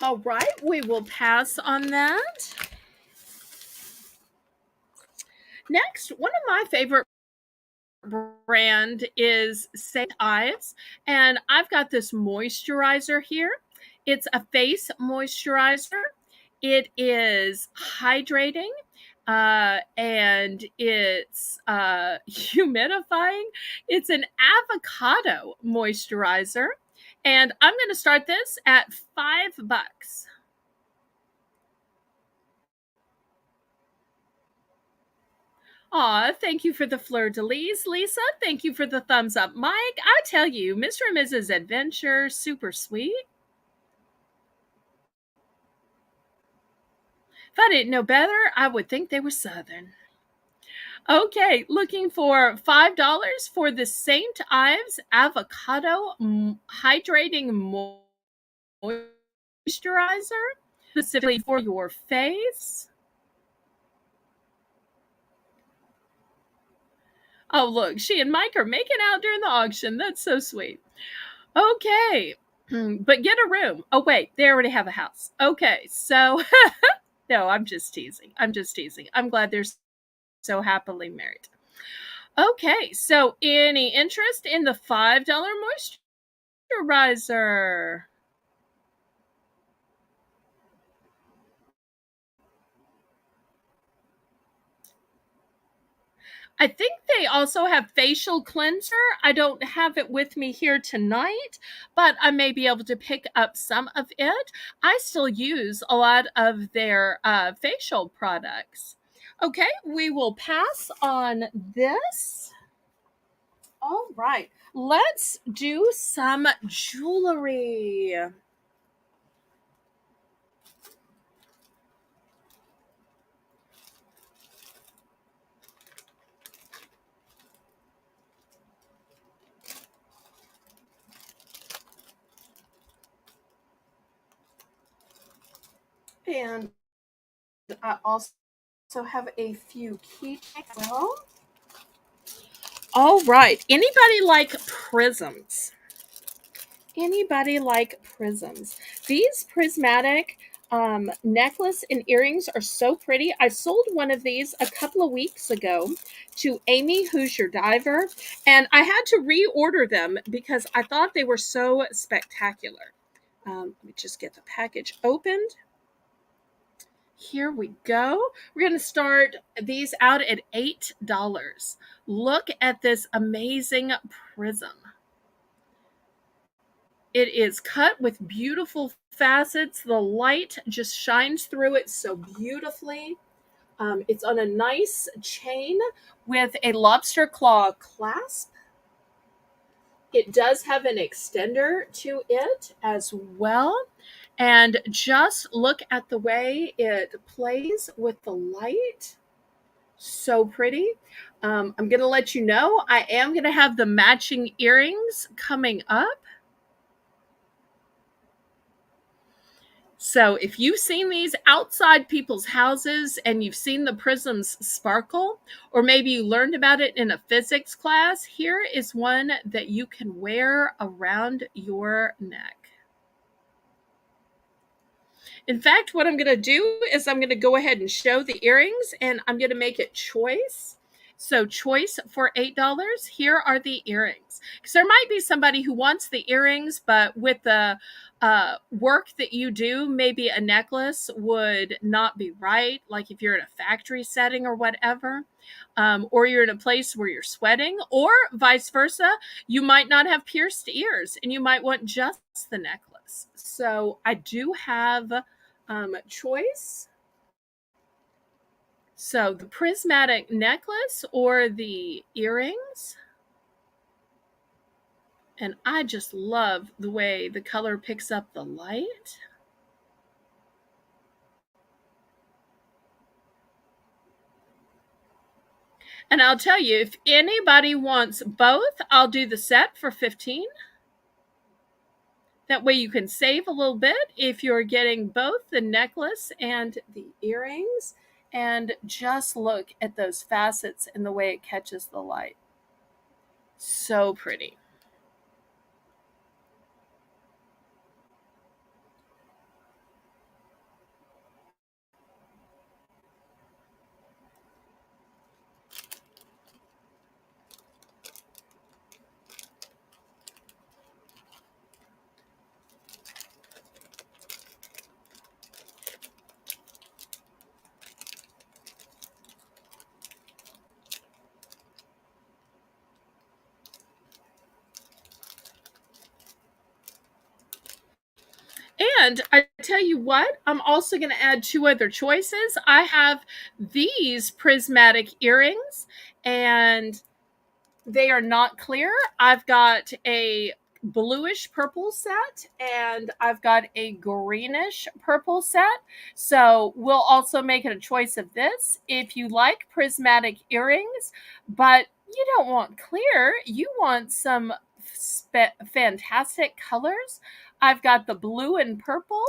All right, we will pass on that. Next, one of my favorite brand is St. Ives, and I've got this moisturizer here. It's a face moisturizer. It is hydrating, and it's humidifying. It's an avocado moisturizer, and I'm going to start this at $5. Aw, thank you for the fleur de lis, Lisa. Thank you for the thumbs up, Mike. I tell you, Mr. and Mrs. Adventure, super sweet. If I didn't know better, I would think they were Southern. Okay, looking for $5 for the St. Ives Avocado Hydrating Moisturizer, specifically for your face. Oh, look, she and Mike are making out during the auction. That's so sweet. Okay. But get a room. Oh, wait, they already have a house. Okay, so no, I'm just teasing. I'm just teasing. I'm glad they're so happily married. Okay, so any interest in the $5 moisturizer? I think they also have facial cleanser. I don't have it with me here tonight, but I may be able to pick up some of it. I still use a lot of their facial products. Okay, we will pass on this. All right, let's do some jewelry. And I also have a few keychains as well. All right, anybody like prisms? Anybody like prisms? These prismatic necklace and earrings are so pretty. I sold one of these a couple of weeks ago to Amy, who's your diver, and I had to reorder them because I thought they were so spectacular. Let me just get the package opened. Here we go. We're going to start these out at $8. Look at this amazing prism. It is cut with beautiful facets. The light just shines through it so beautifully. It's on a nice chain with a lobster claw clasp. It does have an extender to it as well. And just look at the way it plays with the light. So pretty. I'm going to let you know I am going to have the matching earrings coming up. So if you've seen these outside people's houses and you've seen the prisms sparkle, or maybe you learned about it in a physics class, here is one that you can wear around your neck. In fact, what I'm going to do is I'm going to go ahead and show the earrings, and I'm going to make it choice. So choice for $8. Here are the earrings. Because there might be somebody who wants the earrings, but with the work that you do, maybe a necklace would not be right. Like if you're in a factory setting or whatever, or you're in a place where you're sweating, or vice versa, you might not have pierced ears and you might want just the necklace. So I do have choice. So the prismatic necklace or the earrings. And I just love the way the color picks up the light. And I'll tell you, if anybody wants both, I'll do the set for 15. That way you can save a little bit if you're getting both the necklace and the earrings. And just look at those facets and the way it catches the light. So pretty. And I tell you what, I'm also going to add two other choices. I have these prismatic earrings, and they are not clear. I've got a bluish purple set and I've got a greenish purple set. So we'll also make it a choice of this. If you like prismatic earrings, but you don't want clear, you want some fantastic colors, I've got the blue and purple.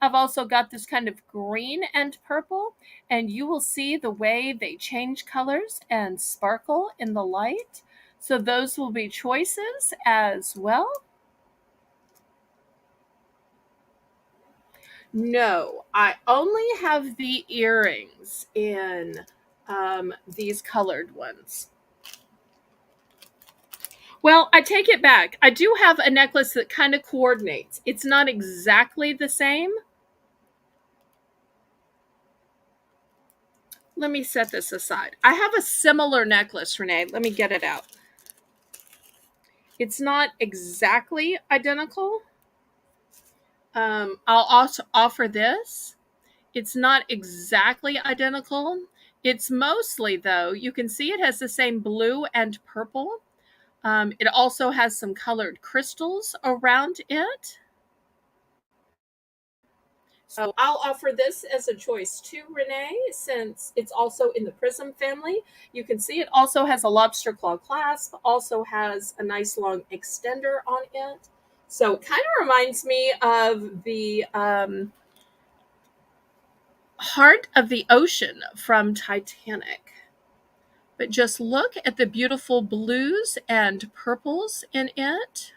I've also got this kind of green and purple, and you will see the way they change colors and sparkle in the light. So those will be choices as well. No, I only have the earrings in these colored ones. Well, I take it back. I do have a necklace that kind of coordinates. It's not exactly the same. Let me set this aside. I have a similar necklace, Renee. Let me get it out. It's not exactly identical. I'll also offer this. It's not exactly identical. It's mostly, though, you can see it has the same blue and purple. It also has some colored crystals around it. So I'll offer this as a choice too, Renee, since it's also in the Prism family. You can see it also has a lobster claw clasp, also has a nice long extender on it. So it kind of reminds me of the Heart of the Ocean from Titanic. But just look at the beautiful blues and purples in it.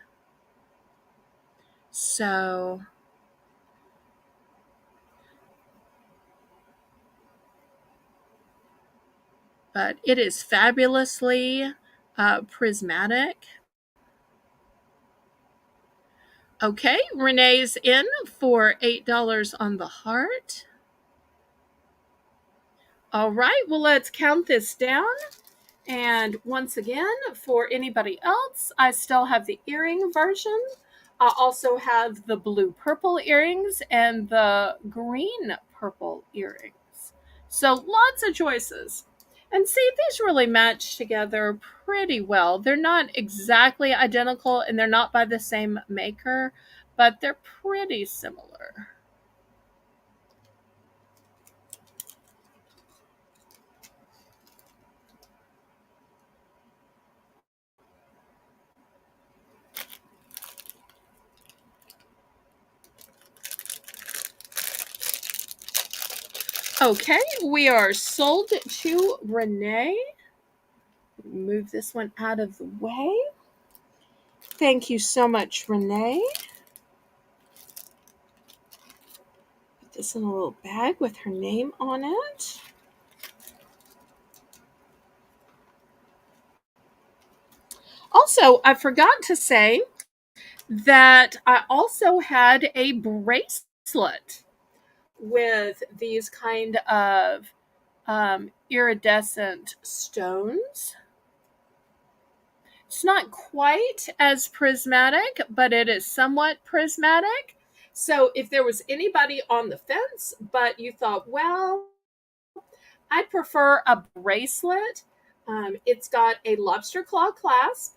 So, but it is fabulously prismatic. Okay, Renee's in for $8 on the heart. All right, well, let's count this down. And once again, for anybody else, I still have the earring version. I also have the blue purple earrings and the green purple earrings. So lots of choices. And see, these really match together pretty well. They're not exactly identical and they're not by the same maker, but they're pretty similar. Okay, we are sold to Renee. Move this one out of the way. Thank you so much, Renee. Put this in a little bag with her name on it. Also, I forgot to say that I also had a bracelet with these kind of iridescent stones. It's not quite as prismatic, but it is somewhat prismatic. So if there was anybody on the fence, but you thought, well, I prefer a bracelet. It's got a lobster claw clasp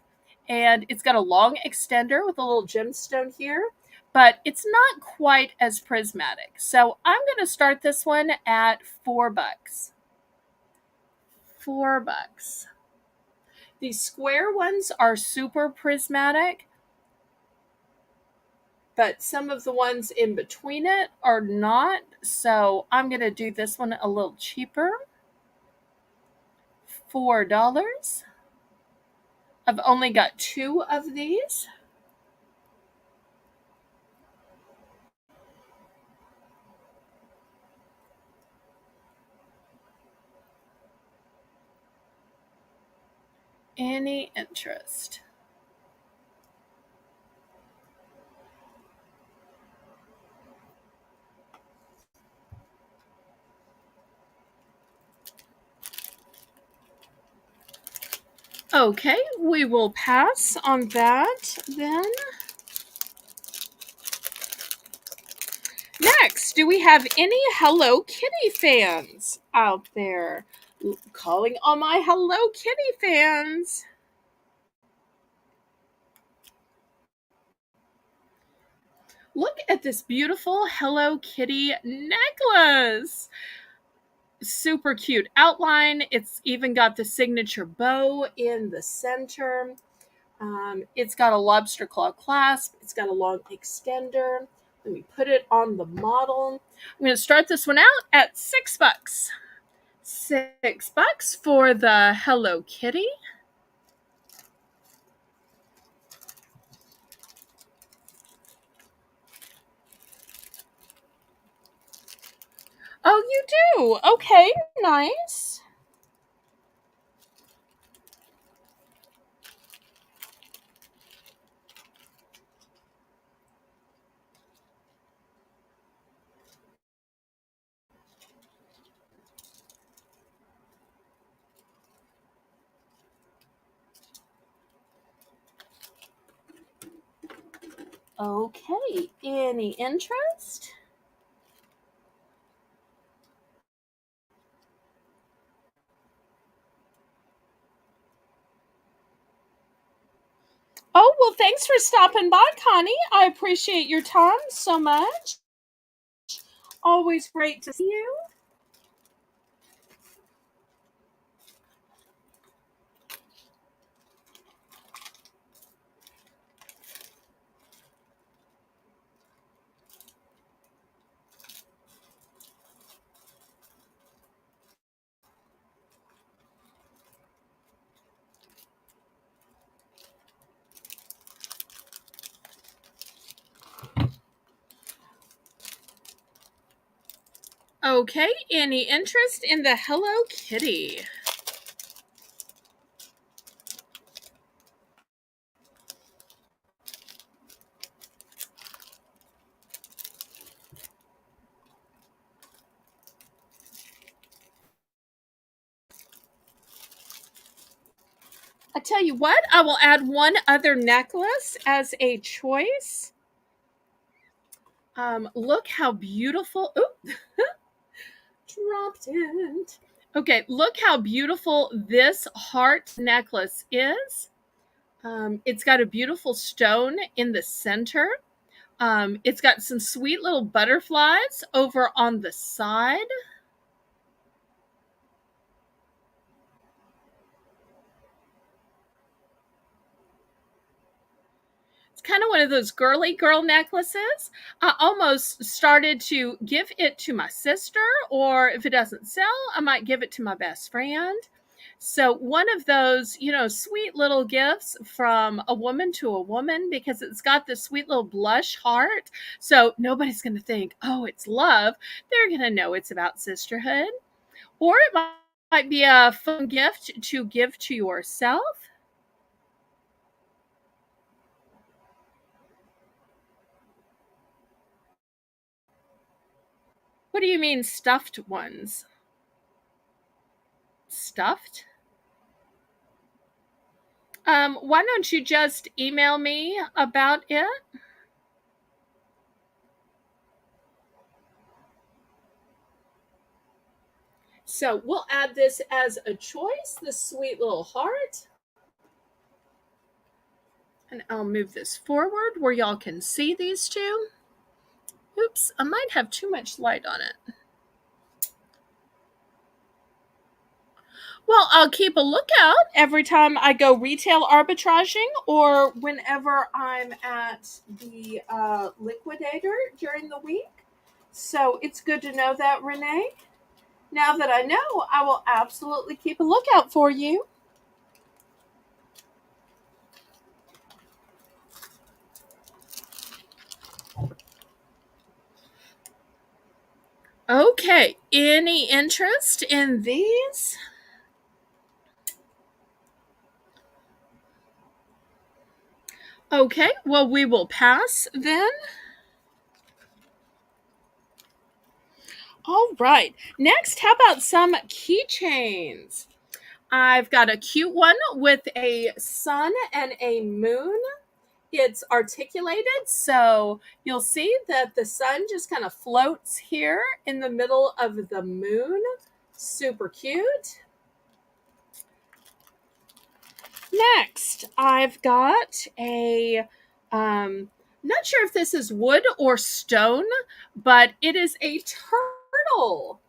and it's got a long extender with a little gemstone here, but it's not quite as prismatic. So I'm going to start this one at $4. $4. These square ones are super prismatic, but some of the ones in between it are not. So I'm going to do this one a little cheaper. $4. I've only got 2 of these. Any interest? Okay, we will pass on that then. next, do we have any Hello Kitty fans out there? Calling all my Hello Kitty fans. Look at this beautiful Hello Kitty necklace. Super cute outline. It's even got the signature bow in the center. It's got a lobster claw clasp. It's got a long extender. Let me put it on the model. I'm going to start this one out at $6. $6 for the Hello Kitty. Oh, you do? Okay, nice. Okay, any interest? Oh, well, thanks for stopping by, Connie. I appreciate your time so much. Always great to see you. Okay, any interest in the Hello Kitty? I tell you what, I will add one other necklace as a choice. Look how beautiful. Oop, dropped it. Okay, look how beautiful this heart necklace is. It's got a beautiful stone in the center. It's got some sweet little butterflies over on the side. It's kind of one of those girly girl necklaces. I almost started to give it to my sister, or if it doesn't sell, I might give it to my best friend. So, one of those, sweet little gifts from a woman to a woman, because it's got this sweet little blush heart. So, nobody's going to think, oh, it's love. They're going to know it's about sisterhood. Or it might be a fun gift to give to yourself. What do you mean, stuffed ones? Stuffed? Why don't you just email me about it? So we'll add this as a choice, this sweet little heart. And I'll move this forward where y'all can see these two. Oops, I might have too much light on it. Well, I'll keep a lookout every time I go retail arbitraging or whenever I'm at the liquidator during the week. So it's good to know that, Renee. Now that I know, I will absolutely keep a lookout for you. Okay, any interest in these? Okay, well, we will pass then. All right, next, how about some keychains? I've got a cute one with a sun and a moon it's articulated, so you'll see that the sun just kind of floats here in the middle of the moon. Super cute. Next, I've got a, not sure if this is wood or stone, but it is a turtle.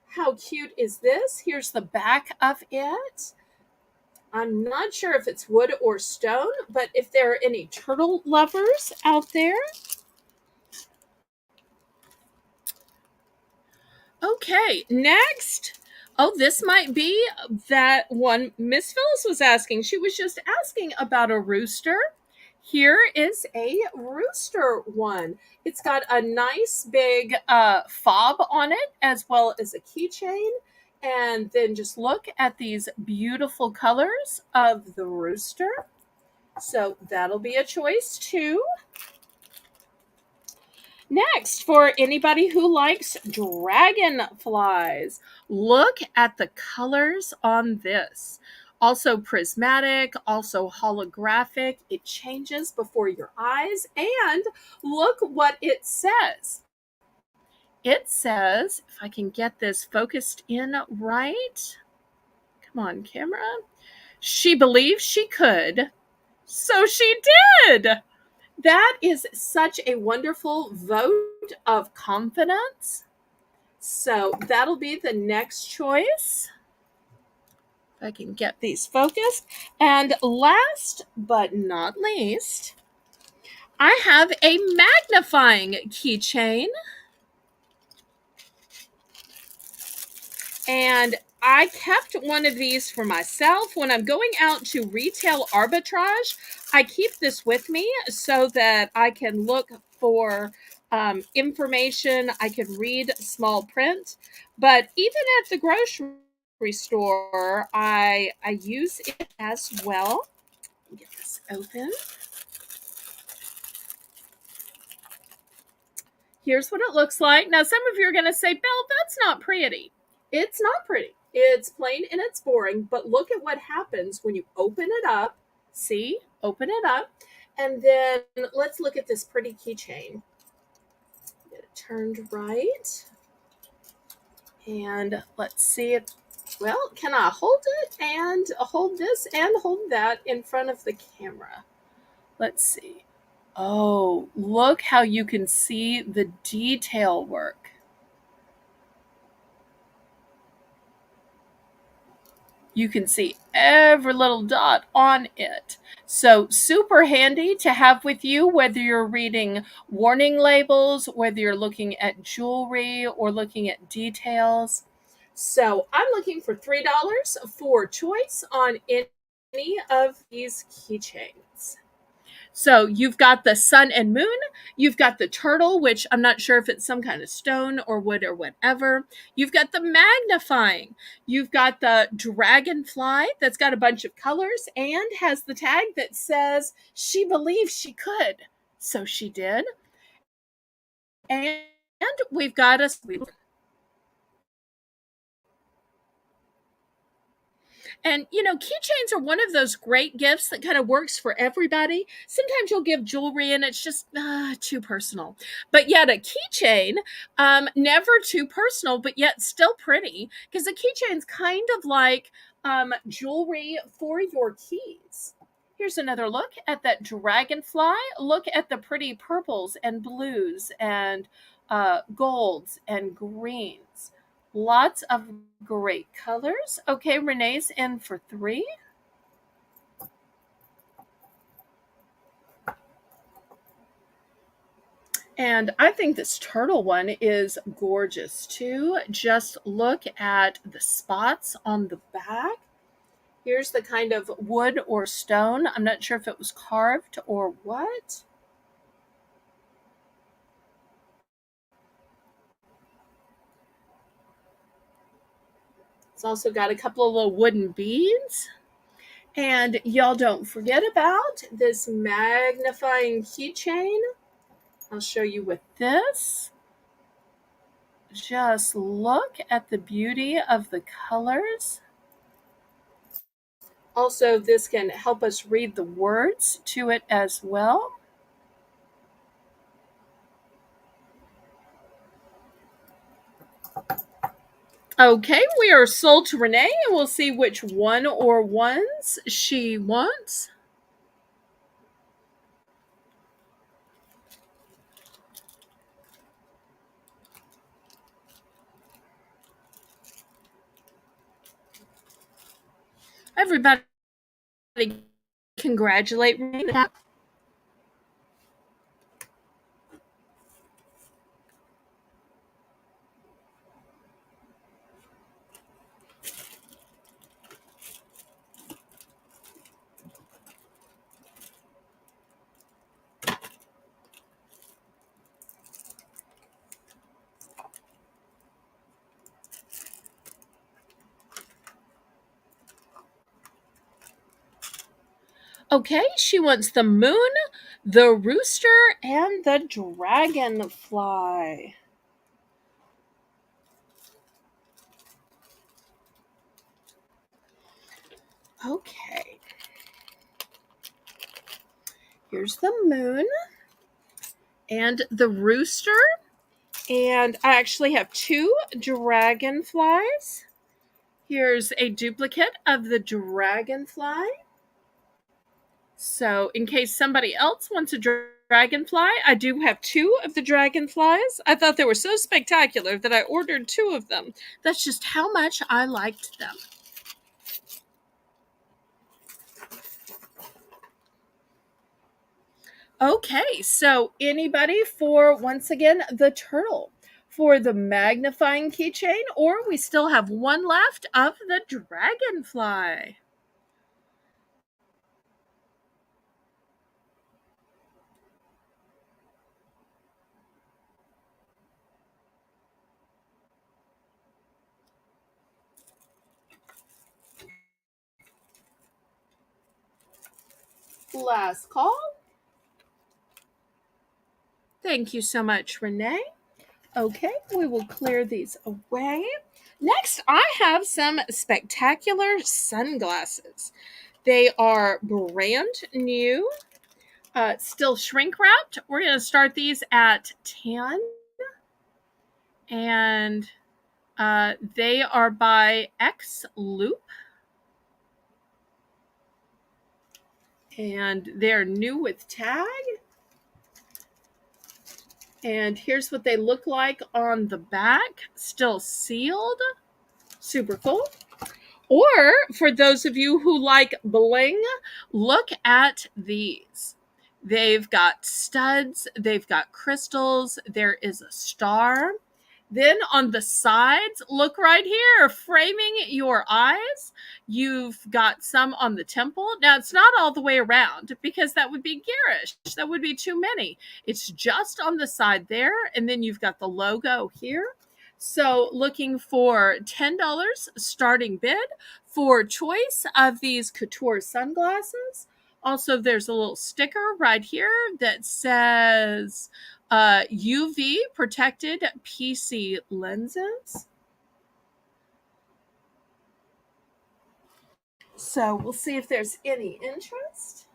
How cute is this? Here's the back of it. I'm not sure if it's wood or stone, but if there are any turtle lovers out there. Okay, next. Oh, this might be that one Miss Phyllis was asking. She was just asking about a rooster. Here is a rooster one. It's got a nice big fob on it, as well as a keychain. And then just look at these beautiful colors of the rooster. So that'll be a choice too. Next, for anybody who likes dragonflies, look at the colors on this. Also prismatic, also holographic. It changes before your eyes. And look what it says. It says, if I can get this focused in right. Come on, camera. She believed she could, so she did. That is such a wonderful vote of confidence. So that'll be the next choice. If I can get these focused. And last but not least, I have a magnifying keychain. And I kept one of these for myself. When I'm going out to retail arbitrage, I keep this with me so that I can look for information. I can read small print. But even at the grocery store, I use it as well. Get this open. Here's what it looks like. Now, some of you are going to say, Belle, that's not pretty. It's not pretty. It's plain and it's boring, but look at what happens when you open it up. See? Open it up. And then let's look at this pretty keychain. Get it turned right. And let's see it. Well, can I hold it and hold this and hold that in front of the camera? Let's see. Oh, look how you can see the detail work. You can see every little dot on it. So super handy to have with you, whether you're reading warning labels, whether you're looking at jewelry or looking at details. So I'm looking for $3 for choice on any of these keychains. So you've got the sun and moon, you've got the turtle, which I'm not sure if it's some kind of stone or wood or whatever. You've got the magnifying. You've got the dragonfly that's got a bunch of colors and has the tag that says she believed she could. So she did. And we've got a And, keychains are one of those great gifts that kind of works for everybody. Sometimes you'll give jewelry and it's just too personal. But yet a keychain, never too personal, but yet still pretty, because a keychain's kind of like jewelry for your keys. Here's another look at that dragonfly. Look at the pretty purples and blues and golds and greens. Lots of great colors. Okay, Renee's in for 3. And I think this turtle one is gorgeous too. Just look at the spots on the back. Here's the kind of wood or stone. I'm not sure if it was carved or what. It's also got a couple of little wooden beads. And y'all don't forget about this magnifying keychain. I'll show you with this. Just look at the beauty of the colors. Also, this can help us read the words to it as well. Okay, we are sold to Renee, and we'll see which one or ones she wants. Everybody, congratulate Renee. Okay, she wants the moon, the rooster, and the dragonfly. Okay, here's the moon and the rooster. And I actually have two dragonflies. Here's a duplicate of the dragonfly. So, in case somebody else wants a dragonfly, I do have two of the dragonflies. I thought they were so spectacular that I ordered two of them. That's just how much I liked them. Okay, so anybody for, once again, the turtle, for the magnifying keychain, or we still have one left of the dragonfly. Last call. Thank you so much, Renee. Okay, we will clear these away. Next, I have some spectacular sunglasses. They are brand new, still shrink wrapped. We're going to start these at 10, and they are by X Loop, and they're new with tag. And here's what they look like on the back, still sealed. Super cool. Or for those of you who like bling, look at these. They've got studs, they've got crystals, there is a star. Then on the sides, look right here, framing your eyes. You've got some on the temple. Now, it's not all the way around because that would be garish. That would be too many. It's just on the side there. And then you've got the logo here. So, looking for $10 starting bid for choice of these couture sunglasses. Also, there's a little sticker right here that says UV protected PC lenses. So we'll see if there's any interest.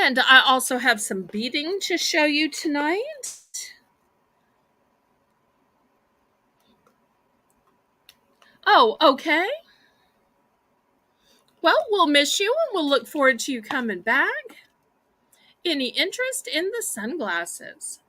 And I also have some beading to show you tonight. Oh, okay. Well, we'll miss you and we'll look forward to you coming back. Any interest in the sunglasses?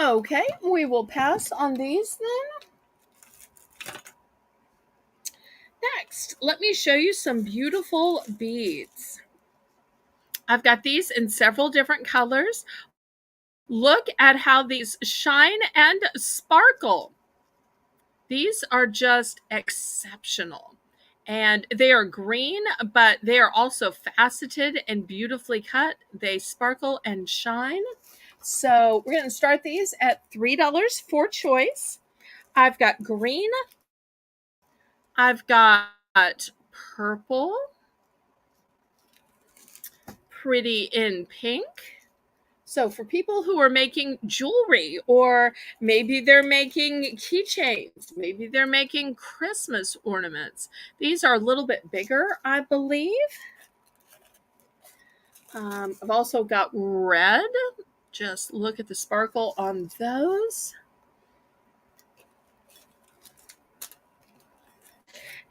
Okay, we will pass on these then. Next, let me show you some beautiful beads. I've got these in several different colors. Look at how these shine and sparkle. These are just exceptional. And they are green, but they are also faceted and beautifully cut. They sparkle and shine. So we're going to start these at $3 for choice. I've got green. I've got purple. Pretty in pink. So for people who are making jewelry, or maybe they're making keychains, maybe they're making Christmas ornaments, these are a little bit bigger, I believe. I've also got red. Just look at the sparkle on those.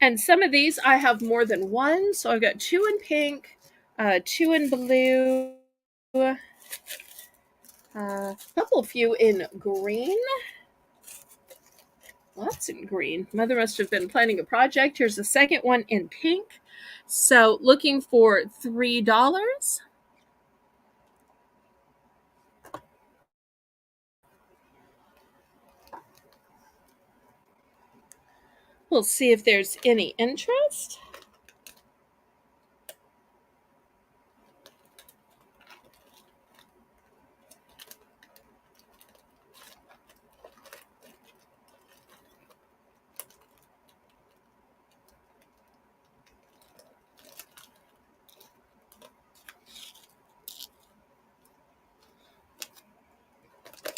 And some of these I have more than one. So I've got two in pink, two in blue, a couple few in green. Lots in green. Mother must have been planning a project. Here's the second one in pink. So looking for $3. We'll see if there's any interest.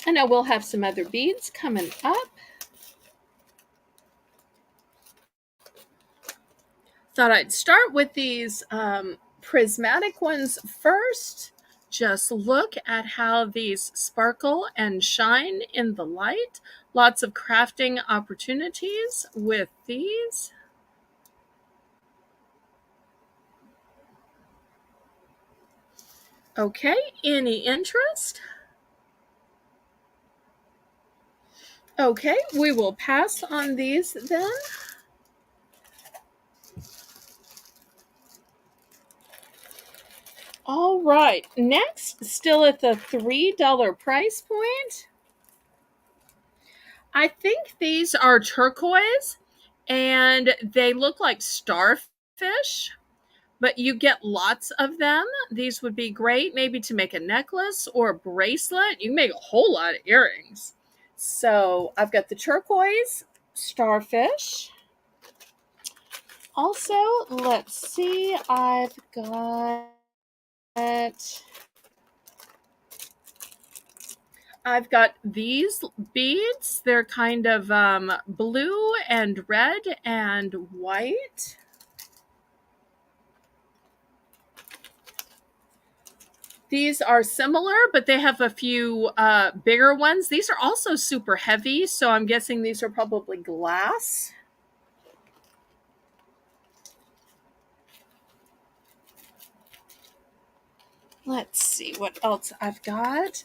I know we'll have some other beads coming up. Thought I'd start with these prismatic ones first. Just look at how these sparkle and shine in the light. Lots of crafting opportunities with these. Okay, any interest? Okay, we will pass on these then. All right, next, still at the $3 price point. I think these are turquoise and they look like starfish, but you get lots of them. These would be great maybe to make a necklace or a bracelet. You can make a whole lot of earrings. So I've got the turquoise starfish. Also, let's see, I've got these beads. They're kind of blue and red and white. These are similar, but they have a few bigger ones. These are also super heavy, so I'm guessing these are probably glass. Let's see what else I've got.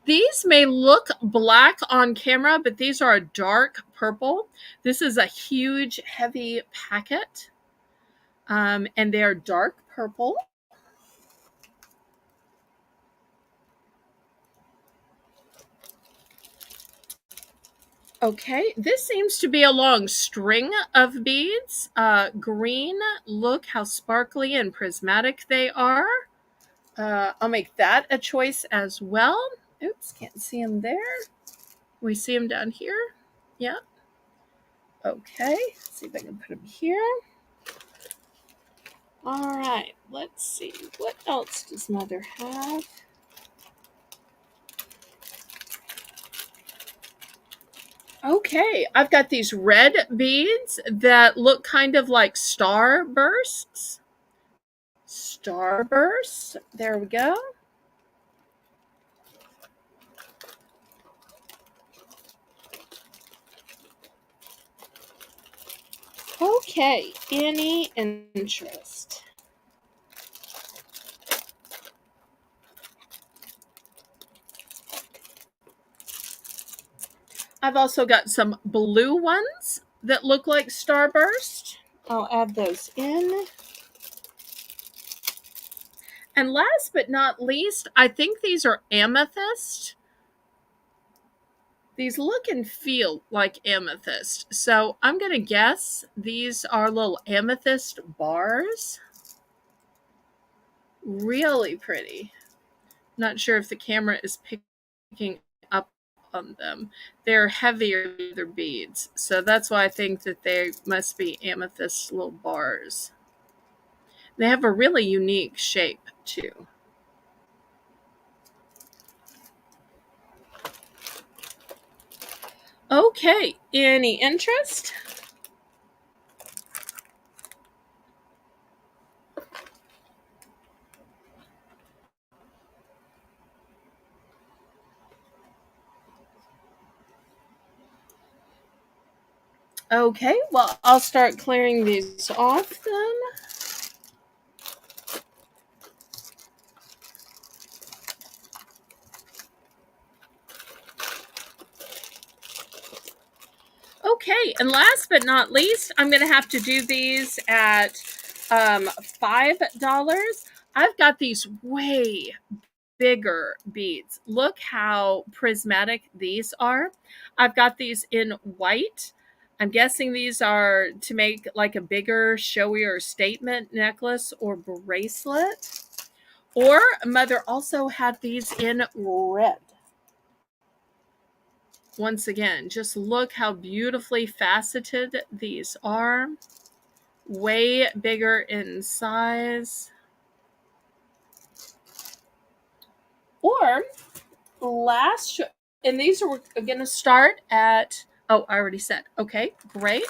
These may look black on camera, but these are a dark purple. This is a huge, heavy packet, and they are dark purple. Okay, this seems to be a long string of beads. Green, look how sparkly and prismatic they are. I'll make that a choice as well. Oops, can't see them there. We see them down here. Yeah. Okay, let's see if I can put them here. All right, let's see. What else does Mother have? Okay, I've got these red beads that look kind of like starbursts. Starbursts. There we go. Okay, any interest? I've also got some blue ones that look like starburst. I'll add those in. And last but not least, I think these are amethyst. These look and feel like amethyst. So I'm going to guess these are little amethyst bars. Really pretty. Not sure if the camera is picking up on them. They're heavier than their beads. So that's why I think that they must be amethyst little bars. They have a really unique shape too. Okay, any interest? Okay, well, I'll start clearing these off then. Okay, and last but not least, I'm going to have to do these at $5. I've got these way bigger beads. Look how prismatic these are. I've got these in white. I'm guessing these are to make like a bigger, showier statement necklace or bracelet. Or Mother also had these in red. Once again, just look how beautifully faceted these are. Way bigger in size. Or last, and these are going to start at, oh, I already said. Okay, great.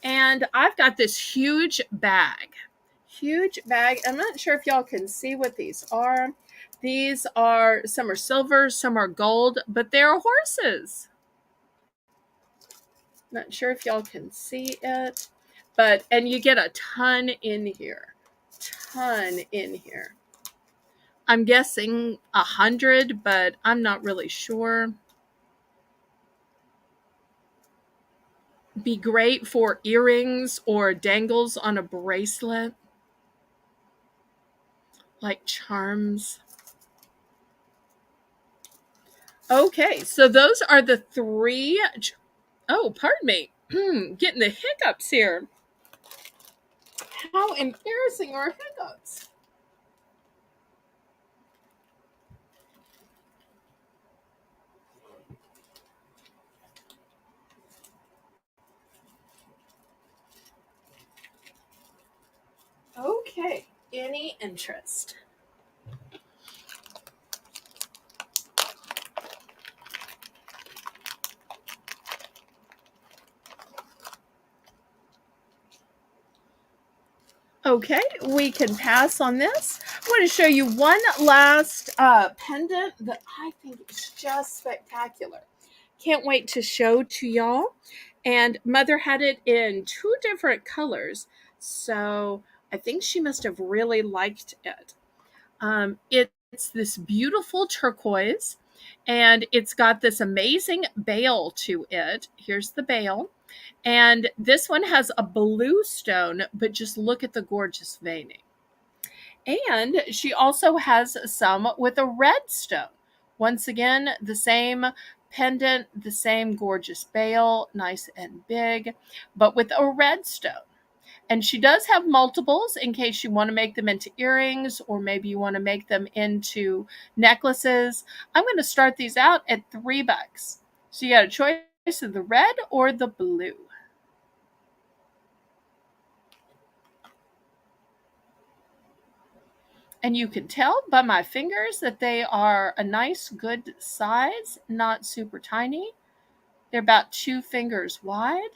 And I've got this huge bag. Huge bag. I'm not sure if y'all can see what these are. These are, some are silver, some are gold, but they're horses. Not sure if y'all can see it, but, and you get a ton in here. Ton in here. I'm guessing 100, but I'm not really sure. Be great for earrings or dangles on a bracelet, like charms. Okay, so those are the three. Oh, pardon me. Getting the hiccups here. How embarrassing are hiccups? Okay, any interest? Okay, we can pass on this. I want to show you one last pendant that I think is just spectacular. Can't wait to show to y'all. And Mother had it in two different colors, so I think she must have really liked it. It's this beautiful turquoise, and it's got this amazing bail to it. Here's the bail. And this one has a blue stone, but just look at the gorgeous veining. And she also has some with a red stone. Once again, the same pendant, the same gorgeous bail, nice and big, but with a red stone. And she does have multiples in case you want to make them into earrings, or maybe you want to make them into necklaces. I'm going to start these out at $3. So you got a choice of the red or the blue. And you can tell by my fingers that they are a nice, good size, not super tiny. They're about 2 fingers wide.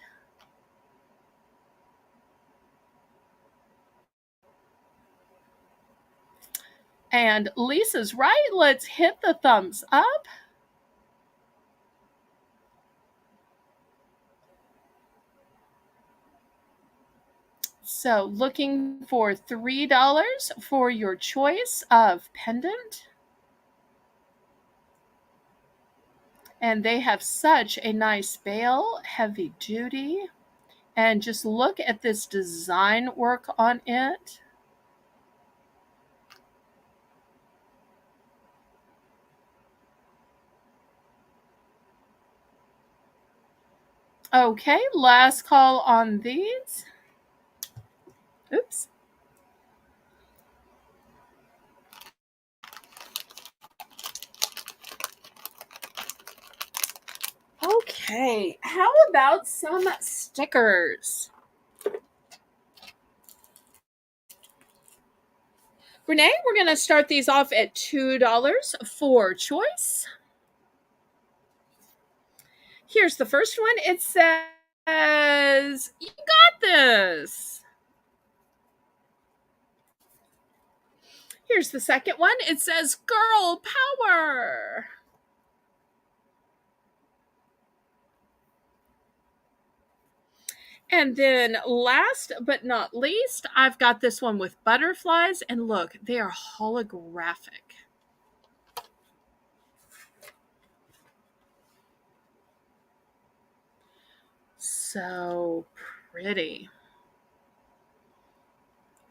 And Lisa's right. Let's hit the thumbs up. So looking for $3 for your choice of pendant. And they have such a nice bail, heavy duty. And just look at this design work on it. Okay, last call on these. Oops. Okay, how about some stickers? Renee, we're going to start these off at $2 for choice. Here's the first one. It says, "You got this." Here's the second one. It says, "Girl power." And then last but not least, I've got this one with butterflies. And look, they are holographic. So pretty.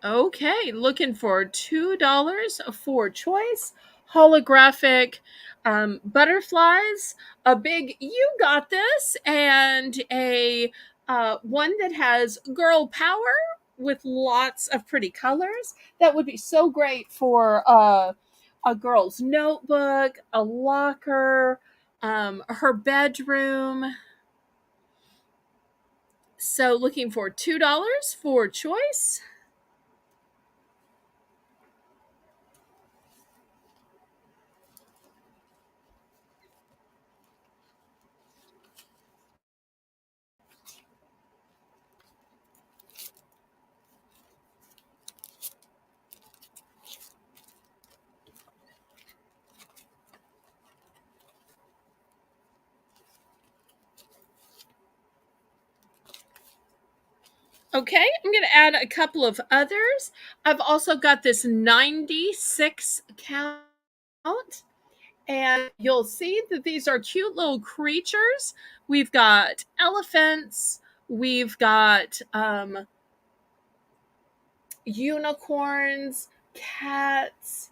Okay, looking for $2 for choice. Holographic butterflies, a big "you got this," and a one that has girl power with lots of pretty colors. That would be so great for a girl's notebook, a locker, her bedroom. So looking for $2 for choice. Okay, I'm going to add a couple of others. I've also got this 96 count, and you'll see that these are cute little creatures. We've got elephants, we've got unicorns, cats.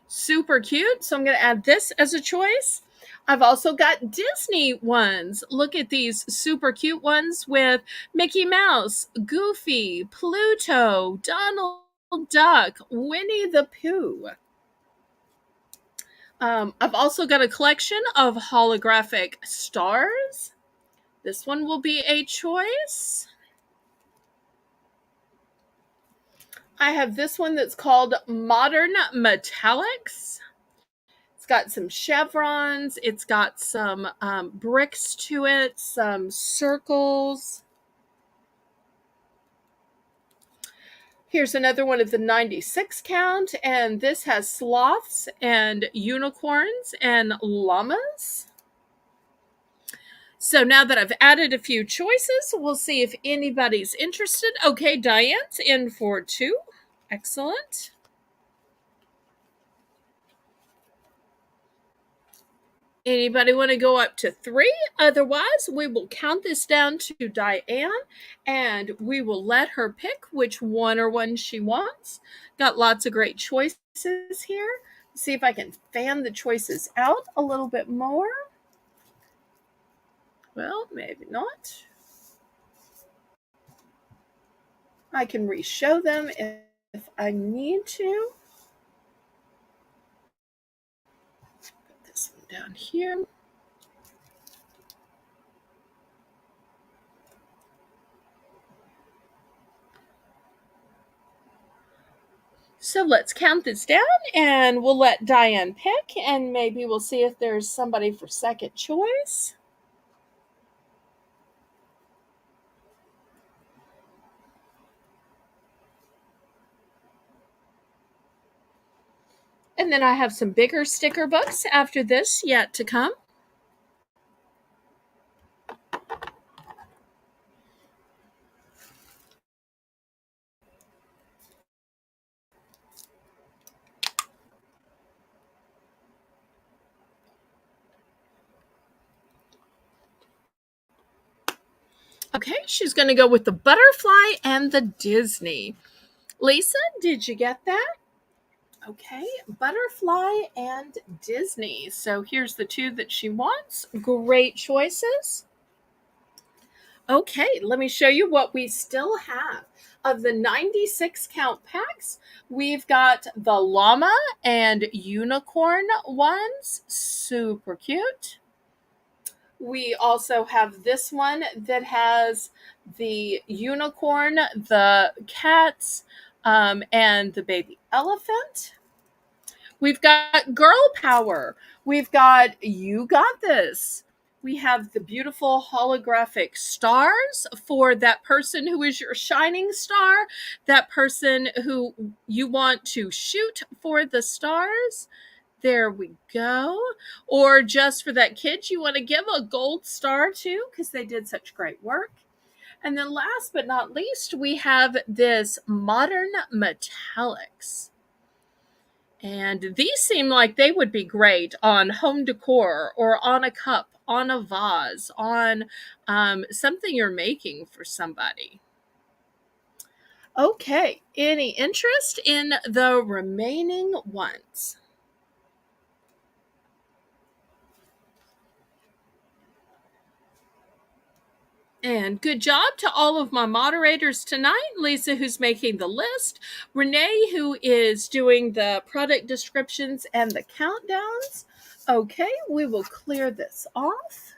Super cute. So I'm going to add this as a choice. I've also got Disney ones. Look at these super cute ones with Mickey Mouse, Goofy, Pluto, Donald Duck, Winnie the Pooh. I've also got a collection of holographic stars. This one will be a choice. I have this one that's called Modern Metallics. It's got some chevrons. It's got some bricks to it, some circles. Here's another one of the 96 count, and this has sloths and unicorns and llamas. So now that I've added a few choices, we'll see if anybody's interested. Okay, Diane's in for 2. Excellent. Anybody want to go up to 3? Otherwise, we will count this down to Diane and we will let her pick which one or one she wants. Got lots of great choices here. See if I can fan the choices out a little bit more. Well, maybe not. I can re-show them if I need to. Put this one down here. So let's count this down and we'll let Diane pick and maybe we'll see if there's somebody for second choice. And then I have some bigger sticker books after this yet to come. Okay, she's going to go with the butterfly and the Disney. Lisa, did you get that? Okay, butterfly and Disney. So here's the 2 that she wants. Great choices. Okay, let me show you what we still have. Of the 96 count packs, we've got the llama and unicorn ones, super cute. We also have this one that has the unicorn, the cats, and the baby elephant. We've got girl power. We've got you got this. We have the beautiful holographic stars for that person who is your shining star, that person who you want to shoot for the stars. There we go. Or just for that kid you want to give a gold star to because they did such great work. And then last but not least, we have this modern metallics. And these seem like they would be great on home decor or on a cup, on a vase, on something you're making for somebody. Okay, any interest in the remaining ones? And good job to all of my moderators tonight. Lisa, who's making the list. Renee, who is doing the product descriptions and the countdowns. Okay, we will clear this off.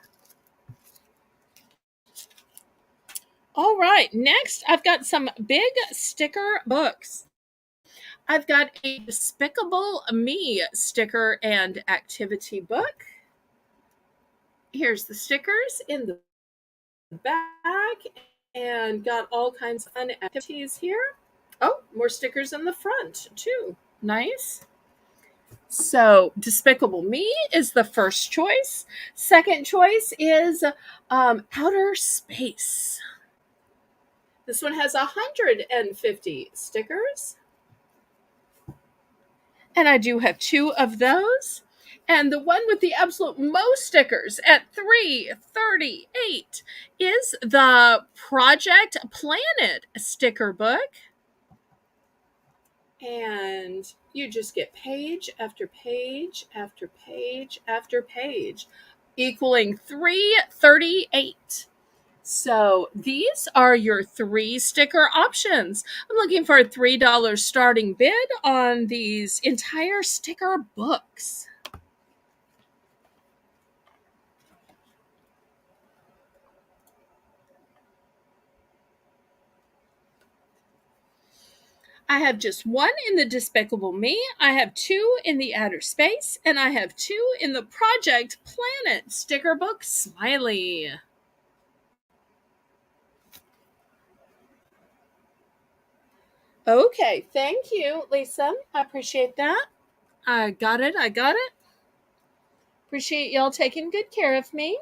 All right, next I've got some big sticker books. I've got a Despicable Me sticker and activity book. Here's the stickers in the back and got all kinds of fun activities here. Oh, more stickers in the front too. Nice. So, Despicable Me is the first choice. Second choice is Outer Space. This one has 150 stickers. And I do have two of those. And the one with the absolute most stickers at 338 is the Project Planet sticker book. And you just get page after page after page after page, equaling 338. So these are your 3 sticker options. I'm looking for a $3 starting bid on these entire sticker books. I have just one in the Despicable Me, I have 2 in the Outer Space, and I have 2 in the Project Planet sticker book Smiley. Okay, thank you, Lisa. I appreciate that. I got it. Appreciate y'all taking good care of me.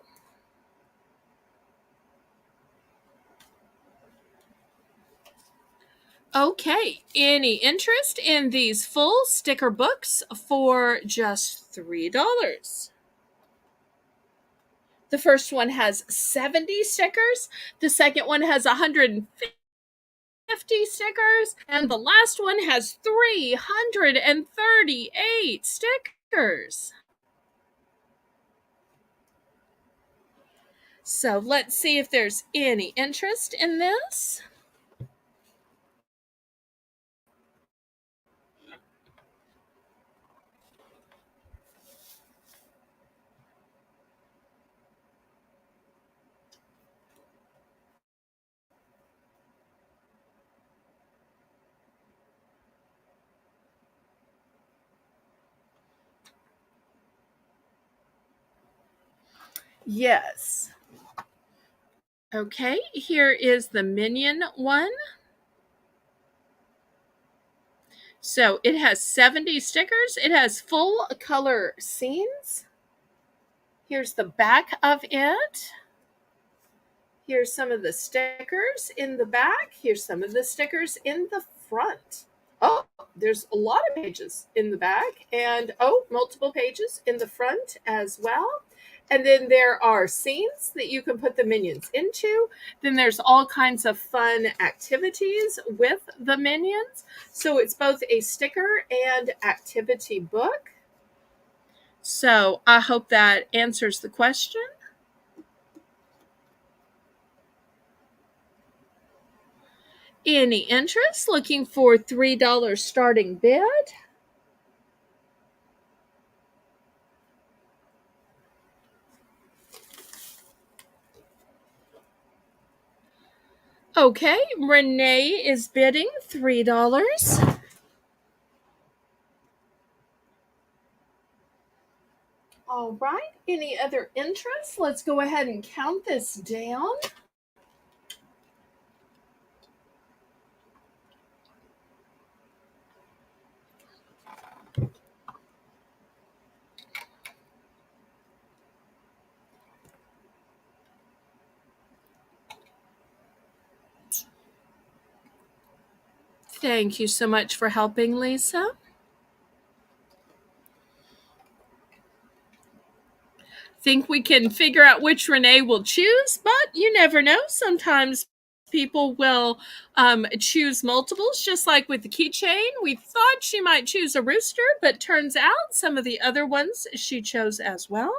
Okay, any interest in these full sticker books for just $3? The first one has 70 stickers, the second one has 150 stickers, and the last one has 338 stickers. So let's see if there's any interest in this. Yes. Okay, here is the Minion one. So it has 70 stickers. It has full color scenes. Here's the back of it. Here's some of the stickers in the back. Here's some of the stickers in the front. Oh, there's a lot of pages in the back and multiple pages in the front as well. And then there are scenes that you can put the minions into. Then there's all kinds of fun activities with the minions. So it's both a sticker and activity book. So I hope that answers the question. Any interest? Looking for $3 starting bid. Okay, Renee is bidding $3. All right, any other interest? Let's go ahead and count this down. Thank you so much for helping, Lisa. Think we can figure out which Renee will choose, but you never know. Sometimes people will choose multiples, just like with the keychain. We thought she might choose a rooster, but turns out some of the other ones she chose as well.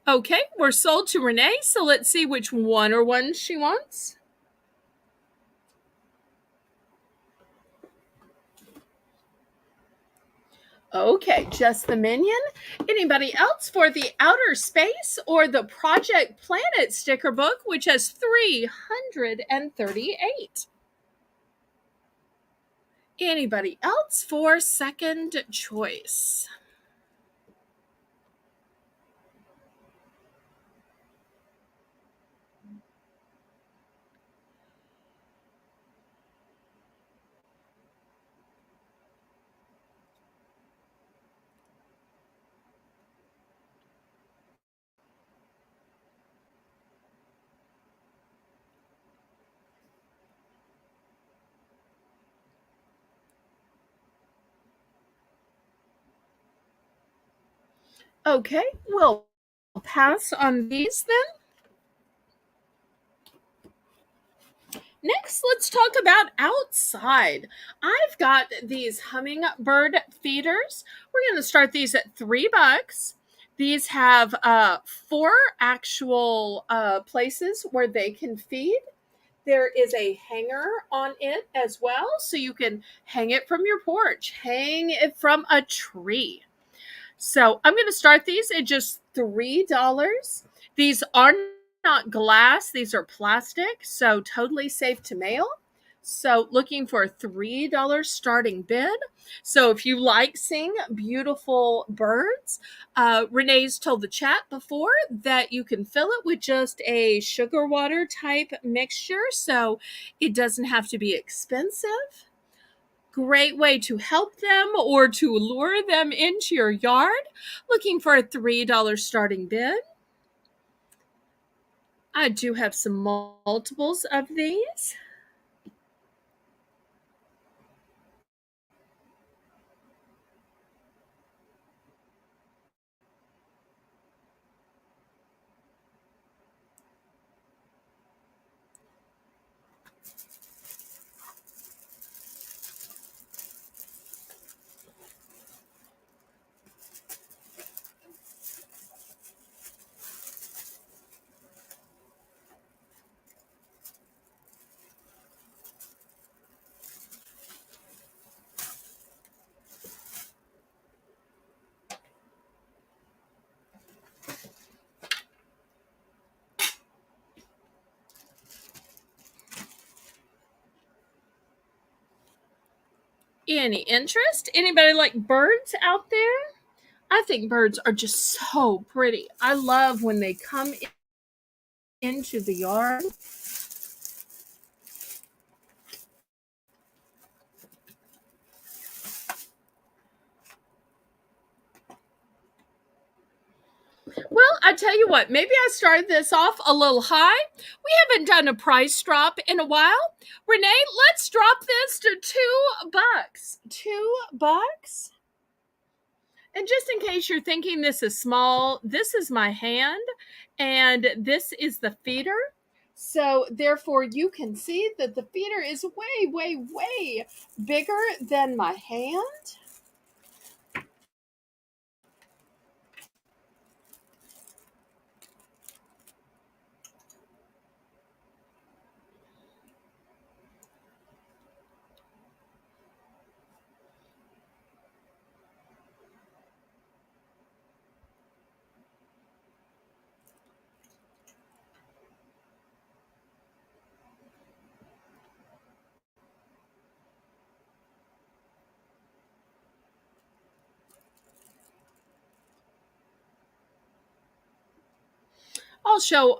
Okay, we're sold to Renee, so let's see which one or ones she wants. Okay, just the minion. Anybody else for the outer space or the Project Planet sticker book, which has 338? Anybody else for second choice? Okay, we'll pass on these then. Next, let's talk about outside. I've got these hummingbird feeders. We're going to start these at $3. These have four actual places where they can feed. There is a hanger on it as well, so you can hang it from your porch, hang it from a tree. So I'm going to start these at just $3. These are not glass, these are plastic, so totally safe to mail. So looking for a $3 starting bid. So if you like seeing beautiful birds, Renee's told the chat before that you can fill it with just a sugar water type mixture, so it doesn't have to be expensive. Great way to help them or to lure them into your yard. Looking for a $3 starting bid. I do have some multiples of these. Any interest? Anybody like birds out there? I think birds are just so pretty. I love when they come into the yard. Well, I tell you what, maybe I started this off a little high. We haven't done a price drop in a while. Renee, let's drop this to $2. $2. And just in case you're thinking this is small, this is my hand and this is the feeder. So therefore you can see that the feeder is way, way, way bigger than my hand.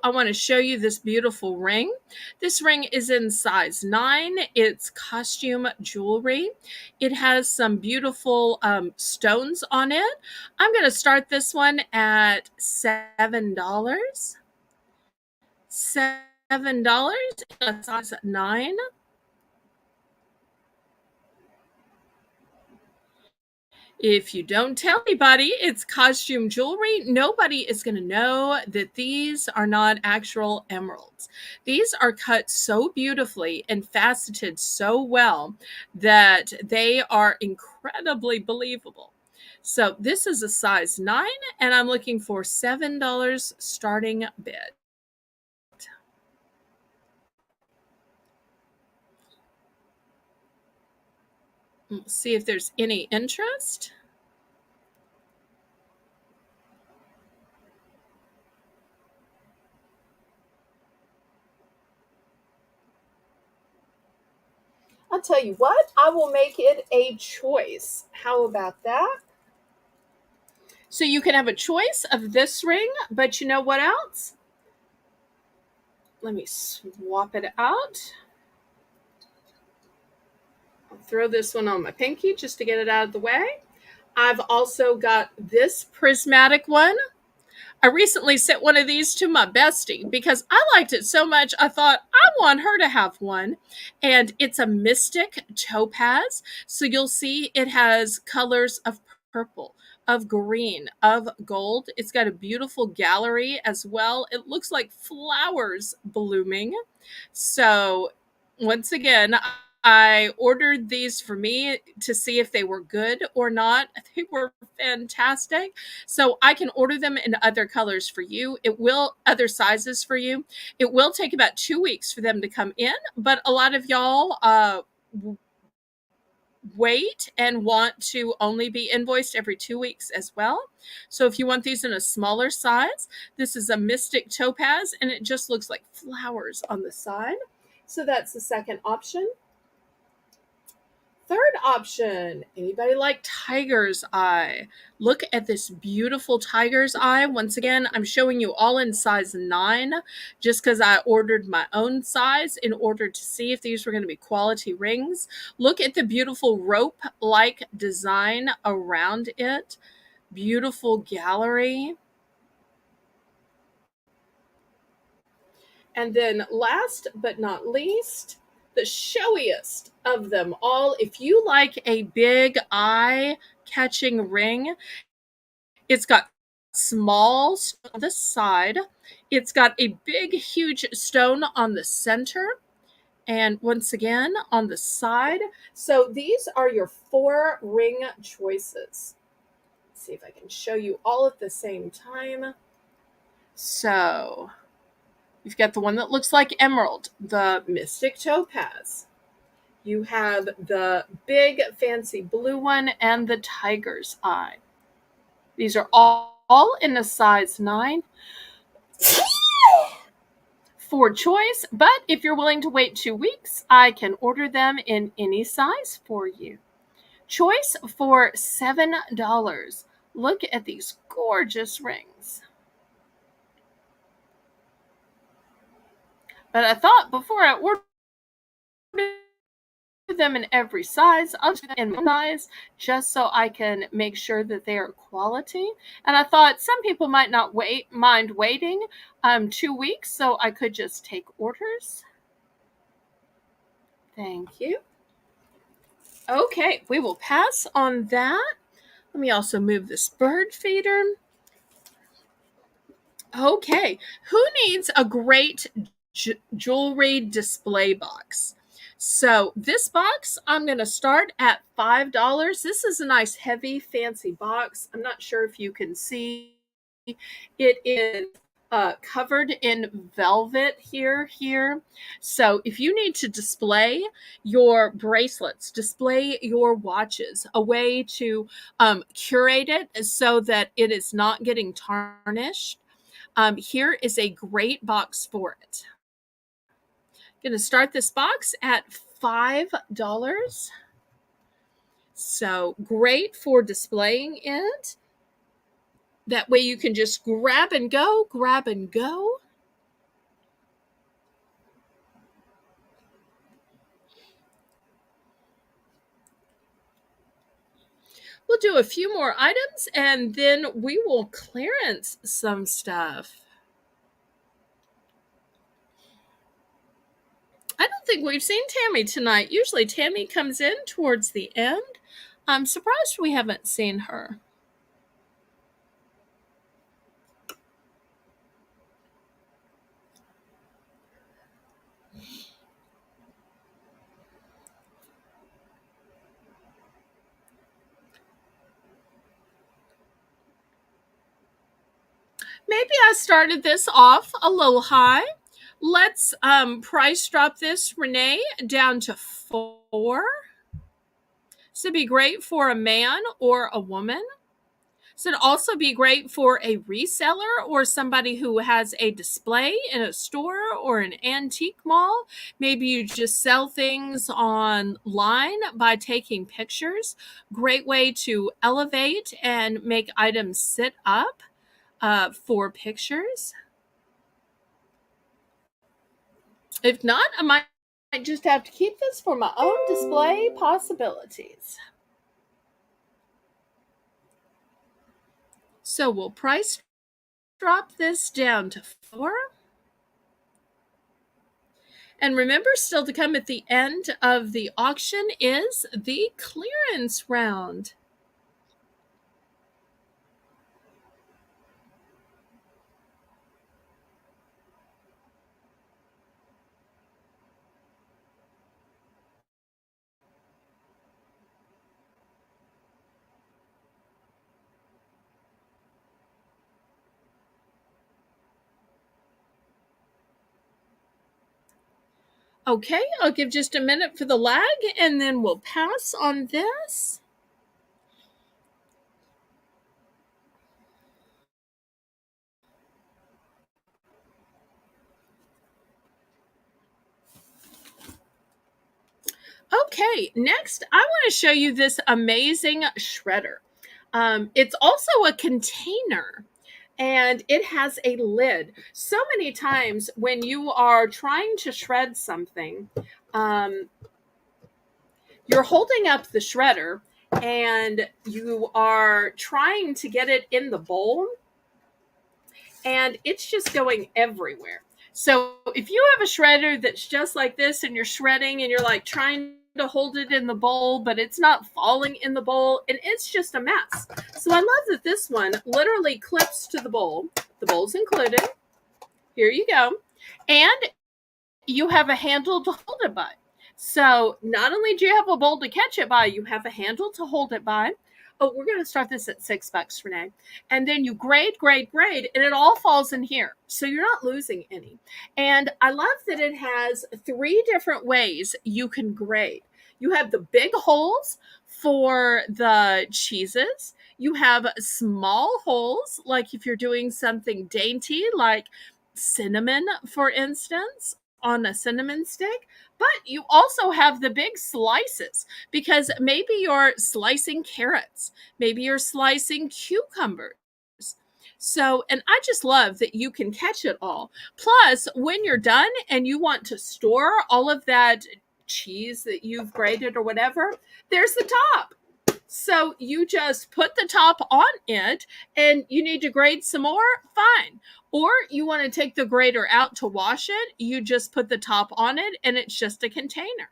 I want to show you this beautiful ring. This ring is in size 9. It's costume jewelry. It has some beautiful stones on it. I'm going to start this one at $7. $7 in a size 9. If you don't tell anybody it's costume jewelry, nobody is going to know that these are not actual emeralds. These are cut so beautifully and faceted so well that they are incredibly believable. So this is a size 9, and I'm looking for $7 starting bid. Let's see if there's any interest. I'll tell you what, I will make it a choice. How about that? So you can have a choice of this ring, but you know what else? Let me swap it out. I'll throw this one on my pinky just to get it out of the way. I've also got this prismatic one. I recently sent one of these to my bestie because I liked it so much. I thought I want her to have one. And it's a mystic topaz. So you'll see it has colors of purple, of green, of gold. It's got a beautiful gallery as well. It looks like flowers blooming. So once again, I ordered these for me to see if they were good or not. They were fantastic. So I can order them in other colors for you. It will, other sizes for you. It will take about 2 weeks for them to come in, but a lot of y'all wait and want to only be invoiced every 2 weeks as well. So if you want these in a smaller size, this is a mystic topaz and it just looks like flowers on the side. So that's the second option. Third option, anybody like tiger's eye? Look at this beautiful tiger's eye. Once again, I'm showing you all in size 9 just because I ordered my own size in order to see if these were going to be quality rings. Look at the beautiful rope-like design around it. Beautiful gallery. And then last but not least, the showiest of them all. If you like a big eye catching ring, it's got small on the side. It's got a big, huge stone on the center. And once again, on the side. So these are your 4 ring choices. Let's see if I can show you all at the same time. So you've got the one that looks like emerald, the mystic topaz. You have the big fancy blue one and the tiger's eye. These are all in a size 9 for choice, but if you're willing to wait 2 weeks, I can order them in any size for you. Choice for $7. Look at these gorgeous rings. But I thought before I ordered them in every size. I'll do them in one size just so I can make sure that they are quality. And I thought some people might not mind waiting 2 weeks, so I could just take orders. Thank you. Okay, we will pass on that. Let me also move this bird feeder. Okay, who needs a great jewelry display box. So this box, I'm going to start at $5. This is a nice, heavy, fancy box. I'm not sure if you can see. It is covered in velvet here. So if you need to display your bracelets, display your watches, a way to curate it so that it is not getting tarnished, here is a great box for it. Going to start this box at $5. So great for displaying it. That way you can just grab and go, grab and go. We'll do a few more items and then we will clearance some stuff. I don't think we've seen Tammy tonight. Usually Tammy comes in towards the end. I'm surprised we haven't seen her. Maybe I started this off a little high. Let's price drop this, Renee, down to $4. This would be great for a man or a woman. This would also be great for a reseller or somebody who has a display in a store or an antique mall. Maybe you just sell things online by taking pictures. Great way to elevate and make items sit up for pictures. If not, I might just have to keep this for my own display possibilities. So we'll price drop this down to $4. And remember, still to come at the end of the auction is the clearance round. Okay, I'll give just a minute for the lag and then we'll pass on this. Okay, next I want to show you this amazing shredder. It's also a container and it has a lid. So many times when you are trying to shred something, you're holding up the shredder and you are trying to get it in the bowl and it's just going everywhere. So if you have a shredder that's just like this and you're shredding and you're like trying to hold it in the bowl, but it's not falling in the bowl and it's just a mess. So I love that this one literally clips to the bowl. The bowl's included. Here you go. And you have a handle to hold it by. So not only do you have a bowl to catch it by, you have a handle to hold it by. Oh, we're going to start this at $6, Renee. And then you grade, and it all falls in here. So you're not losing any. And I love that it has 3 different ways you can grade. You have the big holes for the cheeses. You have small holes, like if you're doing something dainty, like cinnamon, for instance, on a cinnamon stick, but you also have the big slices because maybe you're slicing carrots, maybe you're slicing cucumbers. So, and I just love that you can catch it all. Plus, when you're done and you want to store all of that cheese that you've grated or whatever, there's the top. So you just put the top on it and you need to grate some more, fine. Or you want to take the grater out to wash it, you just put the top on it and it's just a container.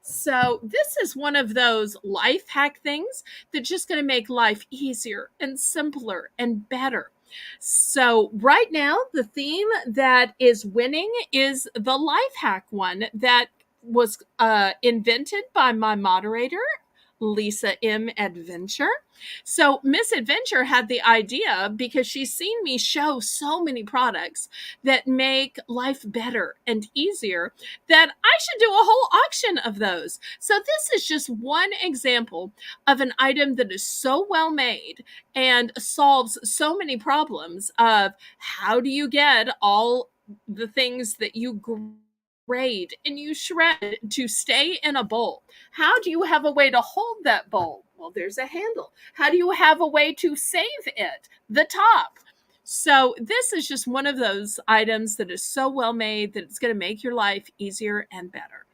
So this is one of those life hack things that's just going to make life easier and simpler and better. So right now, the theme that is winning is the life hack one that was invented by my moderator, Lisa M. Adventure. So Miss Adventure had the idea because she's seen me show so many products that make life better and easier that I should do a whole auction of those. So this is just one example of an item that is so well made and solves so many problems of how do you get all the things that you grade and you shred to stay in a bowl? How do you have a way to hold that bowl? Well, there's a handle. How do you have a way to save it? The top. So this is just one of those items that is so well made that it's going to make your life easier and better.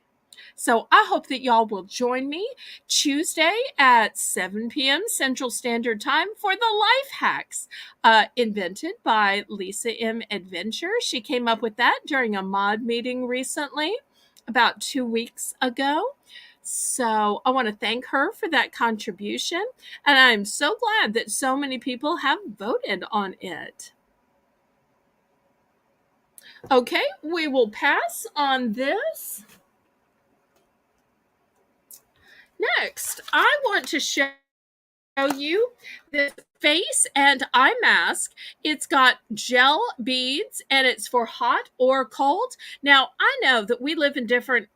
So I hope that y'all will join me Tuesday at 7 p.m. Central Standard Time for the life hacks invented by Lisa M. Adventure. She came up with that during a mod meeting recently, about 2 weeks ago. So I want to thank her for that contribution. And I'm so glad that so many people have voted on it. Okay, we will pass on this. Next, I want to show you this face and eye mask. It's got gel beads and it's for hot or cold. Now, I know that we live in different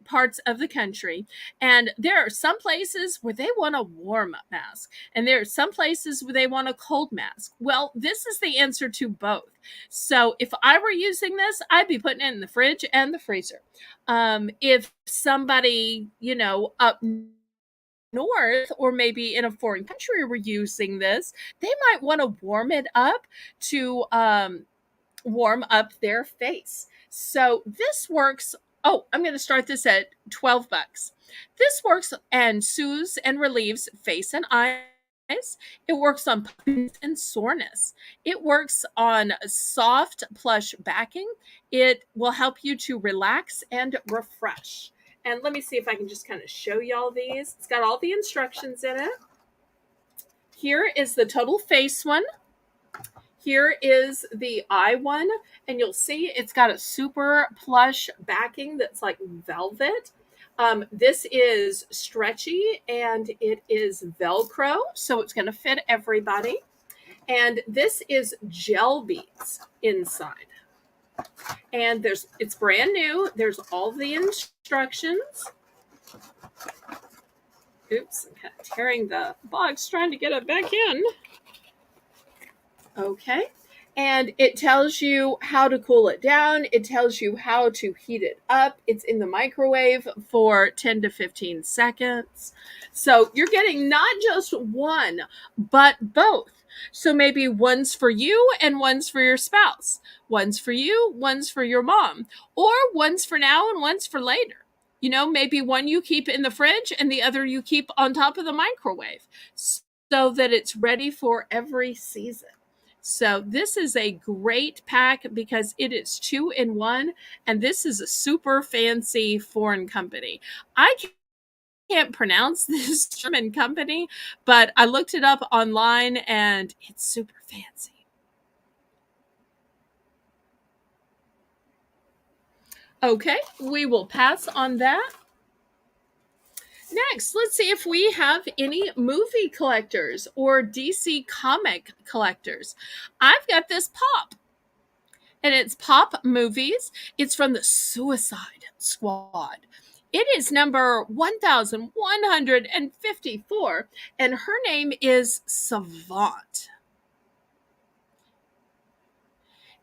parts of the country, and there are some places where they want a warm mask, and there are some places where they want a cold mask. Well, this is the answer to both. So if I were using this, I'd be putting it in the fridge and the freezer. If somebody, up north or maybe in a foreign country were using this, they might want to warm it up to warm up their face. So this works. Oh, I'm going to start this at $12. This works and soothes and relieves face and eyes. It works on puffiness and soreness. It works on soft plush backing. It will help you to relax and refresh. And let me see if I can just kind of show y'all these. It's got all the instructions in it. Here is the total face one. Here is the eye one, and you'll see it's got a super plush backing that's like velvet. This is stretchy and it is Velcro, so it's going to fit everybody. And this is gel beads inside. And it's brand new. There's all the instructions. Oops, I'm kind of tearing the box trying to get it back in. Okay. And it tells you how to cool it down. It tells you how to heat it up. It's in the microwave for 10 to 15 seconds. So you're getting not just one, but both. So maybe one's for you and one's for your spouse. One's for you, one's for your mom. Or one's for now and one's for later. Maybe one you keep in the fridge and the other you keep on top of the microwave so that it's ready for every season. So this is a great pack because it is 2-in-1, and this is a super fancy foreign company. I can't pronounce this German company, but I looked it up online and it's super fancy. Okay, we will pass on that. Next, let's see if we have any movie collectors or DC comic collectors. I've got this Pop, and it's Pop Movies. It's from the Suicide Squad. It is number 1154, and her name is Savant.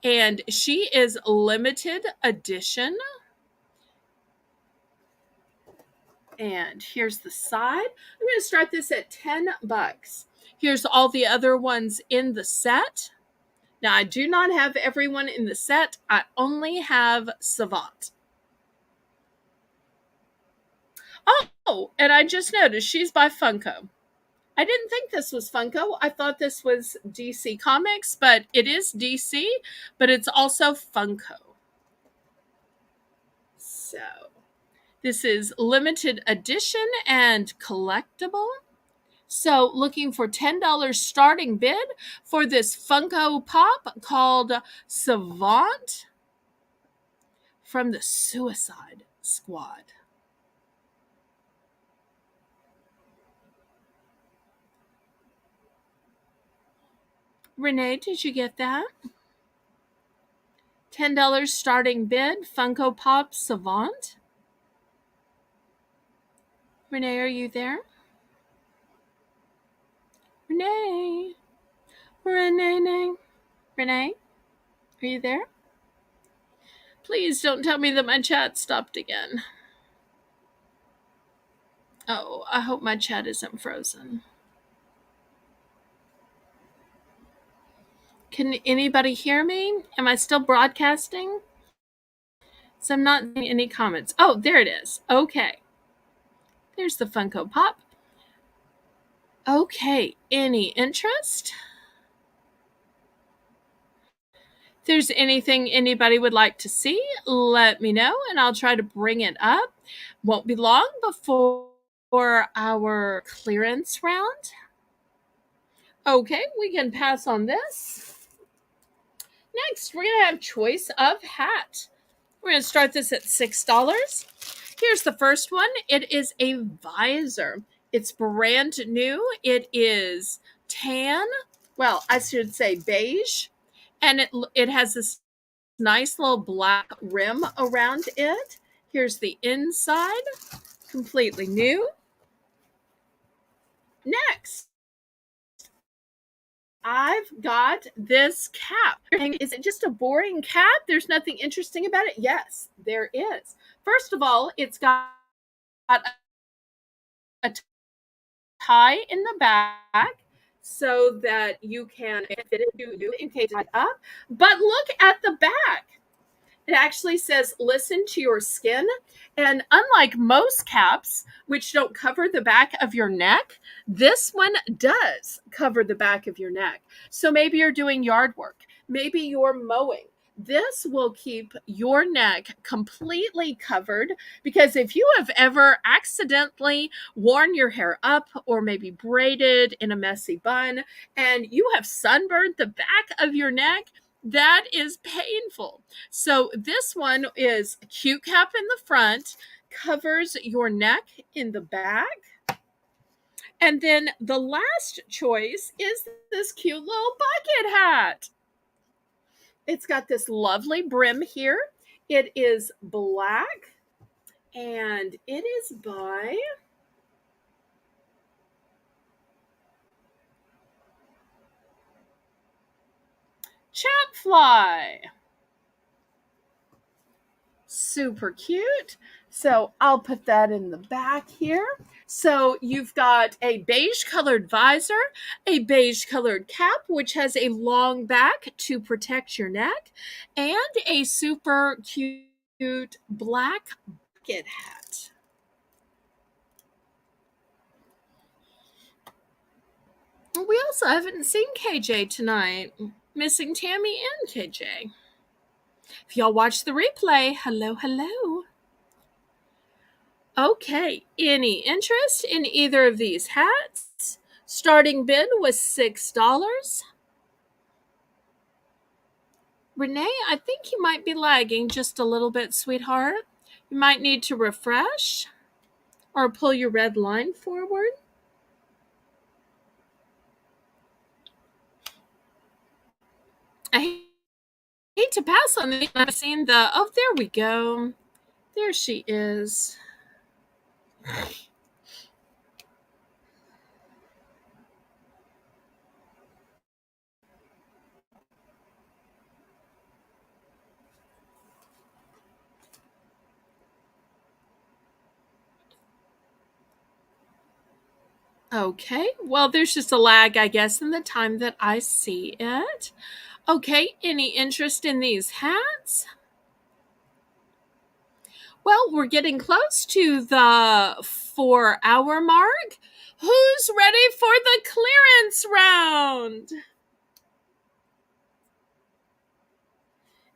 And she is limited edition. And here's the side. I'm going to start this at $10. Here's all the other ones in the set. Now, I do not have everyone in the set. I only have Savant. Oh, and I just noticed she's by Funko. I didn't think this was Funko. I thought this was DC Comics, but it is DC, but it's also Funko. So this is limited edition and collectible. So looking for $10 starting bid for this Funko Pop called Savant from the Suicide Squad. Renee, did you get that? $10 starting bid, Funko Pop Savant. Renee, are you there? Renee. Renee. Renee, are you there? Please don't tell me that my chat stopped again. Oh, I hope my chat isn't frozen. Can anybody hear me? Am I still broadcasting? So I'm not seeing any comments. Oh, there it is. Okay. There's the Funko Pop. Okay. Any interest? If there's anything anybody would like to see, let me know and I'll try to bring it up. Won't be long before our clearance round. Okay, we can pass on this. Next, we're going to have choice of hat. We're going to start this at $6. Here's the first one. It is a visor. It's brand new. It is tan. Well, I should say beige. And it has this nice little black rim around it. Here's the inside. Completely new. Next, I've got this cap. Is it just a boring cap? There's nothing interesting about it? Yes, there is. First of all, it's got a tie in the back so that you can fit it in case it's up. But look at the back. It actually says, listen to your skin. And unlike most caps, which don't cover the back of your neck, this one does cover the back of your neck. So maybe you're doing yard work. Maybe you're mowing. This will keep your neck completely covered, because if you have ever accidentally worn your hair up or maybe braided in a messy bun and you have sunburned the back of your neck, that is painful. So this one is a cute cap in the front, covers your neck in the back. And then the last choice is this cute little bucket hat. It's got this lovely brim here. It is black and it is by Chatfly. Super cute. So I'll put that in the back here. So you've got a beige colored visor, a beige colored cap, which has a long back to protect your neck, and a super cute black bucket hat. We also haven't seen KJ tonight. Missing Tammy and KJ. If y'all watch the replay, hello. Okay, any interest in either of these hats? Starting bid was $6. Renee, I think you might be lagging just a little bit, sweetheart. You might need to refresh or pull your red line forward. I hate to pass on the. I've seen the. Oh, there we go. There she is. Okay, well, there's just a lag, I guess, in the time that I see it. Okay, any interest in these hats? Well, we're getting close to the 4-hour mark. Who's ready for the clearance round?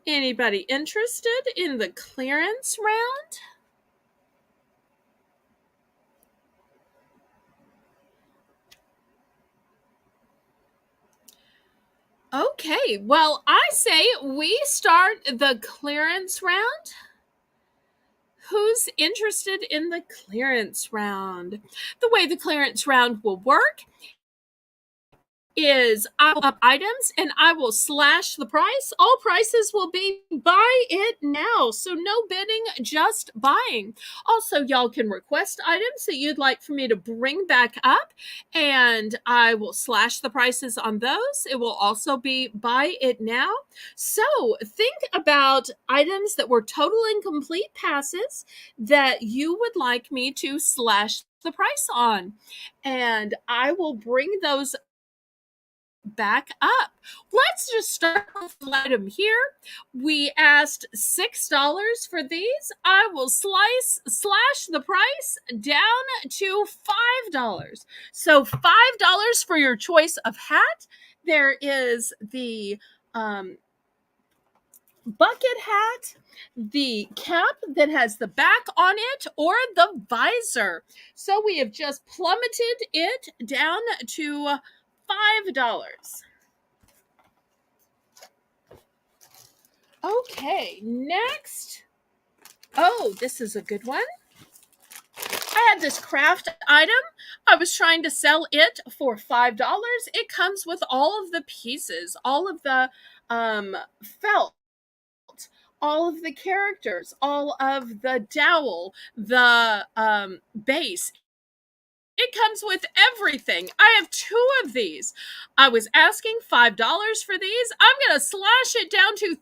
Anybody interested in the clearance round? Okay, well, I say we start the clearance round. Who's interested in the clearance round? The way the clearance round will work is I will up items and I will slash the price. All prices will be buy it now. So no bidding, just buying. Also, y'all can request items that you'd like for me to bring back up and I will slash the prices on those. It will also be buy it now. So think about items that were total and complete passes that you would like me to slash the price on. And I will bring those back up. Let's just start with the item here. We asked $6 for these. I will slash the price down to $5. So $5 for your choice of hat. There is the bucket hat, the cap that has the back on it, or the visor. So we have just plummeted it down to $5. Okay, next. Oh, this is a good one. I had this craft item. I was trying to sell it for $5. It comes with all of the pieces, all of the felt, all of the characters, all of the dowel, the base. It comes with everything. I have 2 of these. I was asking $5 for these. I'm going to slash it down to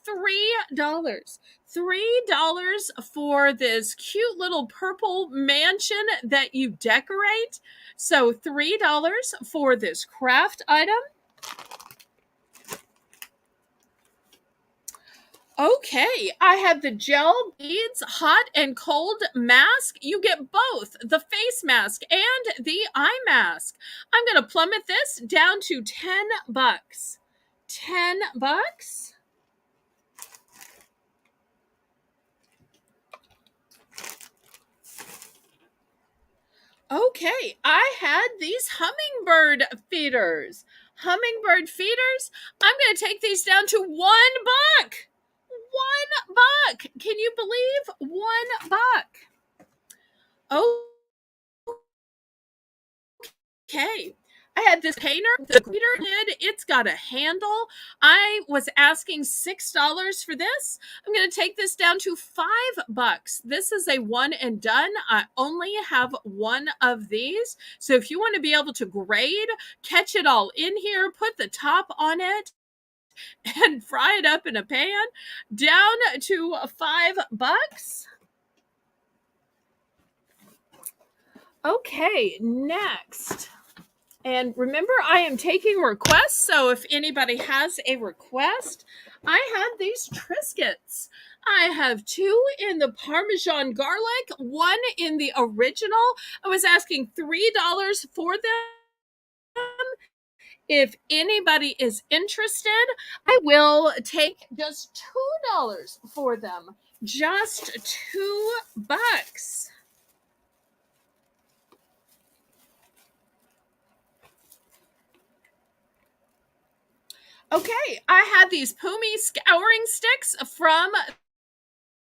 $3. $3 for this cute little purple mansion that you decorate. So $3 for this craft item. Okay, I have the gel beads hot and cold mask. You get both the face mask and the eye mask. I'm going to plummet this down to $10. $10. Okay, I had these hummingbird feeders. Hummingbird feeders. I'm going to take these down to $1. $1. Can you believe $1? Oh, okay. I had this container, the glitter lid. It's got a handle. I was asking $6 for this. I'm going to take this down to $5. This is a one and done. I only have 1 of these. So if you want to be able to grade, catch it all in here, put the top on it, and fry it up in a pan, down to $5. Okay, next. And remember, I am taking requests, so if anybody has a request, I have these Triscuits. I have 2 in the Parmesan garlic, 1 in the original. I was asking $3 for them. If anybody is interested, I will take just $2 for them. Just $2. Okay, I had these Pumi scouring sticks from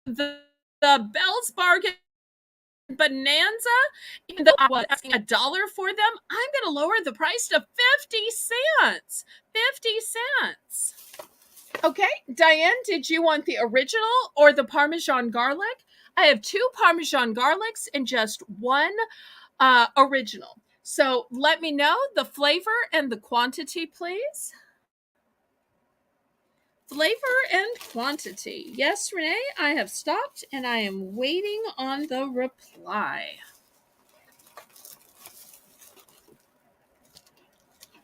the Bell's Bargain Bonanza. Even though I was asking $1 for them, I'm going to lower the price to 50 cents. 50 cents. Okay, Diane, did you want the original or the Parmesan garlic? I have 2 Parmesan garlics and just 1 original. So let me know the flavor and the quantity, please. Flavor and quantity. Yes, Renee, I have stopped and I am waiting on the reply.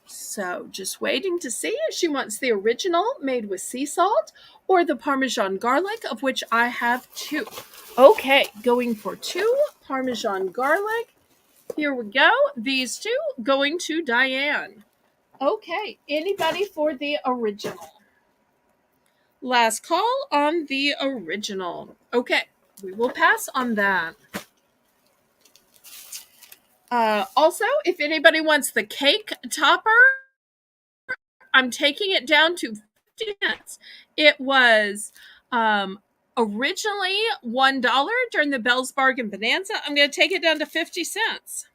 So just waiting to see if she wants the original made with sea salt or the Parmesan garlic, of which I have 2. Okay, going for 2 Parmesan garlic. Here we go. These 2 going to Diane. Okay, anybody for the original? Last call on the original. Okay, we will pass on that. Also, if anybody wants the cake topper, I'm taking it down to 50 cents. It was originally $1 during the Bell's Bargain Bonanza. I'm going to take it down to 50 cents.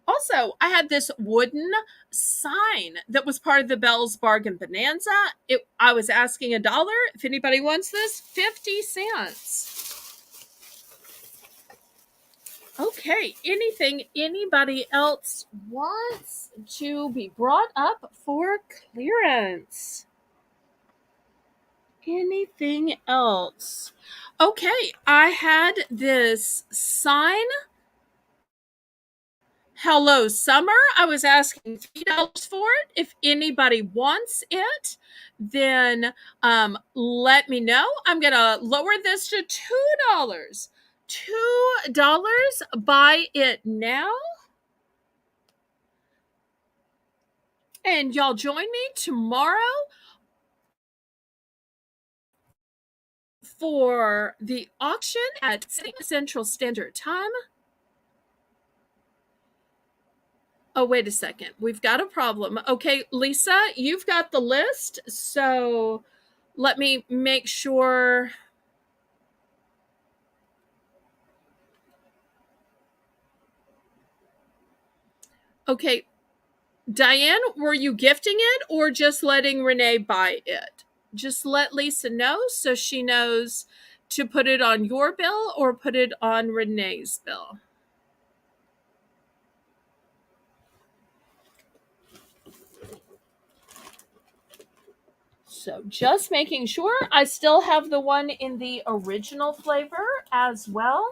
Also, I had this wooden sign that was part of the Bell's Bargain Bonanza. I was asking $1. If anybody wants this, 50 cents. Okay, anything anybody else wants to be brought up for clearance? Anything else? Okay, I had this sign. Hello, summer. I was asking $3 for it. If anybody wants it, then let me know. I'm going to lower this to $2. $2. Buy it now. And y'all join me tomorrow for the auction at Central Standard Time. Oh, wait a second. We've got a problem. Okay, Lisa, you've got the list. So let me make sure. Okay, Diane, were you gifting it or just letting Renee buy it? Just let Lisa know so she knows to put it on your bill or put it on Renee's bill. So just making sure. I still have the one in the original flavor as well.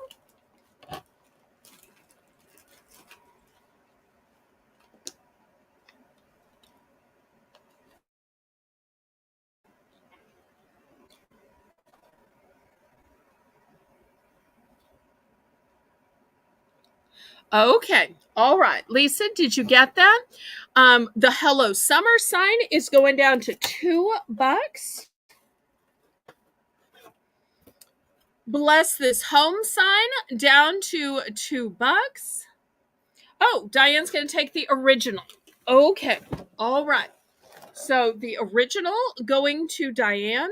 Okay. All right. Lisa, did you get that? The Hello Summer sign is going down to $2. Bless This Home sign down to $2. Oh, Diane's going to take the original. Okay. All right. So the original going to Diane.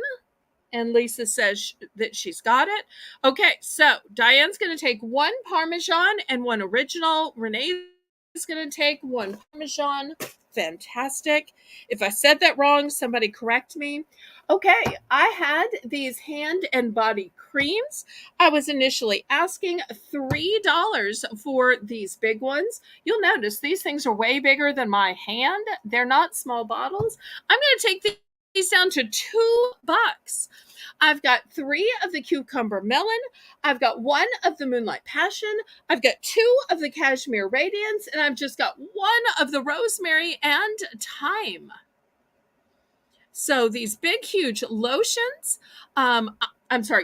And Lisa says that she's got it. Okay, so Diane's going to take one Parmesan and one original. Renee is going to take one Parmesan. Fantastic. If I said that wrong, somebody correct me. Okay, I had these hand and body creams. I was initially asking $3 for these big ones. You'll notice these things are way bigger than my hand. They're not small bottles. I'm going to take these down to $2. I've got 3 of the cucumber melon. I've got 1 of the moonlight passion. I've got 2 of the cashmere radiance, and I've just got 1 of the rosemary and thyme. So these big, huge lotions,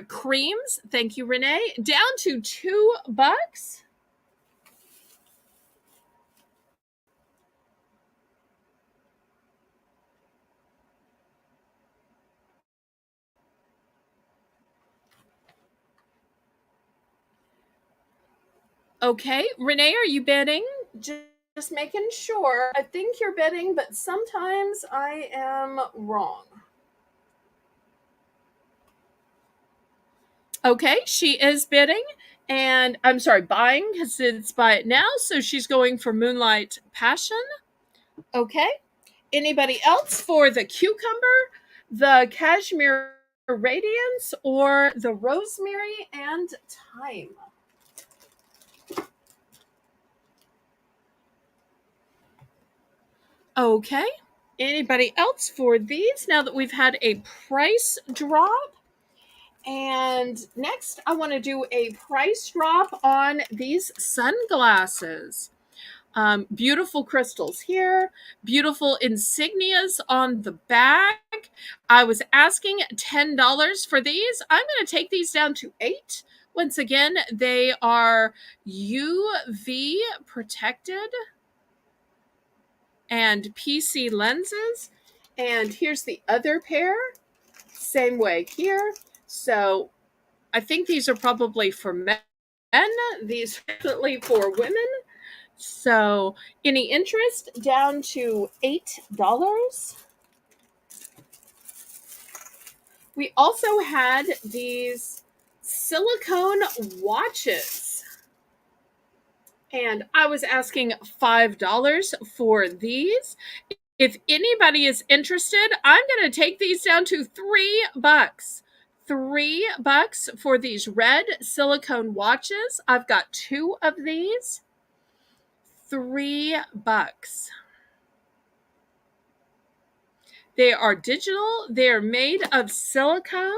creams. Thank you, Renee. Down to $2. Okay, Renee, are you bidding? Just making sure. I think you're bidding, but sometimes I am wrong. Okay, she is bidding, and buying because it's buy it now. So she's going for Moonlight Passion. Okay, anybody else for the cucumber, the cashmere radiance, or the rosemary and thyme? Okay, anybody else for these now that we've had a price drop? And next, I want to do a price drop on these sunglasses. Beautiful crystals here, beautiful insignias on the back. I was asking $10 for these. I'm going to take these down to $8. Once again, they are UV protected and PC lenses. And here's the other pair. Same way here. So I think these are probably for men. These are definitely for women. So any interest down to $8. We also had these silicone watches. And I was asking $5 for these. If anybody is interested, I'm going to take these down to $3. $3 for these red silicone watches. I've got 2 of these. $3. They are digital. They're made of silicone.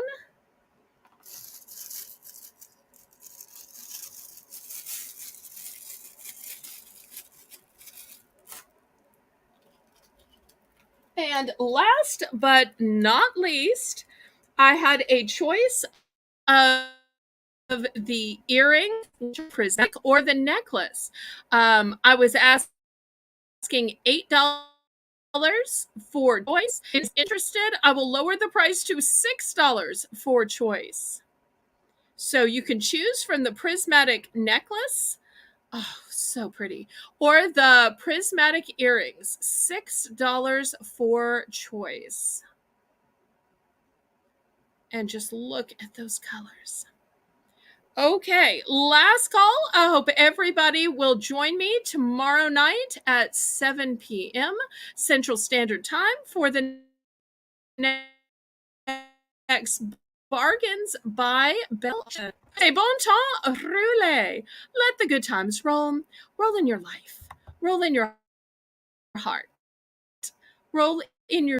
And last but not least, I had a choice of the earring, or the necklace. I was asking $8 for choice. If interested, I will lower the price to $6 for choice. So you can choose from the prismatic necklace. Oh, so pretty. Or the prismatic earrings. $6 for choice. And just look at those colors. Okay, last call. I hope everybody will join me tomorrow night at 7 p.m. Central Standard Time for the next Bargains by Belle. Hey, bon temps, roule. Let the good times roll. Roll in your life. Roll in your heart. Roll in your